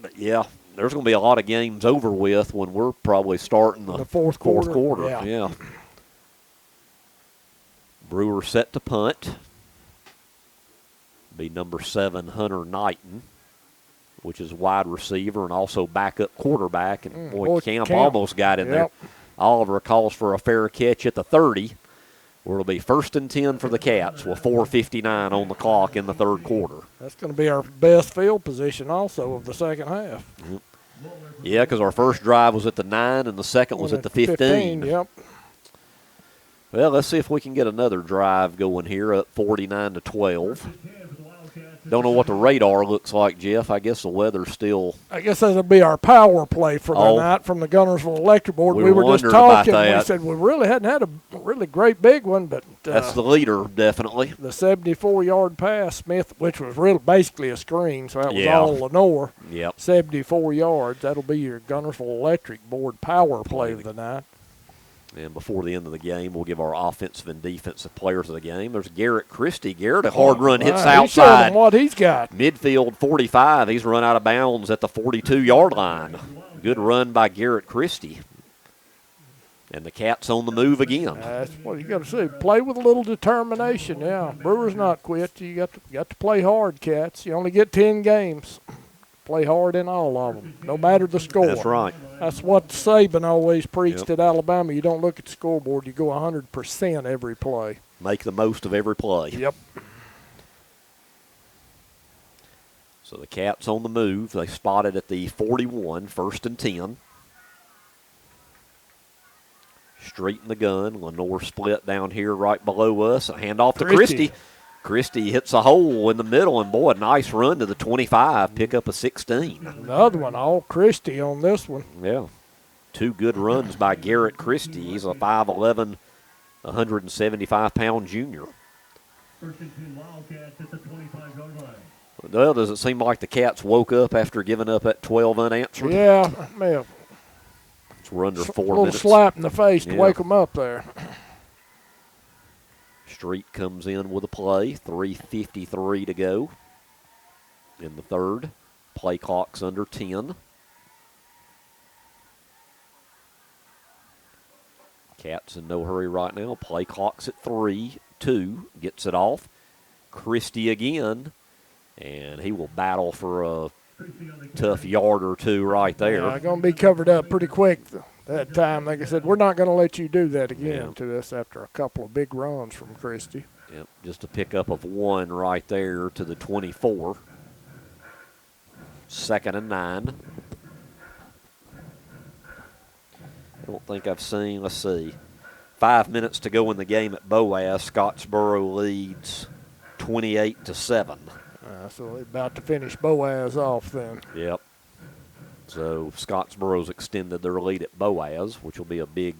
But yeah, there's going to be a lot of games over with when we're probably starting the fourth quarter. Yeah. Brewer set to punt. Be number 7, Hunter Knighton, which is wide receiver and also backup quarterback. And boy, Camp almost got in there. Oliver calls for a fair catch at the 30, where it'll be 1st and 10 for the Cats with 4:59 on the clock in the 3rd quarter. That's going to be our best field position also of the second half. Yep. Yeah, because our first drive was at the 9 and the second was at the 15. Yep. Well, let's see if we can get another drive going here up 49-12. Don't know what the radar looks like, Jeff. I guess the weather's still. I guess that'll be our power play for the night from the Guntersville Electric Board. We were just talking. We said we really hadn't had a really great big one, but that's the leader, definitely. The 74-yard pass, Smith, which was really basically a screen, so that was all Lenore. Yep. 74 yards. That'll be your Guntersville Electric Board power play of the night. And before the end of the game, we'll give our offensive and defensive players of the game. There's Garrett Christie. Garrett, a hard run, hits outside. He's showing what he's got. Midfield 45. He's run out of bounds at the 42-yard line. Good run by Garrett Christie. And the Cats on the move again. That's what you got to see. Play with a little determination. Yeah, Brewer's not quit. You got to play hard, Cats. You only get 10 games. Play hard in all of them, no matter the score. That's right. That's what Saban always preached at Alabama. You don't look at the scoreboard. You go 100% every play. Make the most of every play. Yep. So the Cats on the move. They spotted at the 41, 1st and 10. Straighten the gun. Lenore split down here right below us. A handoff to Christie. Christie hits a hole in the middle, and boy, a nice run to the 25, pick up a 16. Another one, all Christie on this one. Yeah. 2 good runs by Garrett Christie. He's a 5'11", 175-pound junior. Well, does it seem like the Cats woke up after giving up at 12 unanswered? Yeah, man. We're under 4 minutes. A little slap in the face to wake them up there. Street comes in with a play, 3:53 to go in the 3rd. Play clock's under 10. Cats in no hurry right now. Play clock's at 3-2. Gets it off. Christie again, and he will battle for a tough yard or two right there. Yeah, going to be covered up pretty quick that time. Like I said, we're not going to let you do that again to us after a couple of big runs from Christie. Yep, just a pickup of 1 right there to the 24. 2nd and 9. I don't think I've seen, let's see, 5 minutes to go in the game at Boaz. Scottsboro leads 28-7. So they're about to finish Boaz off then. Yep. So Scottsboro's extended their lead at Boaz, which will be a big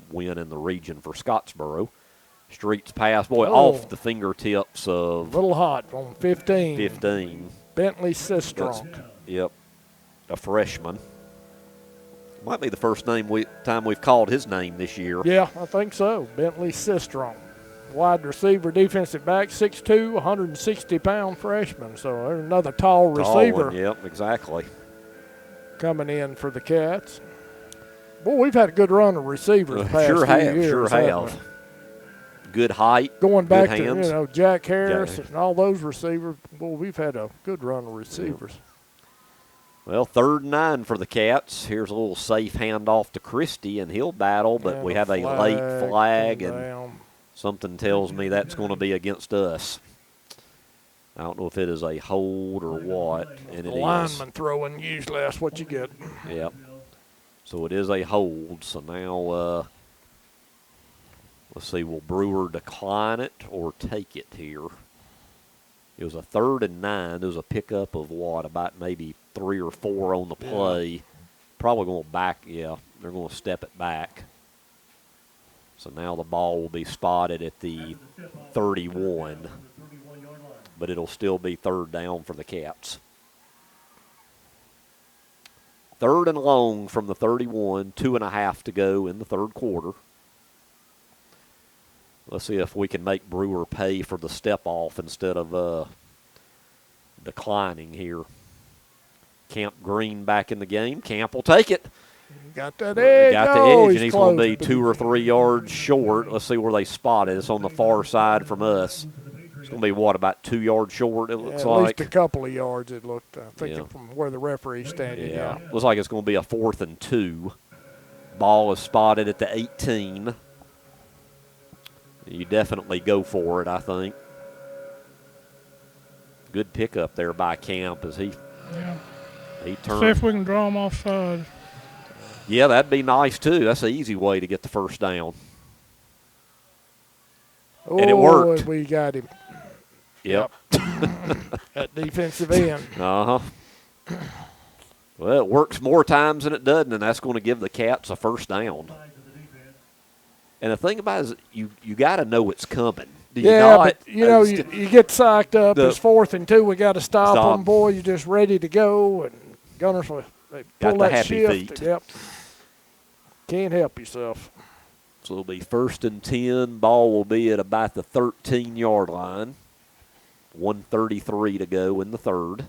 win in the region for Scottsboro. Street's pass, boy, off the fingertips of... Little hot on 15. 15. Bentley Sistrunk. Yep, a freshman. Might be the first time we've called his name this year. Yeah, I think so. Bentley Sistrunk. Wide receiver, defensive back, 6'2", 160-pound freshman. So there's another tall receiver. One, yep, exactly. Coming in for the Cats. Boy, we've had a good run of receivers the past few years. Sure have. Good height, going back good to hands. Jack Harris and all those receivers. Boy, we've had a good run of receivers. Well, 3rd and 9 for the Cats. Here's a little safe handoff to Christie, and he'll battle, but we have a late flag, and something tells me that's going to be against us. I don't know if it is a hold or what, and it is. Lineman throwing, usually that's what you get. Yep. So it is a hold. So now, let's see, will Brewer decline it or take it here? It was a 3rd and 9. There was a pickup of what, about maybe 3 or 4 on the play. Probably going back, they're going to step it back. So now the ball will be spotted at the 31, but it'll still be third down for the Cats. Third and long from the 31, 2.5 to go in the third quarter. Let's see if we can make Brewer pay for the step off instead of declining here. Camp Green back in the game. Camp will take it. Got that edge. Got the edge, and he's going to be 2 or 3 yards short. Let's see where they spot it. It's on the far side from us. It's going to be, what, about 2 yards short, it looks like? At least a couple of yards, it looked, I think, from where the referee's standing. Yeah. Looks like it's going to be a 4th and 2. Ball is spotted at the 18. You definitely go for it, I think. Good pickup there by Camp as he turned. See if we can draw him offside. Yeah, that'd be nice, too. That's an easy way to get the first down. Oh, and it worked. We got him. Yep. At defensive end. Uh-huh. Well, it works more times than it doesn't, and that's going to give the Cats a first down. And the thing about it is you got to know it's coming. Do you not? But, you get psyched up. It's 4th and 2. We got to stop them, boy. You're just ready to go. And Guntersville, they pull that happy shift. feet. Yep. Can't help yourself. So it'll be 1st and 10. Ball will be at about the 13-yard line. 1:33 to go in the third.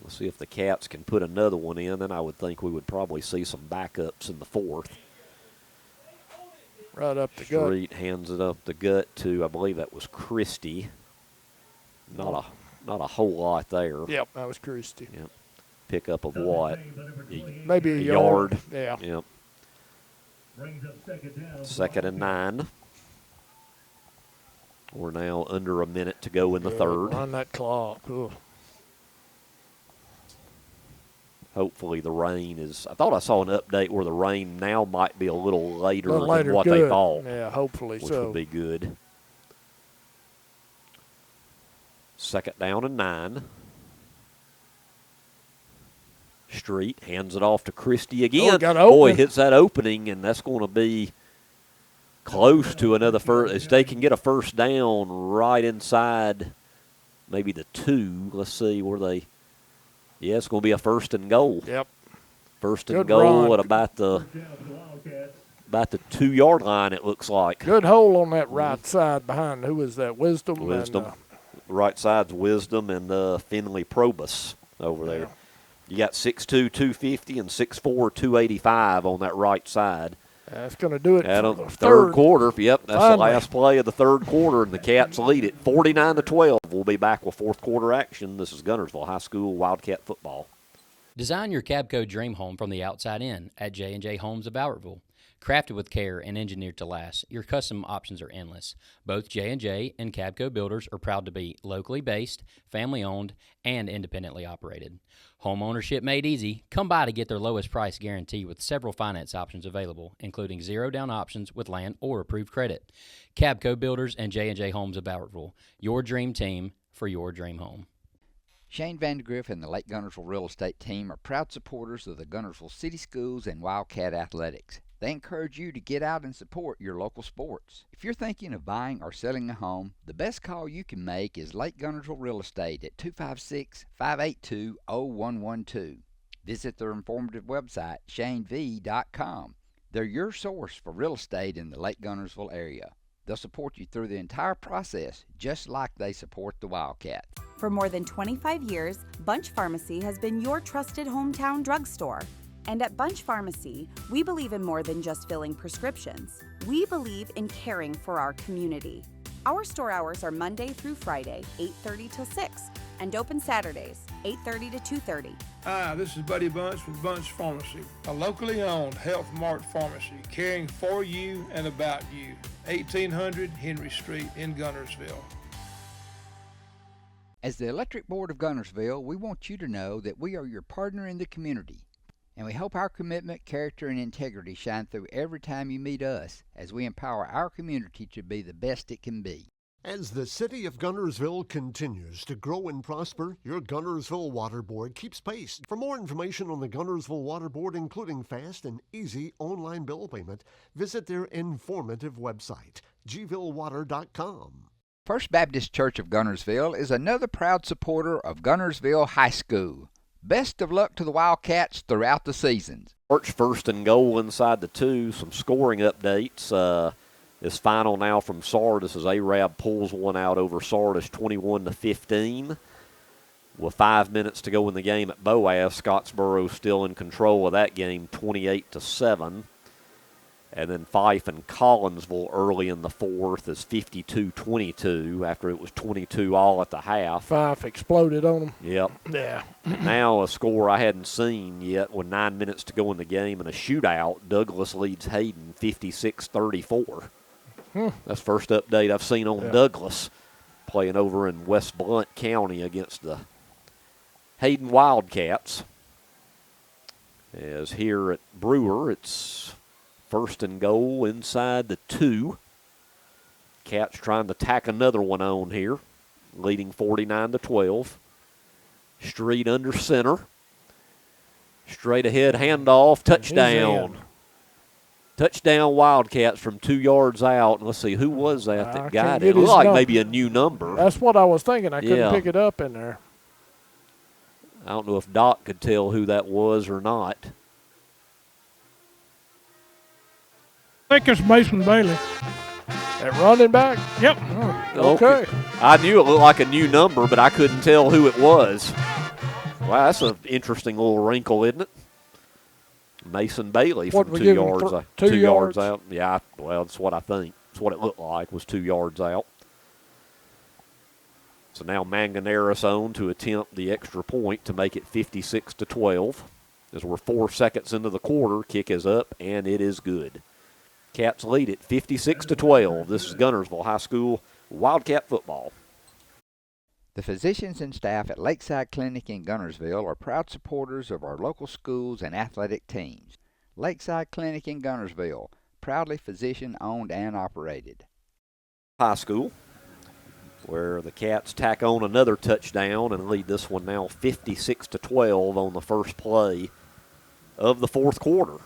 Let's see if the Cats can put another one in, and I would think we would probably see some backups in the fourth. Right up the gut. Street hands it up the gut to, I believe that was Christie. Not a whole lot there. Yep, that was Christie. Yep. Pickup of what? Maybe a yard. Yeah. Yep. 2nd and 9. We're now under a minute to go in the third. Run that clock. Ugh. Hopefully the rain is – I thought I saw an update where the rain now might be a little later than what good. they thought. Yeah, hopefully which so. Would be good. 2nd down and 9. Street hands it off to Christie again. Boy, hits that opening, and that's going to be close to another first. If they can get a first down right inside maybe the 2. Let's see where they – yeah, it's going to be a 1st and goal. Yep. 1st and goal at about the 2-yard line, it looks like. Good hole on that right side behind. Who is that? Wisdom. Wisdom. And, the right side's Wisdom and Finley Probus over there. You got 6'2", 250 and 6'4", 285 on that right side. That's going to do it for the third quarter. Yep, that's the last play of the third quarter, and the Cats lead it 49-12. We'll be back with fourth quarter action. This is Guntersville High School Wildcat football. Design your Cabco dream home from the outside in at J&J Homes of Bowertville. Crafted with care and engineered to last, your custom options are endless. Both J&J and Cabco builders are proud to be locally based, family-owned, and independently operated. Home ownership made easy. Come by to get their lowest price guarantee with several finance options available, including zero-down options with land or approved credit. Cabco Builders and J&J Homes of Bowertville, your dream team for your dream home. Shane Vandergriff and the Lake Guntersville Real Estate Team are proud supporters of the Guntersville City Schools and Wildcat Athletics. They encourage you to get out and support your local sports. If you're thinking of buying or selling a home, the best call you can make is Lake Guntersville Real Estate at 256-582-0112. Visit their informative website, shanev.com. They're your source for real estate in the Lake Guntersville area. They'll support you through the entire process, just like they support the Wildcats. For more than 25 years, Bunch Pharmacy has been your trusted hometown drugstore. And at Bunch Pharmacy, we believe in more than just filling prescriptions. We believe in caring for our community. Our store hours are Monday through Friday, 8:30 till 6, and open Saturdays, 8:30 to 2:30. Hi, this is Buddy Bunch with Bunch Pharmacy, a locally owned Health Mart pharmacy caring for you and about you. 1800 Henry Street in Guntersville. As the Electric Board of Guntersville, we want you to know that we are your partner in the community. And we hope our commitment, character, and integrity shine through every time you meet us as we empower our community to be the best it can be. As the city of Guntersville continues to grow and prosper, your Guntersville Water Board keeps pace. For more information on the Guntersville Water Board, including fast and easy online bill payment, visit their informative website, gvillewater.com. First Baptist Church of Guntersville is another proud supporter of Guntersville High School. Best of luck to the Wildcats throughout the seasons. Arch first and goal inside the 2. Some scoring updates. Is final now from Sardis as Arab pulls one out over Sardis 21-15. With 5 minutes to go in the game at Boaz, Scottsboro still in control of that game 28-7. And then Fife and Collinsville early in the 4th is 52-22 after it was 22 all at the half. Fife exploded on them. Yep. Yeah. Now a score I hadn't seen yet with 9 minutes to go in the game and a shootout. Douglas leads Hayden 56-34. That's first update I've seen on Douglas playing over in West Blount County against the Hayden Wildcats. As here at Brewer, it's first and goal inside the 2. Cats trying to tack another one on here, leading 49-12. Street under center. Straight ahead handoff, touchdown. Touchdown Wildcats from 2 yards out. And let's see, who was that got it? It looked like maybe a new number. That's what I was thinking. I couldn't pick it up in there. I don't know if Doc could tell who that was or not. I think it's Mason Bailey. That running back? Yep. Oh, okay. I knew it looked like a new number, but I couldn't tell who it was. Wow, that's an interesting little wrinkle, isn't it? Mason Bailey from 2 yards. 2 yards out. Yeah, well, that's what I think. That's what it looked like, was 2 yards out. So now Manganeris on to attempt the extra point to make it 56-12. As we're 4 seconds into the quarter, kick is up, and it is good. Cats lead it 56-12. This is Guntersville High School Wildcat football. The physicians and staff at Lakeside Clinic in Guntersville are proud supporters of our local schools and athletic teams. Lakeside Clinic in Guntersville, proudly physician-owned and operated. High school, where the Cats tack on another touchdown and lead this one now 56-12 on the first play of the fourth quarter.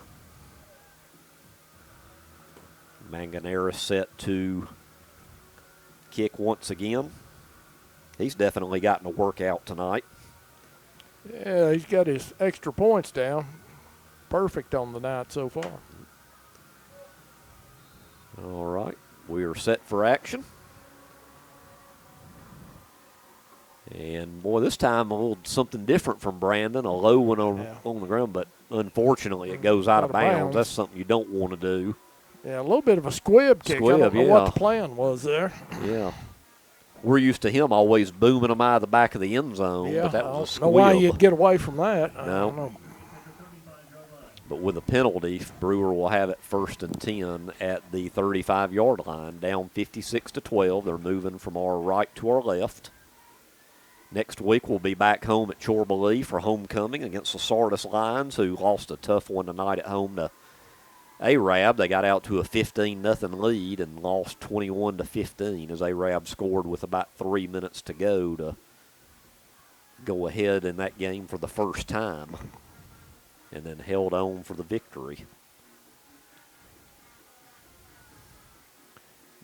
Manganeris set to kick once again. He's definitely gotten a workout tonight. Yeah, he's got his extra points down. Perfect on the night so far. All right, we are set for action. And, boy, this time a little something different from Brandon, a low one on the ground, but unfortunately it goes out of bounds. That's something you don't want to do. Yeah, a little bit of a squib kick. I don't know what the plan was there. Yeah. We're used to him always booming them out of the back of the end zone, but that was a squib. I don't know why you'd get away from that. I don't know. But with a penalty, Brewer will have it 1st and 10 at the 35-yard line, down 56-12. They're moving from our right to our left. Next week, we'll be back home at Chorbalee for homecoming against the Sardis Lions, who lost a tough one tonight at home to Arab. They got out to a 15-0 lead and lost 21-15 as Arab scored with about 3 minutes to go ahead in that game for the first time and then held on for the victory.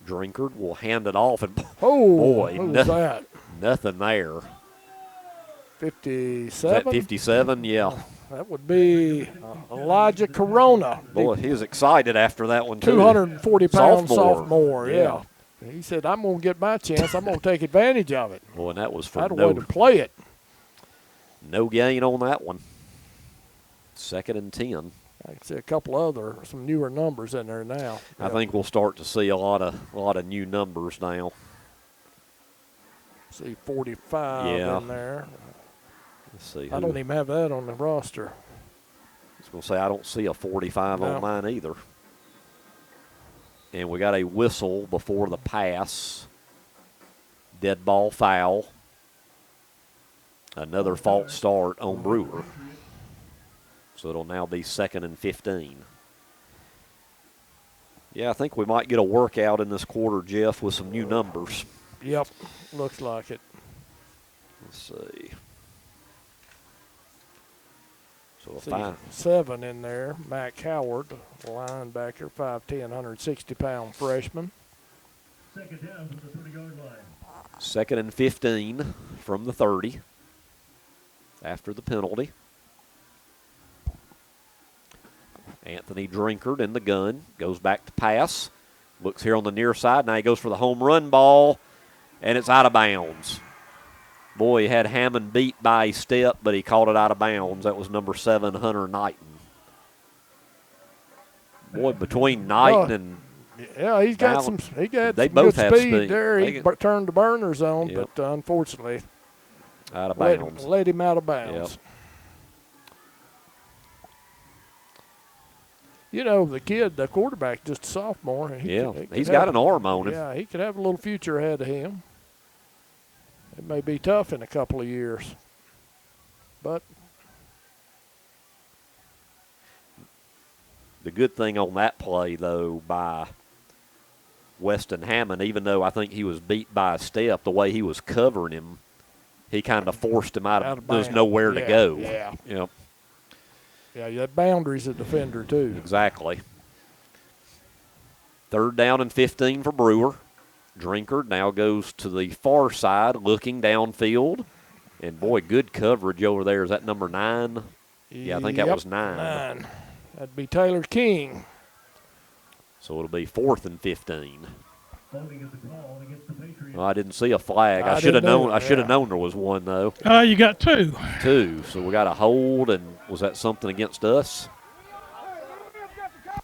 Drinkard will hand it off, and boy, nothing there. 57? Is that 57? Yeah. That would be Elijah Corona. Boy, he was excited after that one, too. 240-pound sophomore, yeah. He said, I'm going to get my chance. I'm going to take advantage of it. Boy, and that was for I'd way to play it. No gain on that one. 2nd and 10. I can see a couple some newer numbers in there now. I think we'll start to see a lot of new numbers now. See 45 in there. Let's see. I don't even have that on the roster. I was going to say, I don't see a 45 on mine either. And we got a whistle before the pass. Dead ball foul. Another false start on Brewer. So it'll now be 2nd and 15. Yeah, I think we might get a workout in this quarter, Jeff, with some new numbers. Yep, looks like it. Let's see. So See, 7 in there. Mac Howard, linebacker, 5'10", 160-pound freshman. Second down from the 30-yard line. 2nd and 15 from the 30 after the penalty. Anthony Drinkard in the gun, goes back to pass, looks here on the near side. Now he goes for the home run ball, and it's out of bounds. Boy, he had Hammond beat by a step, but he caught it out of bounds. That was number 7, Hunter Knighton. Boy, between Knighton and yeah, he's got some. He got they some both good have speed there. He turned the burners on, Yep. but unfortunately, out of bounds. Let him out of bounds. Yep. You know, the quarterback, just a sophomore. He's got an arm on him. Yeah, he could have a little future ahead of him. It may be tough in a couple of years, but the good thing on that play, though, by Weston Hammond, even though I think he was beat by a step, the way he was covering him, he kind of forced him out of there's nowhere to go. Yeah. Yep. Yeah, that boundary's a defender, too. Exactly. 3rd down and 15 for Brewer. Drinkard now goes to the far side, looking downfield. And, boy, good coverage over there. Is that number 9? Yeah, I think that was 9. That'd be Taylor King. So it'll be 4th and 15. Well, I didn't see a flag. I should have known. I should have known there was one, though. You got 2. 2. So we got a hold, and was that something against us?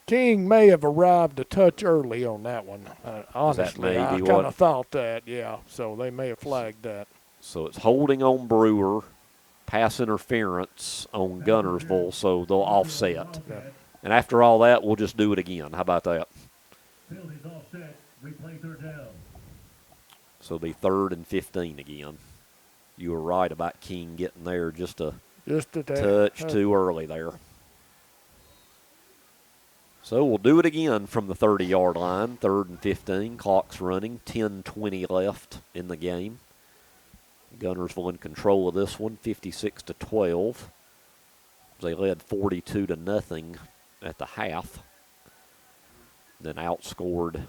King may have arrived a touch early on that one. Honestly, I kind of thought that, yeah. So they may have flagged that. So it's holding on Brewer, pass interference on Guntersville, so they'll offset. Yeah. And after all that, we'll just do it again. How about that? Penalties offset. Replay 3rd down. So it'll be 3rd and 15 again. You were right about King getting there just a touch too early there. So we'll do it again from the 30-yard line, 3rd and 15. Clock's running, 10:20 left in the game. Guntersville in control of this one, 56-12. They led 42-0 at the half. Then outscored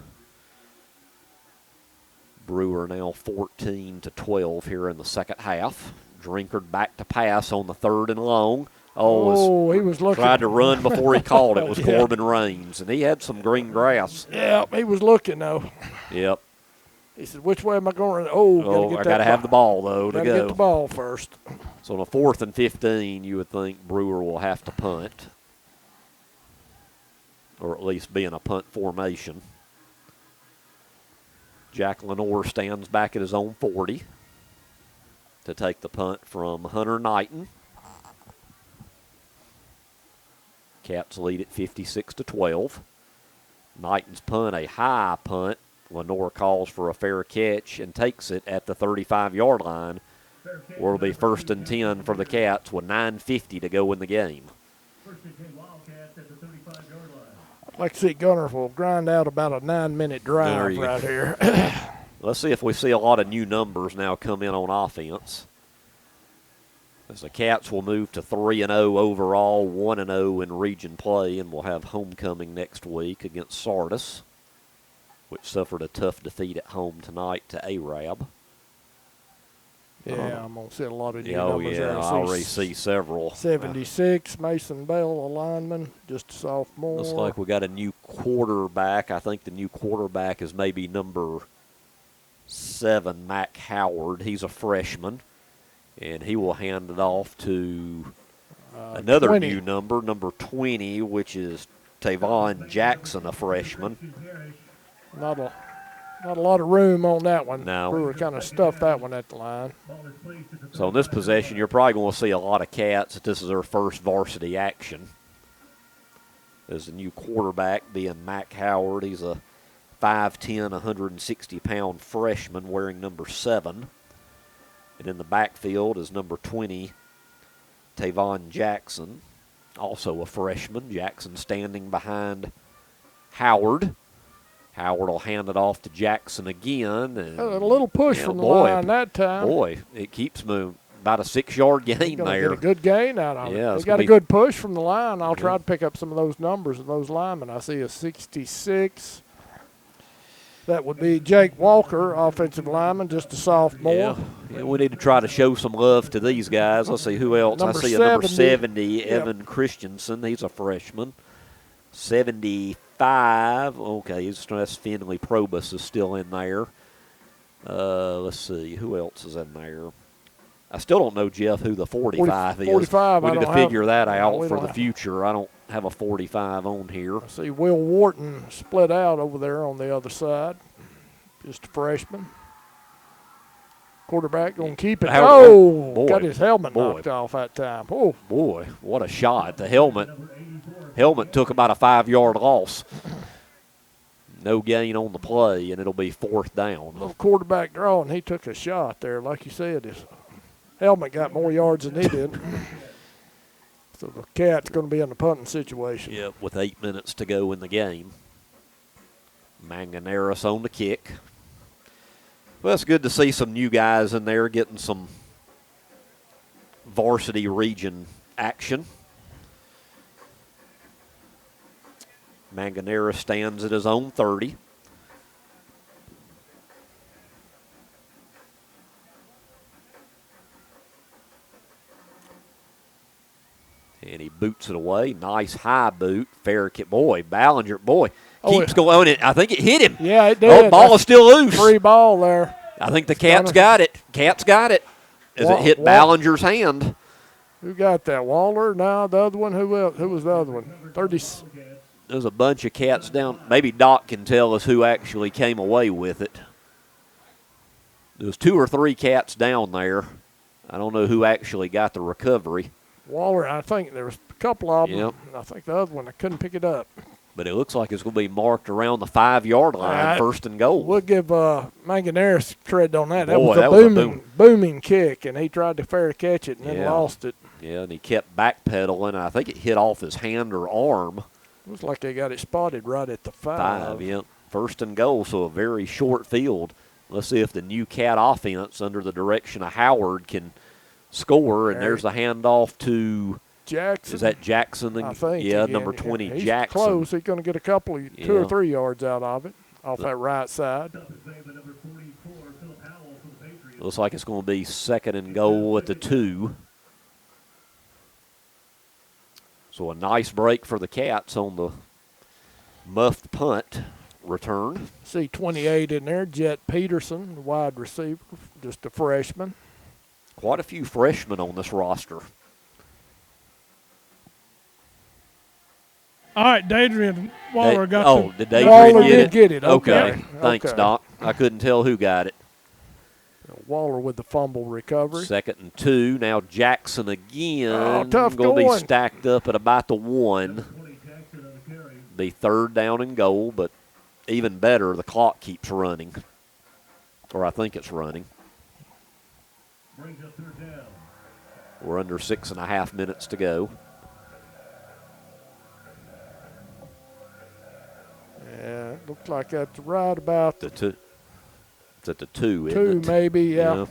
Brewer now 14-12 here in the second half. Drinkard back to pass on the 3rd and long. He was looking. Tried to run before he called it. Was Corbin Raines, and he had some green grass. Yeah, he was looking, though. Yep. He said, which way am I going? I got to have the ball, though, to go. Got to get the ball first. So on a 4th and 15, you would think Brewer will have to punt, or at least be in a punt formation. Jack Lenore stands back at his own 40 to take the punt from Hunter Knighton. Cats lead at 56-12. Knighton's punt, a high punt. Lenore calls for a fair catch and takes it at the 35-yard line, where it'll be 1st and 10 for the Cats with 9:50 to go in the game. I'd like to see Guntersville grind out about a 9-minute drive right here. Let's see if we see a lot of new numbers now come in on offense. As the Cats will move to 3-0 overall, 1-0 in region play, and we'll have homecoming next week against Sardis, which suffered a tough defeat at home tonight to Arab. Yeah, I'm going to see a lot of new numbers there. I already see several. 76, Mason Bell, a lineman, just a sophomore. Looks like we got a new quarterback. I think the new quarterback is maybe number 7, Mac Howard. He's a freshman, and he will hand it off to another 20. new number 20, which is Tavon Jackson, a freshman. Not a lot of room on that one. No. Brewer kind of stuffed that one at the line. So in this possession, you're probably going to see a lot of Cats. This is their first varsity action. There's the new quarterback being Mac Howard. He's a 5'10", 160-pound freshman wearing number 7. And in the backfield is number 20, Tavon Jackson, also a freshman. Jackson standing behind Howard. Howard will hand it off to Jackson again. And a little push from the line that time. Boy, it keeps moving. About a 6-yard gain there. Get a good gain out of it. Yeah, They got a good push from the line. I'll try to pick up some of those numbers of those linemen. I see a 66. That would be Jake Walker, offensive lineman, just a sophomore. Yeah, we need to try to show some love to these guys. Let's see who else. I see a number 70, Evan Christensen. He's a freshman. 75. Okay, that's Finley Probus is still in there. Let's see. Who else is in there? I still don't know, Jeff, who the 45 is. 45, we need to figure that out for the future. I don't have a 45 on here. I see Will Wharton split out over there on the other side. Just a freshman. Quarterback going to keep it. Boy, got his helmet knocked off that time. Oh, boy, what a shot. The helmet took about a 5-yard loss. No gain on the play, and it'll be 4th down. Little quarterback draw, and he took a shot there. Like you said, his helmet got more yards than he did. So the Cat's going to be in the punting situation. Yep, with 8 minutes to go in the game. Manganeras on the kick. Well, it's good to see some new guys in there getting some varsity region action. Manganeras stands at his own 30. And he boots it away. Nice high boot. Fair kick. Boy, Ballinger, keeps going. I think it hit him. Yeah, it did. Oh, ball is still loose. Free ball there. I think the Cat's got it. Cat's got it. As it hit Ballinger's hand. Who got that? Waller? No, the other one. Who else? Who was the other one? 30. There's a bunch of Cats down. Maybe Doc can tell us who actually came away with it. There's 2 or 3 Cats down there. I don't know who actually got the recovery. Waller, I think there was a couple of them. Yep. I think the other one, I couldn't pick it up. But it looks like it's going to be marked around the 5-yard line, 1st and goal. We'll give Manganeras credit on that. That Boy, was a booming kick, and he tried to fair catch it and then lost it. Yeah, and he kept backpedaling. I think it hit off his hand or arm. Looks like they got it spotted right at the 5. Yeah. 1st and goal, so a very short field. Let's see if the new Cat offense under the direction of Howard can score, and there's the handoff to Jackson. Is that Jackson? I think. Yeah, number 20, he's Jackson. Close. He's going to get a couple of 2 or 3 yards out of it off that right side. Looks like it's going to be 2nd and goal at the 2. So a nice break for the Cats on the muffed punt return. See 28 in there, Jet Peterson, the wide receiver, just a freshman. Quite a few freshmen on this roster. All right, Dadrian Waller got did Dadrian Waller did get it. Okay. Thanks, Doc. I couldn't tell who got it. Waller with the fumble recovery. 2nd and 2. Now Jackson again. Oh, tough going. Going to be going. stacked up at about the 1. Be 3rd down and goal, but even better, the clock keeps running. Or I think it's running. We're under 6.5 minutes to go. Yeah, it looks like that's right about the 2. It's at the 2, 2 isn't it? maybe, yeah.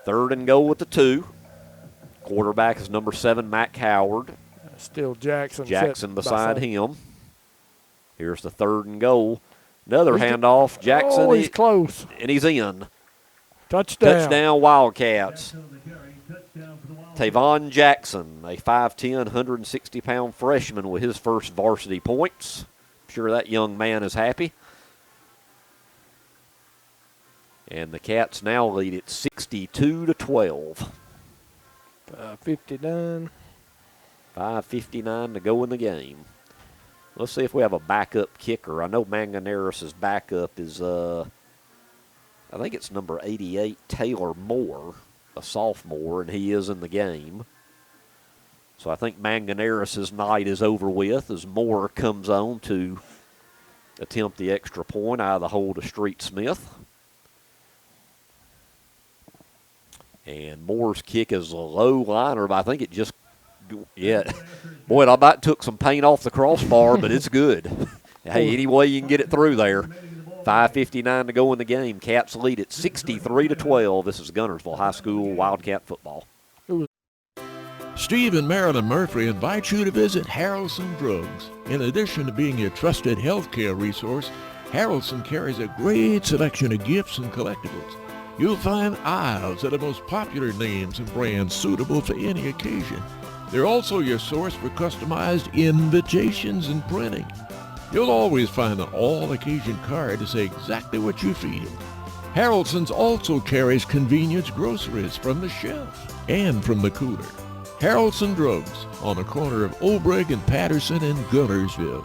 3rd and goal with the 2. Quarterback is number 7, Mac Howard. Still Jackson beside him. Here's the 3rd and goal. Another handoff. Jackson. Oh, he's close. And he's in. Touchdown. Wildcats. Tavon Jackson, a 5'10", 160-pound freshman with his first varsity points. I'm sure that young man is happy. And the Cats now lead it 62-12. 59. 5:59 to go in the game. Let's see if we have a backup kicker. I know Manganeras' backup is, I think it's number 88, Taylor Moore, a sophomore, and he is in the game. So I think Manganeras' night is over with as Moore comes on to attempt the extra point out of the hole to Street Smith. And Moore's kick is a low liner, but I think it just, boy, it about took some paint off the crossbar, but it's good. Hey, any way you can get it through there. 5:59 to go in the game. Cats lead at 63-12. This is Guntersville High School Wildcat football. Steve and Marilyn Murphy invite you to visit Harrelson Drugs. In addition to being your trusted healthcare resource, Harrelson carries a great selection of gifts and collectibles. You'll find aisles of the most popular names and brands suitable for any occasion. They're also your source for customized invitations and printing. You'll always find an all-occasion card to say exactly what you feel. Harrelson's also carries convenience groceries from the shelf and from the cooler. Harrelson Drugs on the corner of Olbrich and Patterson in Guntersville.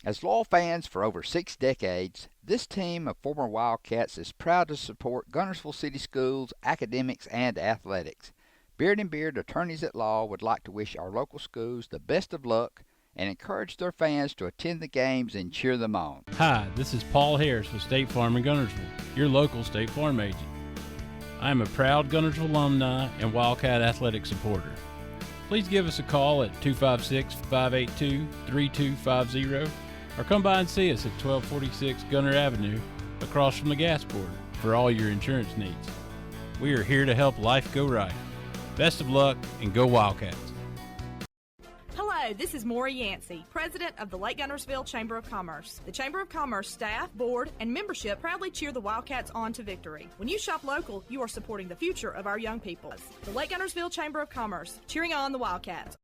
As loyal fans for over 6 decades, this team of former Wildcats is proud to support Guntersville City Schools, academics, and athletics. Beard and Beard Attorneys at Law would like to wish our local schools the best of luck and encourage their fans to attend the games and cheer them on. Hi, this is Paul Harris with State Farm in Guntersville, your local State Farm agent. I am a proud Guntersville alumni and Wildcat athletic supporter. Please give us a call at 256-582-3250 or come by and see us at 1246 Gunter Avenue across from the gas port for all your insurance needs. We are here to help life go right. Best of luck and go Wildcats. Hello, this is Maury Yancey, President of the Lake Guntersville Chamber of Commerce. The Chamber of Commerce staff, board, and membership proudly cheer the Wildcats on to victory. When you shop local, you are supporting the future of our young people. The Lake Guntersville Chamber of Commerce, cheering on the Wildcats.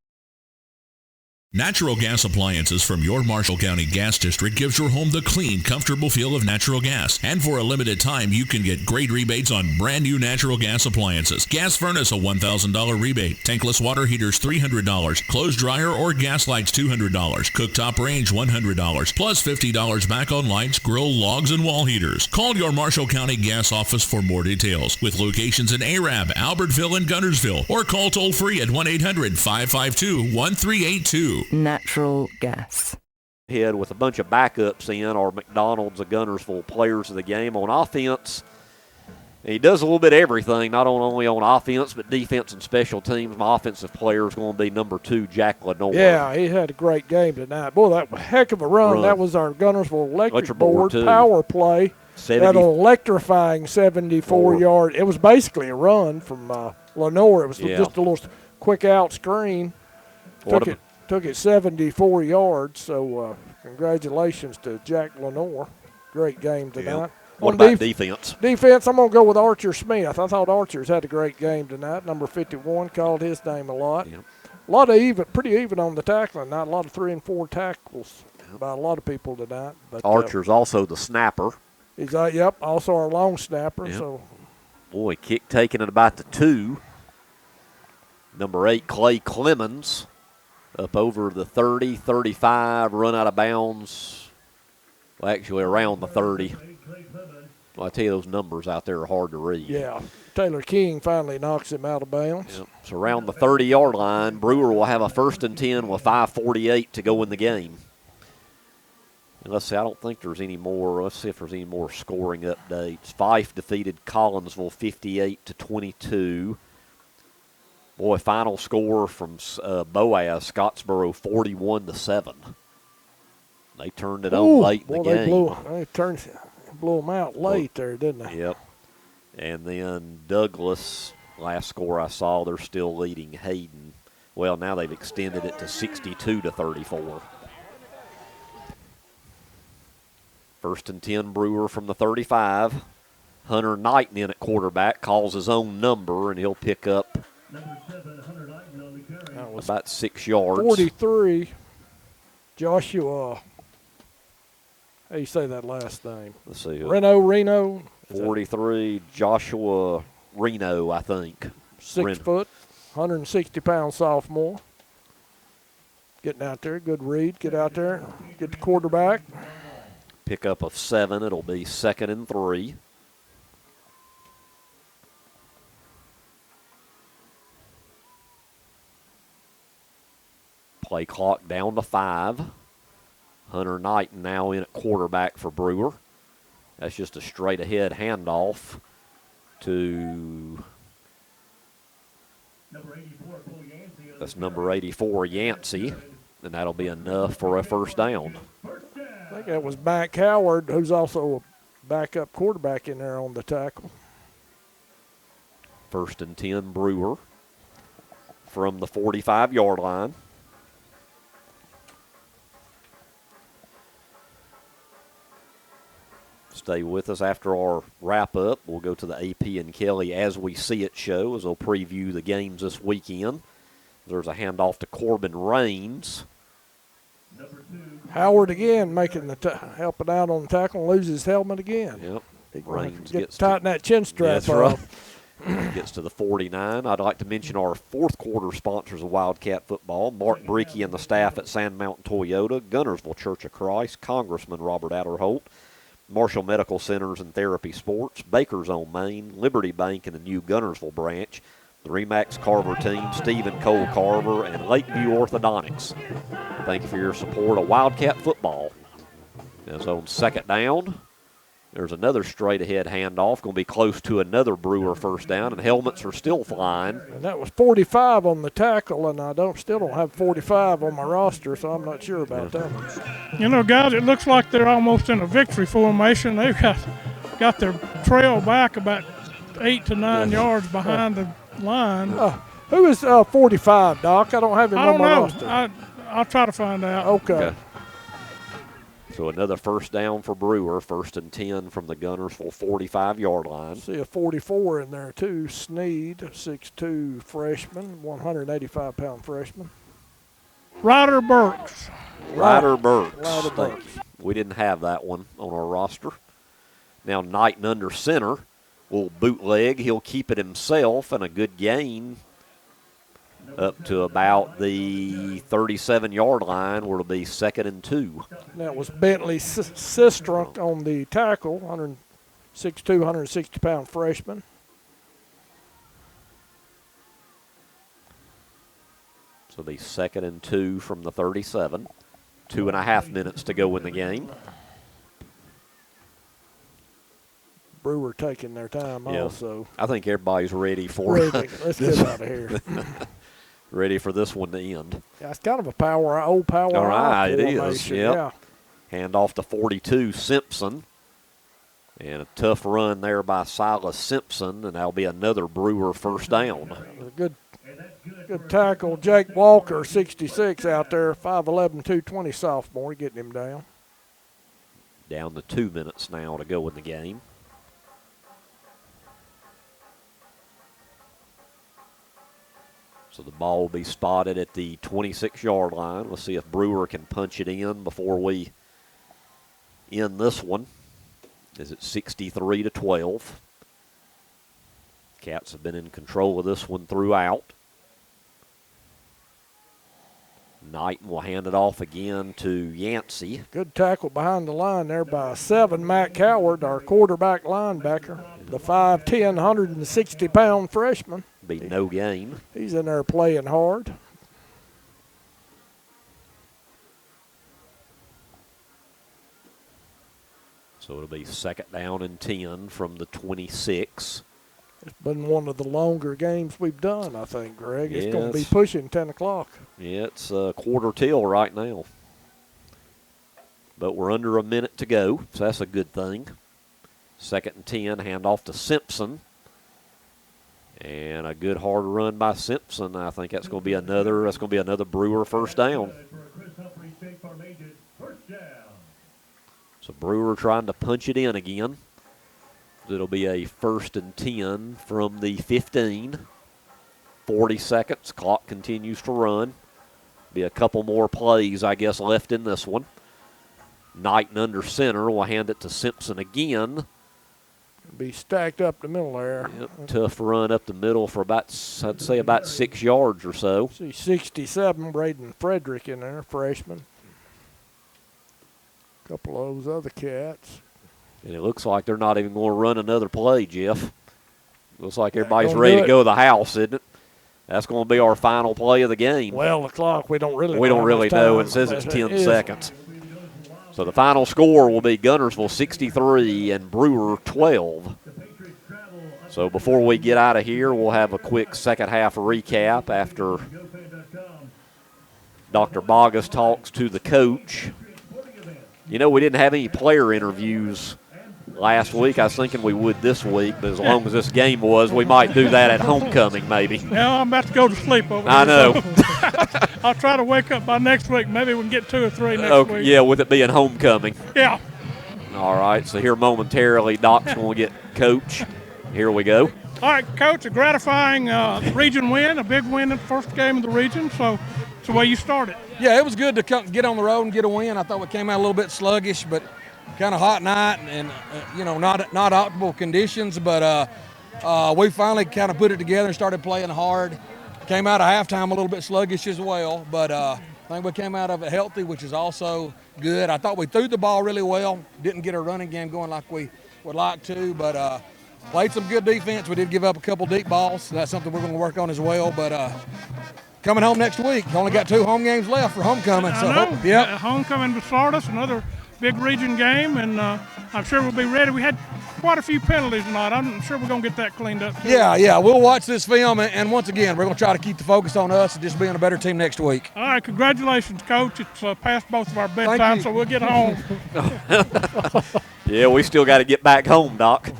Natural gas appliances from your Marshall County Gas District gives your home the clean, comfortable feel of natural gas. And for a limited time, you can get great rebates on brand new natural gas appliances. Gas furnace, a $1,000 rebate. Tankless water heaters, $300. Clothes dryer or gas lights, $200. Cooktop range, $100. Plus $50 back on lights, grill, logs, and wall heaters. Call your Marshall County Gas office for more details. With locations in Arab, Albertville, and Guntersville. Or call toll free at 1-800-552-1382. Natural gas. Head with a bunch of backups in are McDonald's of Guntersville players of the game. On offense, he does a little bit of everything, not only on offense, but defense and special teams. My offensive player is going to be number 2, Jack Lenore. Yeah, he had a great game tonight. Boy, that was a heck of a run. That was our Guntersville electric board power play. That electrifying 74-yard. It was basically a run from Lenore. It was just a little quick out screen. Took it 74 yards, so congratulations to Jack Lenore. Great game tonight. Yep. What about defense? Defense, I'm going to go with Archer Smith. I thought Archer's had a great game tonight. Number 51, called his name a lot. Yep. A lot of pretty even on the tackling tonight. A lot of 3 and 4 tackles by a lot of people tonight. But Archer's also the snapper. He's also our long snapper. Yep. So, boy, kick taken at about the 2. Number 8, Clay Clemens. Up over the 30, 35, run out of bounds. Well, actually around the 30. Well, I tell you, those numbers out there are hard to read. Yeah. Taylor King finally knocks him out of bounds. Yep. So around the 30-yard line, Brewer will have a 1st and 10 with 5:48 to go in the game. And let's see, I don't think there's any more. Let's see if there's any more scoring updates. Fife defeated Collinsville 58-22. Boy, final score from Boaz, Scottsboro, 41-7. They turned it on late in the game. They blew them out late there, didn't they? Yep. And then Douglas, last score I saw, they're still leading Hayden. Well, now they've extended it to 62-34. 1st and 10, Brewer from the 35. Hunter Knighton in at quarterback, calls his own number, and he'll pick up about 6 yards. 43, Joshua. How do you say that last name? Let's see. Reno. 43, Joshua Reno, I think. 6 foot, 160-pound sophomore. Getting out there, good read. Get out there, get the quarterback. Pickup of 7. It'll be 2nd and 3. Play clock down to 5. Hunter Knighton now in at quarterback for Brewer. That's just a straight ahead handoff to number 84, Yancey, and that'll be enough for a 1st down. I think that was Mike Howard, who's also a backup quarterback in there on the tackle. 1st and 10, Brewer from the 45-yard line. Stay with us after our wrap-up. We'll go to the AP and Kelly As We See It show as they'll preview the games this weekend. There's a handoff to Corbin Raines. Howard again making helping out on the tackle, loses his helmet again. Yep. Raines gets tighten that chin strap that's off. Right. Gets to the 49. I'd like to mention our fourth quarter sponsors of Wildcat football: Mark Brickey and the staff at Sand Mountain Toyota, Guntersville Church of Christ, Congressman Robert Adderholt, Marshall Medical Centers and Therapy Sports, Baker's on Main, Liberty Bank and the new Guntersville branch, the Remax Carver team, Steve and Cole Carver, and Lakeview Orthodontics. Thank you for your support of Wildcat football. As on 2nd down, there's another straight-ahead handoff, going to be close to another Brewer first down, and helmets are still flying. And that was 45 on the tackle, and I still don't have 45 on my roster, so I'm not sure about that one. You know, guys, it looks like they're almost in a victory formation. They've got their trail back about 8 to 9 yards behind the line. Who is 45, Doc? I don't have him on my roster. I'll try to find out. Okay. So another first down for Brewer, 1st and 10 from the Guntersville 45-yard line. See a 44 in there, too. Sneed, 6'2", freshman, 185-pound freshman. Ryder Burks. Ryder Burks. Ryder Burks. We didn't have that one on our roster. Now Knighton under center will bootleg. He'll keep it himself, and a good gain up to about the 37-yard line, where it'll be 2nd and 2. That was Bentley Sistrunk on the tackle, 6'2", 160-pound freshman. So it'll be 2nd and 2 from the 37. 2.5 minutes to go in the game. Brewer taking their time also. I think everybody's ready for it. Let's get out of here. Ready for this one to end. Yeah, it's kind of a old power. All right, it is. Formation. Yep. Yeah. Hand off to 42, Simpson. And a tough run there by Silas Simpson, and that'll be another Brewer first down. Good tackle. Jake Walker, 66 out there, 5'11", 220 sophomore, getting him down. Down to 2 minutes now to go in the game. So the ball will be spotted at the 26-yard line. Let's see if Brewer can punch it in before we end this one. Is it 63-12? Cats have been in control of this one throughout. Knighton will hand it off again to Yancey. Good tackle behind the line there by 7, Matt Coward, our quarterback linebacker. The 5'10", 160-pound freshman. Be no gain. He's in there playing hard. So it'll be 2nd down and 10 from the 26. It's been one of the longer games we've done, I think, Greg. It's going to be Yes. pushing 10 o'clock. Yeah, it's a quarter till right now. But we're under a minute to go, so that's a good thing. 2nd and 10, handoff to Simpson. And a good hard run by Simpson. I think that's going to be another Brewer first down. So Brewer trying to punch it in again. It'll be a 1st and 10 from the 15. 40 seconds. Clock continues to run. Be a couple more plays, I guess, left in this one. Knighton under center will hand it to Simpson again. Be stacked up the middle there. Yep, tough run up the middle for about 6 yards or so. See 67, Braden Frederick in there, freshman. A couple of those other cats. And it looks like they're not even going to run another play, Jeff. Looks like everybody's ready to go to the house, isn't it? That's going to be our final play of the game. Well, the clock, we don't really know. It says it's 10 seconds. So the final score will be Guntersville 63 and Brewer 12. So before we get out of here, we'll have a quick second half recap after Dr. Bogus talks to the coach. You know, we didn't have any player interviews last week. I was thinking we would this week, but as long as this game was, we might do that at homecoming maybe. Now I'm about to go to sleep over here. I know. So I'll try to wake up by next week. Maybe we can get 2 or 3 next week. Yeah, with it being homecoming. Yeah. All right, so here momentarily, Doc's going to get Coach. Here we go. All right, Coach, a gratifying region win, a big win in the first game of the region, so it's the way you started. Yeah, it was good to get on the road and get a win. I thought we came out a little bit sluggish, but kind of hot night and not optimal conditions, but we finally kind of put it together and started playing hard. Came out of halftime a little bit sluggish as well, but I think we came out of it healthy, which is also good. I thought we threw the ball really well, didn't get our running game going like we would like to, but played some good defense. We did give up a couple deep balls, so that's something we're going to work on as well, but coming home next week, only got 2 home games left for homecoming. I know. Homecoming to Sardis, another big region game, and I'm sure we'll be ready. We had quite a few penalties tonight. I'm sure we're going to get that cleaned up too. Yeah, we'll watch this film, and once again, we're going to try to keep the focus on us and just being a better team next week. All right, congratulations, Coach. It's past both of our bedtime, so we'll get home. Yeah, we still got to get back home, Doc.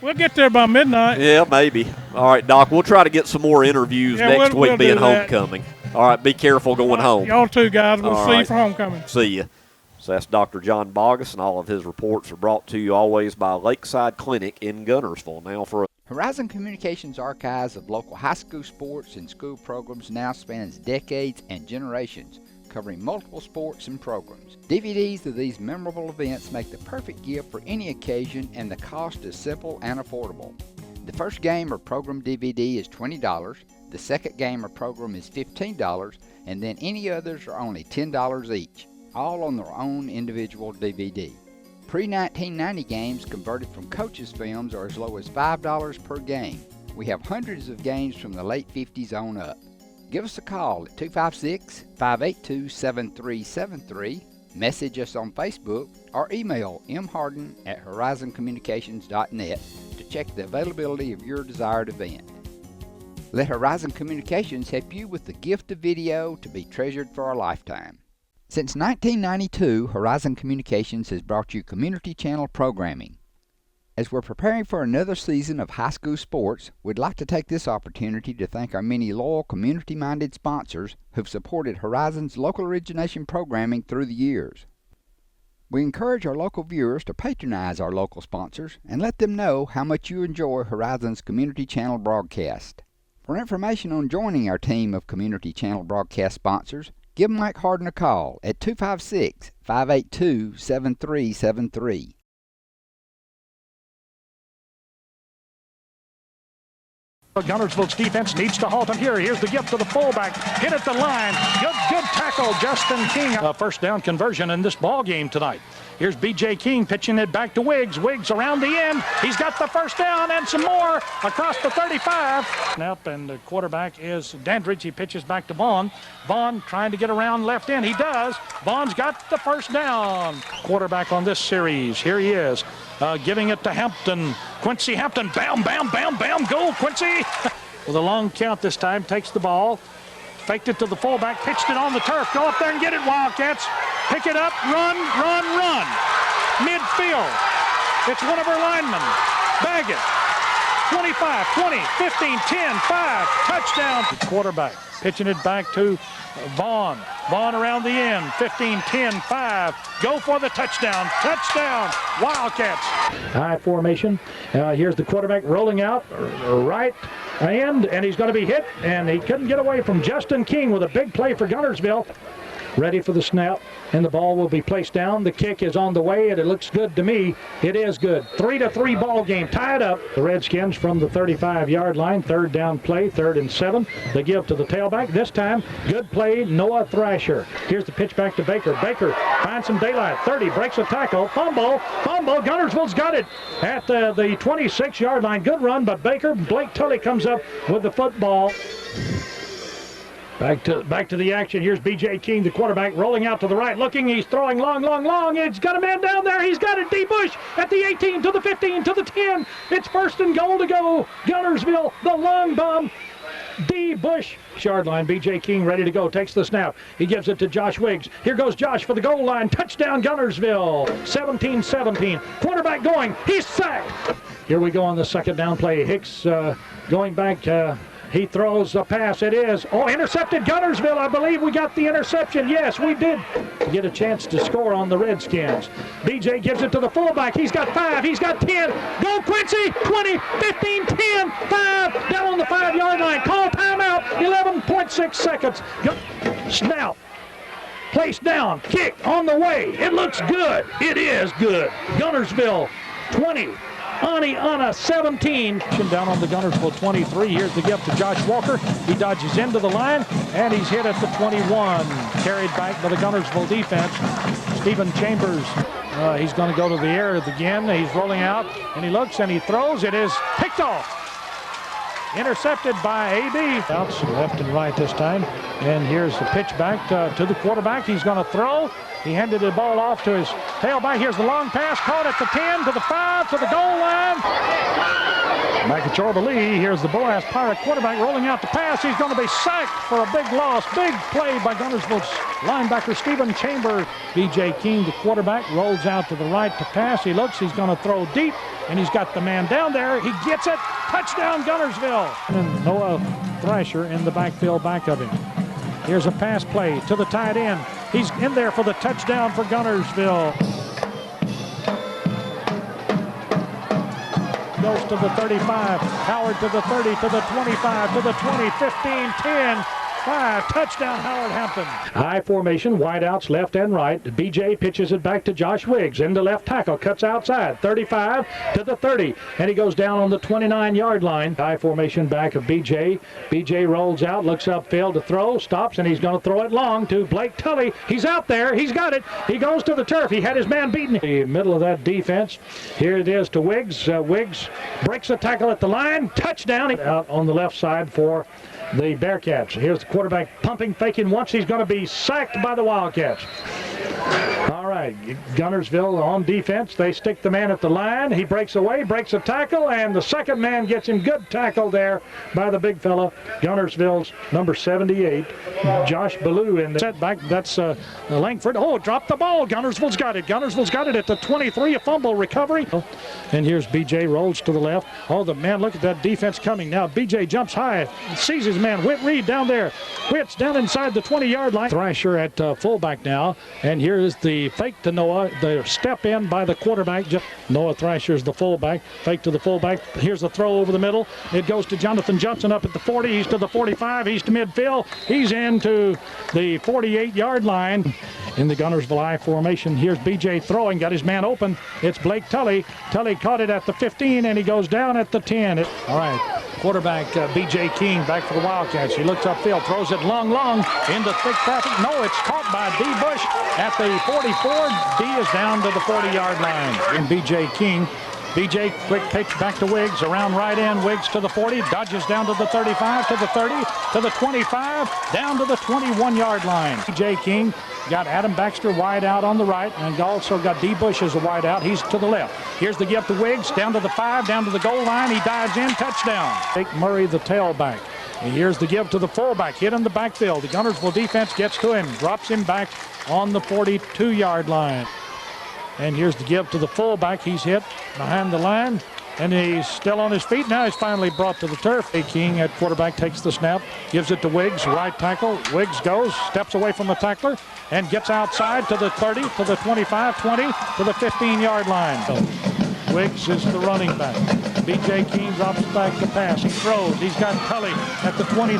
We'll get there by midnight. Yeah, maybe. All right, Doc, we'll try to get some more interviews next week we'll being homecoming. All right, be careful going home. Y'all too, guys. We'll see you right. for homecoming. See you. So that's Dr. John Bogus, and all of his reports are brought to you always by Lakeside Clinic in Guntersville. Now for Horizon Communications archives of local high school sports and school programs now spans decades and generations, covering multiple sports and programs. DVDs of these memorable events make the perfect gift for any occasion, and the cost is simple and affordable. The first game or program DVD is $20, the second game or program is $15, and then any others are only $10 each, all on their own individual DVD. Pre-1990 games converted from coaches' films are as low as $5 per game. We have hundreds of games from the late 50s on up. Give us a call at 256-582-7373, message us on Facebook, or email mharden@horizoncommunications.net to check the availability of your desired event. Let Horizon Communications help you with the gift of video to be treasured for a lifetime. Since 1992, Horizon Communications has brought you community channel programming. As we're preparing for another season of high school sports, we'd like to take this opportunity to thank our many loyal community-minded sponsors who've supported Horizon's local origination programming through the years. We encourage our local viewers to patronize our local sponsors and let them know how much you enjoy Horizon's community channel broadcast. For information on joining our team of community channel broadcast sponsors, give Mike Harden a call at 256-582-7373. Guntersville's defense needs to halt him here. Here's the gift to the fullback. Hit at the line. Good tackle, Justin King. A first down conversion in this ball game tonight. Here's B.J. King pitching it back to Wiggs. Wiggs around the end. He's got the first down and some more across the 35. Snap, and the quarterback is Dandridge. He pitches back to Vaughn. Vaughn trying to get around left end. He does. Vaughn's got the first down. Quarterback on this series. Here he is. Giving it to Hampton. Quincy Hampton. Bam, bam, bam, bam. Go, Quincy. With a long count this time. Takes the ball. Faked it to the fullback. Pitched it on the turf. Go up there and get it, Wildcats. Pick it up. Run, run, run. Midfield. It's one of our linemen. Bag it. 25, 20, 15, 10, 5. Touchdown. The quarterback. Pitching it back to Vaughn. Vaughn around the end. 15, 10, 5. Go for the touchdown. Touchdown. Wildcats. High formation. Here's the quarterback rolling out. Right and he's going to be hit. And he couldn't get away from Justin King with a big play for Guntersville. Ready for the snap, and the ball will be placed down. The kick is on the way, and it looks good to me. It is good. 3-3 ball game, tied up. The Redskins from the 35-yard line, third down play, 3rd and 7. They give to the tailback. This time, good play, Noah Thrasher. Here's the pitch back to Baker. Baker finds some daylight. 30, breaks a tackle. Fumble. Guntersville's got it at the 26-yard line. Good run, but Blake Tully comes up with the football. Back to the action. Here's B.J. King, the quarterback, rolling out to the right, looking. He's throwing long. He's got a man down there. He's got it. D. Bush at the 18, to the 15, to the 10. It's first and goal to go. Guntersville, the long bomb. D. Bush, yard line. B.J. King ready to go. Takes the snap. He gives it to Josh Wiggs. Here goes Josh for the goal line. Touchdown, Guntersville. 17-17. Quarterback going. He's sacked. Here we go on the second down play. Hicks going back. He throws a pass. It is. Intercepted Guntersville. I believe we got the interception. Yes, we did get a chance to score on the Redskins. BJ gives it to the fullback. He's got 5. He's got 10. Go Quincy. 20, 15, 10, 5. Down on the 5-yard line. Call timeout. 11.6 seconds. Snap. Placed down. Kick on the way. It looks good. It is good. Guntersville 20. Anna 17. Down on the Guntersville 23. Here's the gift to Josh Walker. He dodges into the line, and he's hit at the 21. Carried back by the Guntersville defense. Stephen Chambers, he's going to go to the air again. He's rolling out, and he looks, and he throws. It is picked off. Intercepted by A.B. Outs left and right this time. And here's the pitch back to the quarterback. He's going to throw. He handed the ball off to his tailback. Here's the long pass, caught at the 10, to the 5, to the goal line. Back at Chorba-Lee, here's the Boaz Pirate quarterback rolling out the pass. He's going to be sacked for a big loss. Big play by Guntersville's linebacker Stephen Chambers. B.J. King, the quarterback, rolls out to the right to pass. He looks, he's going to throw deep, and he's got the man down there. He gets it. Touchdown, Guntersville. And Noah Thrasher in the backfield back of him. Here's a pass play to the tight end. He's in there for the touchdown for Guntersville. Goes to the 35. Howard to the 30, to the 25, to the 20, 15, 10. 5. Touchdown, Howard Hampton. High formation, wideouts left and right. BJ pitches it back to Josh Wiggs. Into left tackle, cuts outside. 35 to the 30. And he goes down on the 29-yard line. High formation back of BJ. BJ rolls out, looks upfield to throw, stops, and he's going to throw it long to Blake Tully. He's out there. He's got it. He goes to the turf. He had his man beaten. The middle of that defense. Here it is to Wiggs. Wiggs breaks a tackle at the line. Touchdown. Out on the left side for the Bearcats. Here's the quarterback pumping, faking once. He's going to be sacked by the Wildcats. All right, Guntersville on defense. They stick the man at the line. He breaks away, breaks a tackle, and the second man gets him. Good tackle there by the big fella. Guntersville's number 78, Josh Ballou, in the setback. That's Langford. Dropped the ball. Guntersville's got it. Guntersville's got it at the 23. A fumble recovery. And here's BJ, rolls to the left. The man, look at that defense coming. Now BJ jumps high, sees his man. Whit Reed down there. Whit's down inside the 20-yard line. Thrasher at fullback now. And here is the fake to Noah. The step in by the quarterback. Noah Thrasher's the fullback. Fake to the fullback. Here's the throw over the middle. It goes to Jonathan Johnson up at the 40. He's to the 45. He's to midfield. He's into the 48-yard line. In the Guntersville I formation, here's BJ throwing, got his man open. It's Blake Tully. Tully caught it at the 15, and he goes down at the 10. All right, quarterback BJ King back for the Wildcats. He looks upfield, throws it long into thick traffic. No, it's caught by D. Bush at the 44. D is down to the 40-yard line. And BJ King. BJ, quick pitch back to Wiggs, around right end, Wiggs to the 40, dodges down to the 35, to the 30, to the 25, down to the 21-yard line. BJ King got Adam Baxter wide out on the right, and also got D. Bush as a wide out. He's to the left. Here's the give to Wiggs, down to the 5, down to the goal line. He dives in, touchdown. Jake Murray, the tailback. And here's the give to the fullback, hit in the backfield. The Guntersville defense gets to him, drops him back on the 42-yard line. And here's the give to the fullback. He's hit behind the line, and he's still on his feet. Now he's finally brought to the turf. King at quarterback takes the snap, gives it to Wiggs, right tackle. Wiggs goes, steps away from the tackler, and gets outside to the 30, to the 25, 20, to the 15-yard line. So Wiggs is the running back. B.J. King drops back to pass. He throws. He's got Tully at the 23.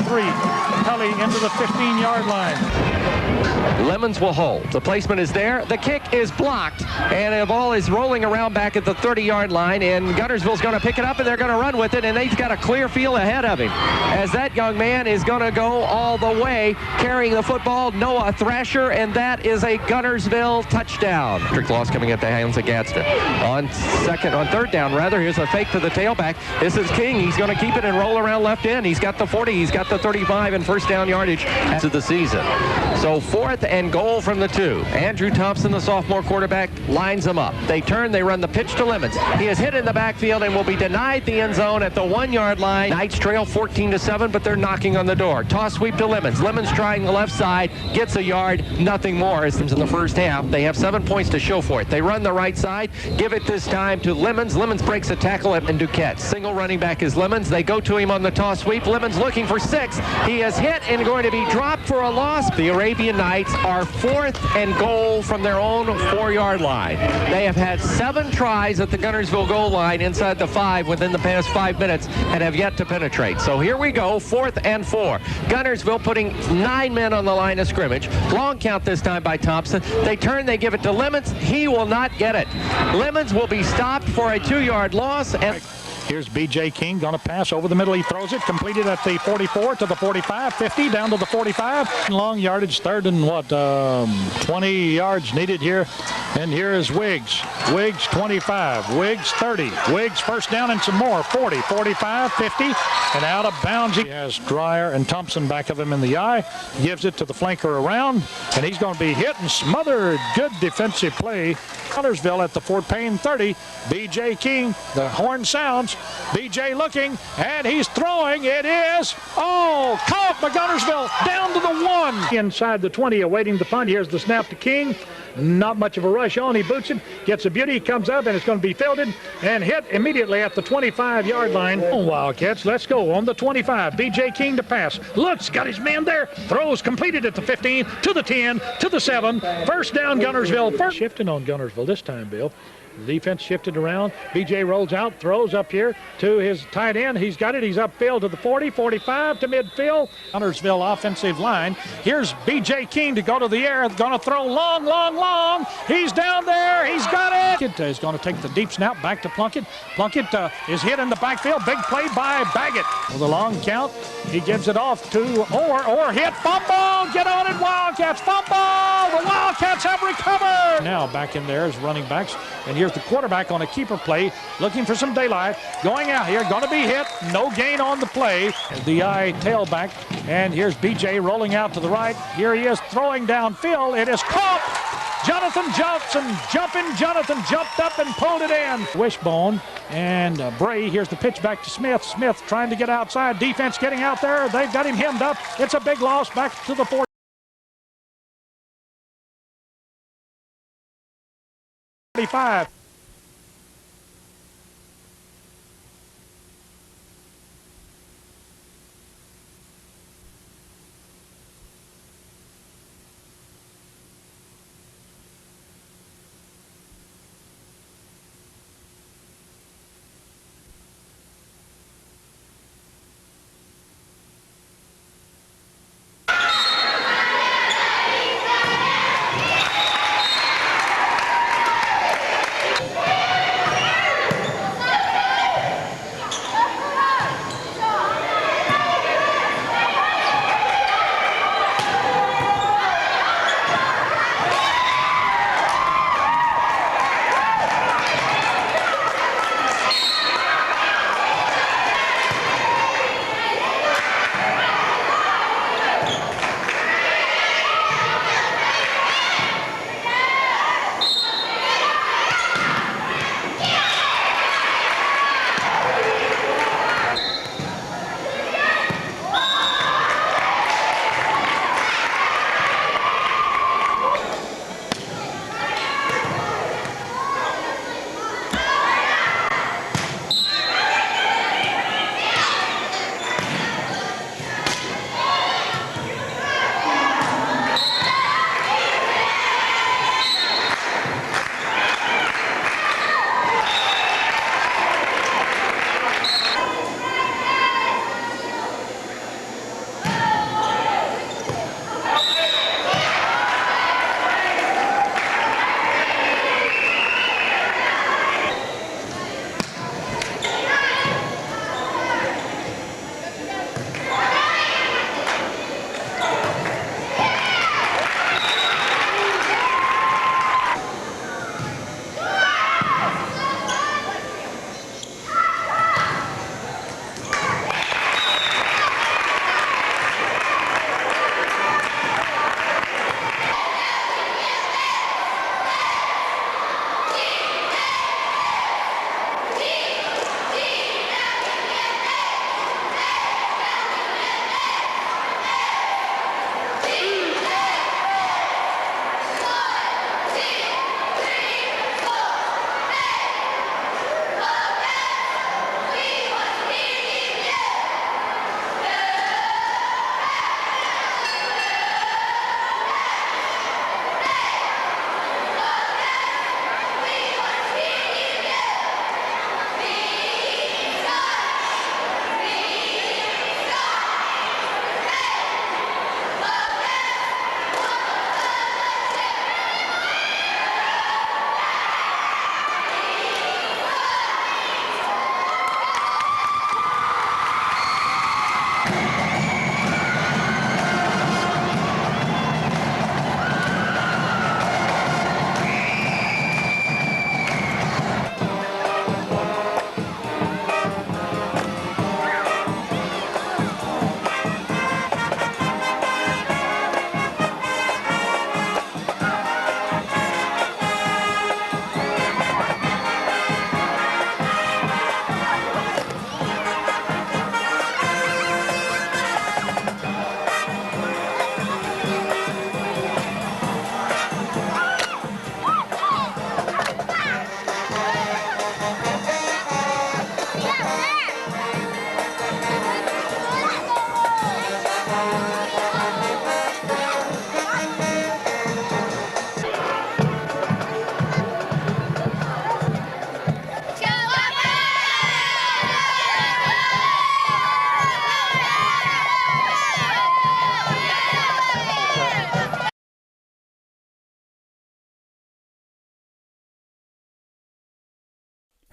Tully into the 15-yard line. Lemons will hold. The placement is there. The kick is blocked, and the ball is rolling around back at the 30-yard line, and Guntersville's going to pick it up, and they're going to run with it, and they've got a clear field ahead of him. As that young man is going to go all the way, carrying the football, Noah Thrasher, and that is a Guntersville touchdown. Strict loss coming at the hands of Gadsden. On second third down rather. Here's a fake to the tailback. This is King. He's going to keep it and roll around left end. He's got the 40. He's got the 35 and first down yardage to the season. So 4th and goal from the 2. Andrew Thompson, the sophomore quarterback, lines them up. They turn. They run the pitch to Lemons. He is hit in the backfield and will be denied the end zone at the 1-yard line. Knights trail 14-7, but they're knocking on the door. Toss sweep to Lemons. Lemons trying the left side, gets a yard, nothing more. As in the first half, they have 7 points to show for it. They run the right side, give it this time to Lemons. Lemons breaks a tackle and Duquette. Single running back is Lemons. They go to him on the toss sweep. Lemons looking for 6. He is hit and going to be dropped for a loss. The Arabian Knights are 4th and goal from their own 4-yard line. They have had 7 tries at the Guntersville goal line inside the 5 within the past 5 minutes and have yet to penetrate. So here we go, 4th and 4. Guntersville putting 9 men on the line of scrimmage. Long count this time by Thompson. They turn, they give it to Lemons. He will not get it. Lemons will be stopped for a 2-yard loss. And here's B.J. King going to pass over the middle. He throws it, completed at the 44 to the 45, 50, down to the 45. Long yardage, 3rd and 20 yards needed here. And here is Wiggs. Wiggs 25, Wiggs 30. Wiggs first down and some more, 40, 45, 50, and out of bounds. He has Dreyer and Thompson back of him in the eye. Gives it to the flanker around, and he's going to be hit and smothered. Good defensive play. Guntersville at the Fort Payne 30. B.J. King, the horn sounds. B.J. looking, and he's throwing. It is, caught by Guntersville, down to the 1. Inside the 20, awaiting the punt. Here's the snap to King. Not much of a rush on. He boots it, gets a beauty, comes up, and it's going to be fielded and hit immediately at the 25-yard line. Wildcats, let's go on the 25. B.J. King to pass. Looks, got his man there. Throws completed at the 15, to the 10, to the 7. First down, Guntersville. First shifting on Guntersville this time, Bill. The defense shifted around. B.J. rolls out, throws up here to his tight end. He's got it. He's upfield to the 40, 45 to midfield. Guntersville offensive line. Here's B.J. King to go to the air. Going to throw long, long, long. He's down there. He's got it. He's going to take the deep snap back to Plunkett. Plunkett is hit in the backfield. Big play by Baggett. With a long count, he gives it off to Orr hit. Fumble. Get on it, Wildcats. Fumble. The Wildcats have recovered. Now back in there is running backs. And here's the quarterback on a keeper play, looking for some daylight. Going out here, going to be hit. No gain on the play. The tailback. And here's B.J. rolling out to the right. Here he is throwing downfield. It is caught. Jonathan Johnson, Jonathan jumped up and pulled it in. Wishbone and Bray. Here's the pitch back to Smith. Smith trying to get outside. Defense getting out there. They've got him hemmed up. It's a big loss back to the 45.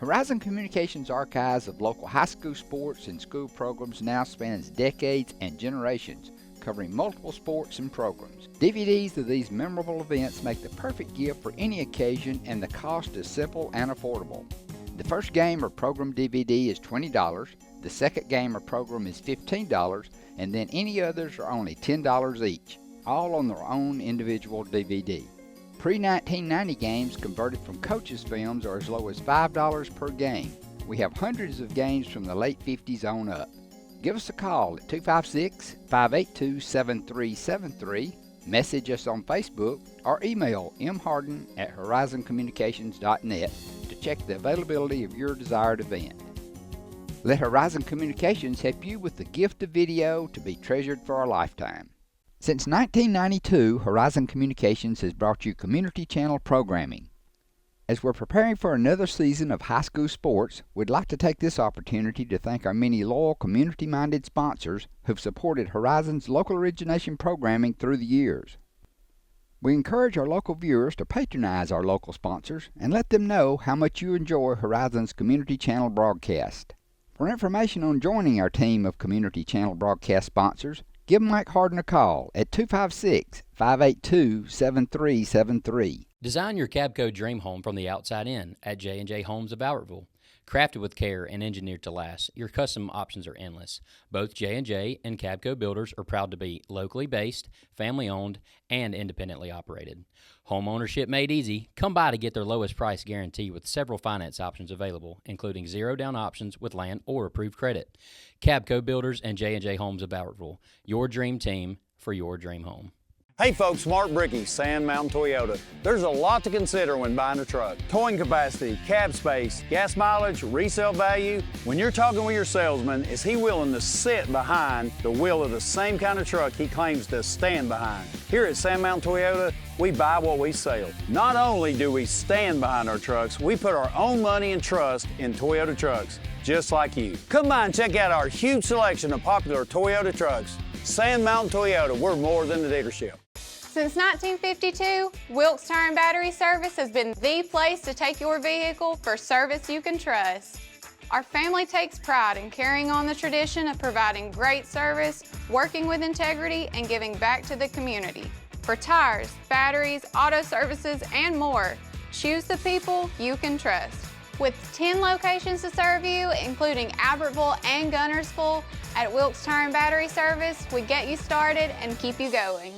Horizon Communications' archives of local high school sports and school programs now spans decades and generations, covering multiple sports and programs. DVDs of these memorable events make the perfect gift for any occasion, and the cost is simple and affordable. The first game or program DVD is $20, the second game or program is $15, and then any others are only $10 each, all on their own individual DVD. Pre-1990 games converted from coaches' films are as low as $5 per game. We have hundreds of games from the late 50s on up. Give us a call at 256-582-7373, message us on Facebook, or email mharden@horizoncommunications.net to check the availability of your desired event. Let Horizon Communications help you with the gift of video to be treasured for a lifetime. Since 1992, Horizon Communications has brought you community channel programming. As we're preparing for another season of high school sports, we'd like to take this opportunity to thank our many loyal community-minded sponsors who've supported Horizon's local origination programming through the years. We encourage our local viewers to patronize our local sponsors and let them know how much you enjoy Horizon's community channel broadcast. For information on joining our team of community channel broadcast sponsors, give Mike Harden a call at 256-582-7373. Design your Cabco dream home from the outside in at J&J Homes of Bowerville. Crafted with care and engineered to last, your custom options are endless. Both J&J and Cabco builders are proud to be locally based, family-owned, and independently operated. Home ownership made easy. Come by to get their lowest price guarantee with several finance options available, including zero-down options with land or approved credit. Cabco Builders and J&J Homes of Bowerville, your dream team for your dream home. Hey folks, Mark Brickey, Sand Mountain Toyota. There's a lot to consider when buying a truck. Towing capacity, cab space, gas mileage, resale value. When you're talking with your salesman, is he willing to sit behind the wheel of the same kind of truck he claims to stand behind? Here at Sand Mountain Toyota, we buy what we sell. Not only do we stand behind our trucks, we put our own money and trust in Toyota trucks, just like you. Come by and check out our huge selection of popular Toyota trucks. Sand Mountain Toyota, we're more than a dealership. Since 1952, Wilkes Tire and Battery Service has been the place to take your vehicle for service you can trust. Our family takes pride in carrying on the tradition of providing great service, working with integrity, and giving back to the community. For tires, batteries, auto services, and more, choose the people you can trust. With 10 locations to serve you, including Albertville and Guntersville, at Wilkes Tire and Battery Service, we get you started and keep you going.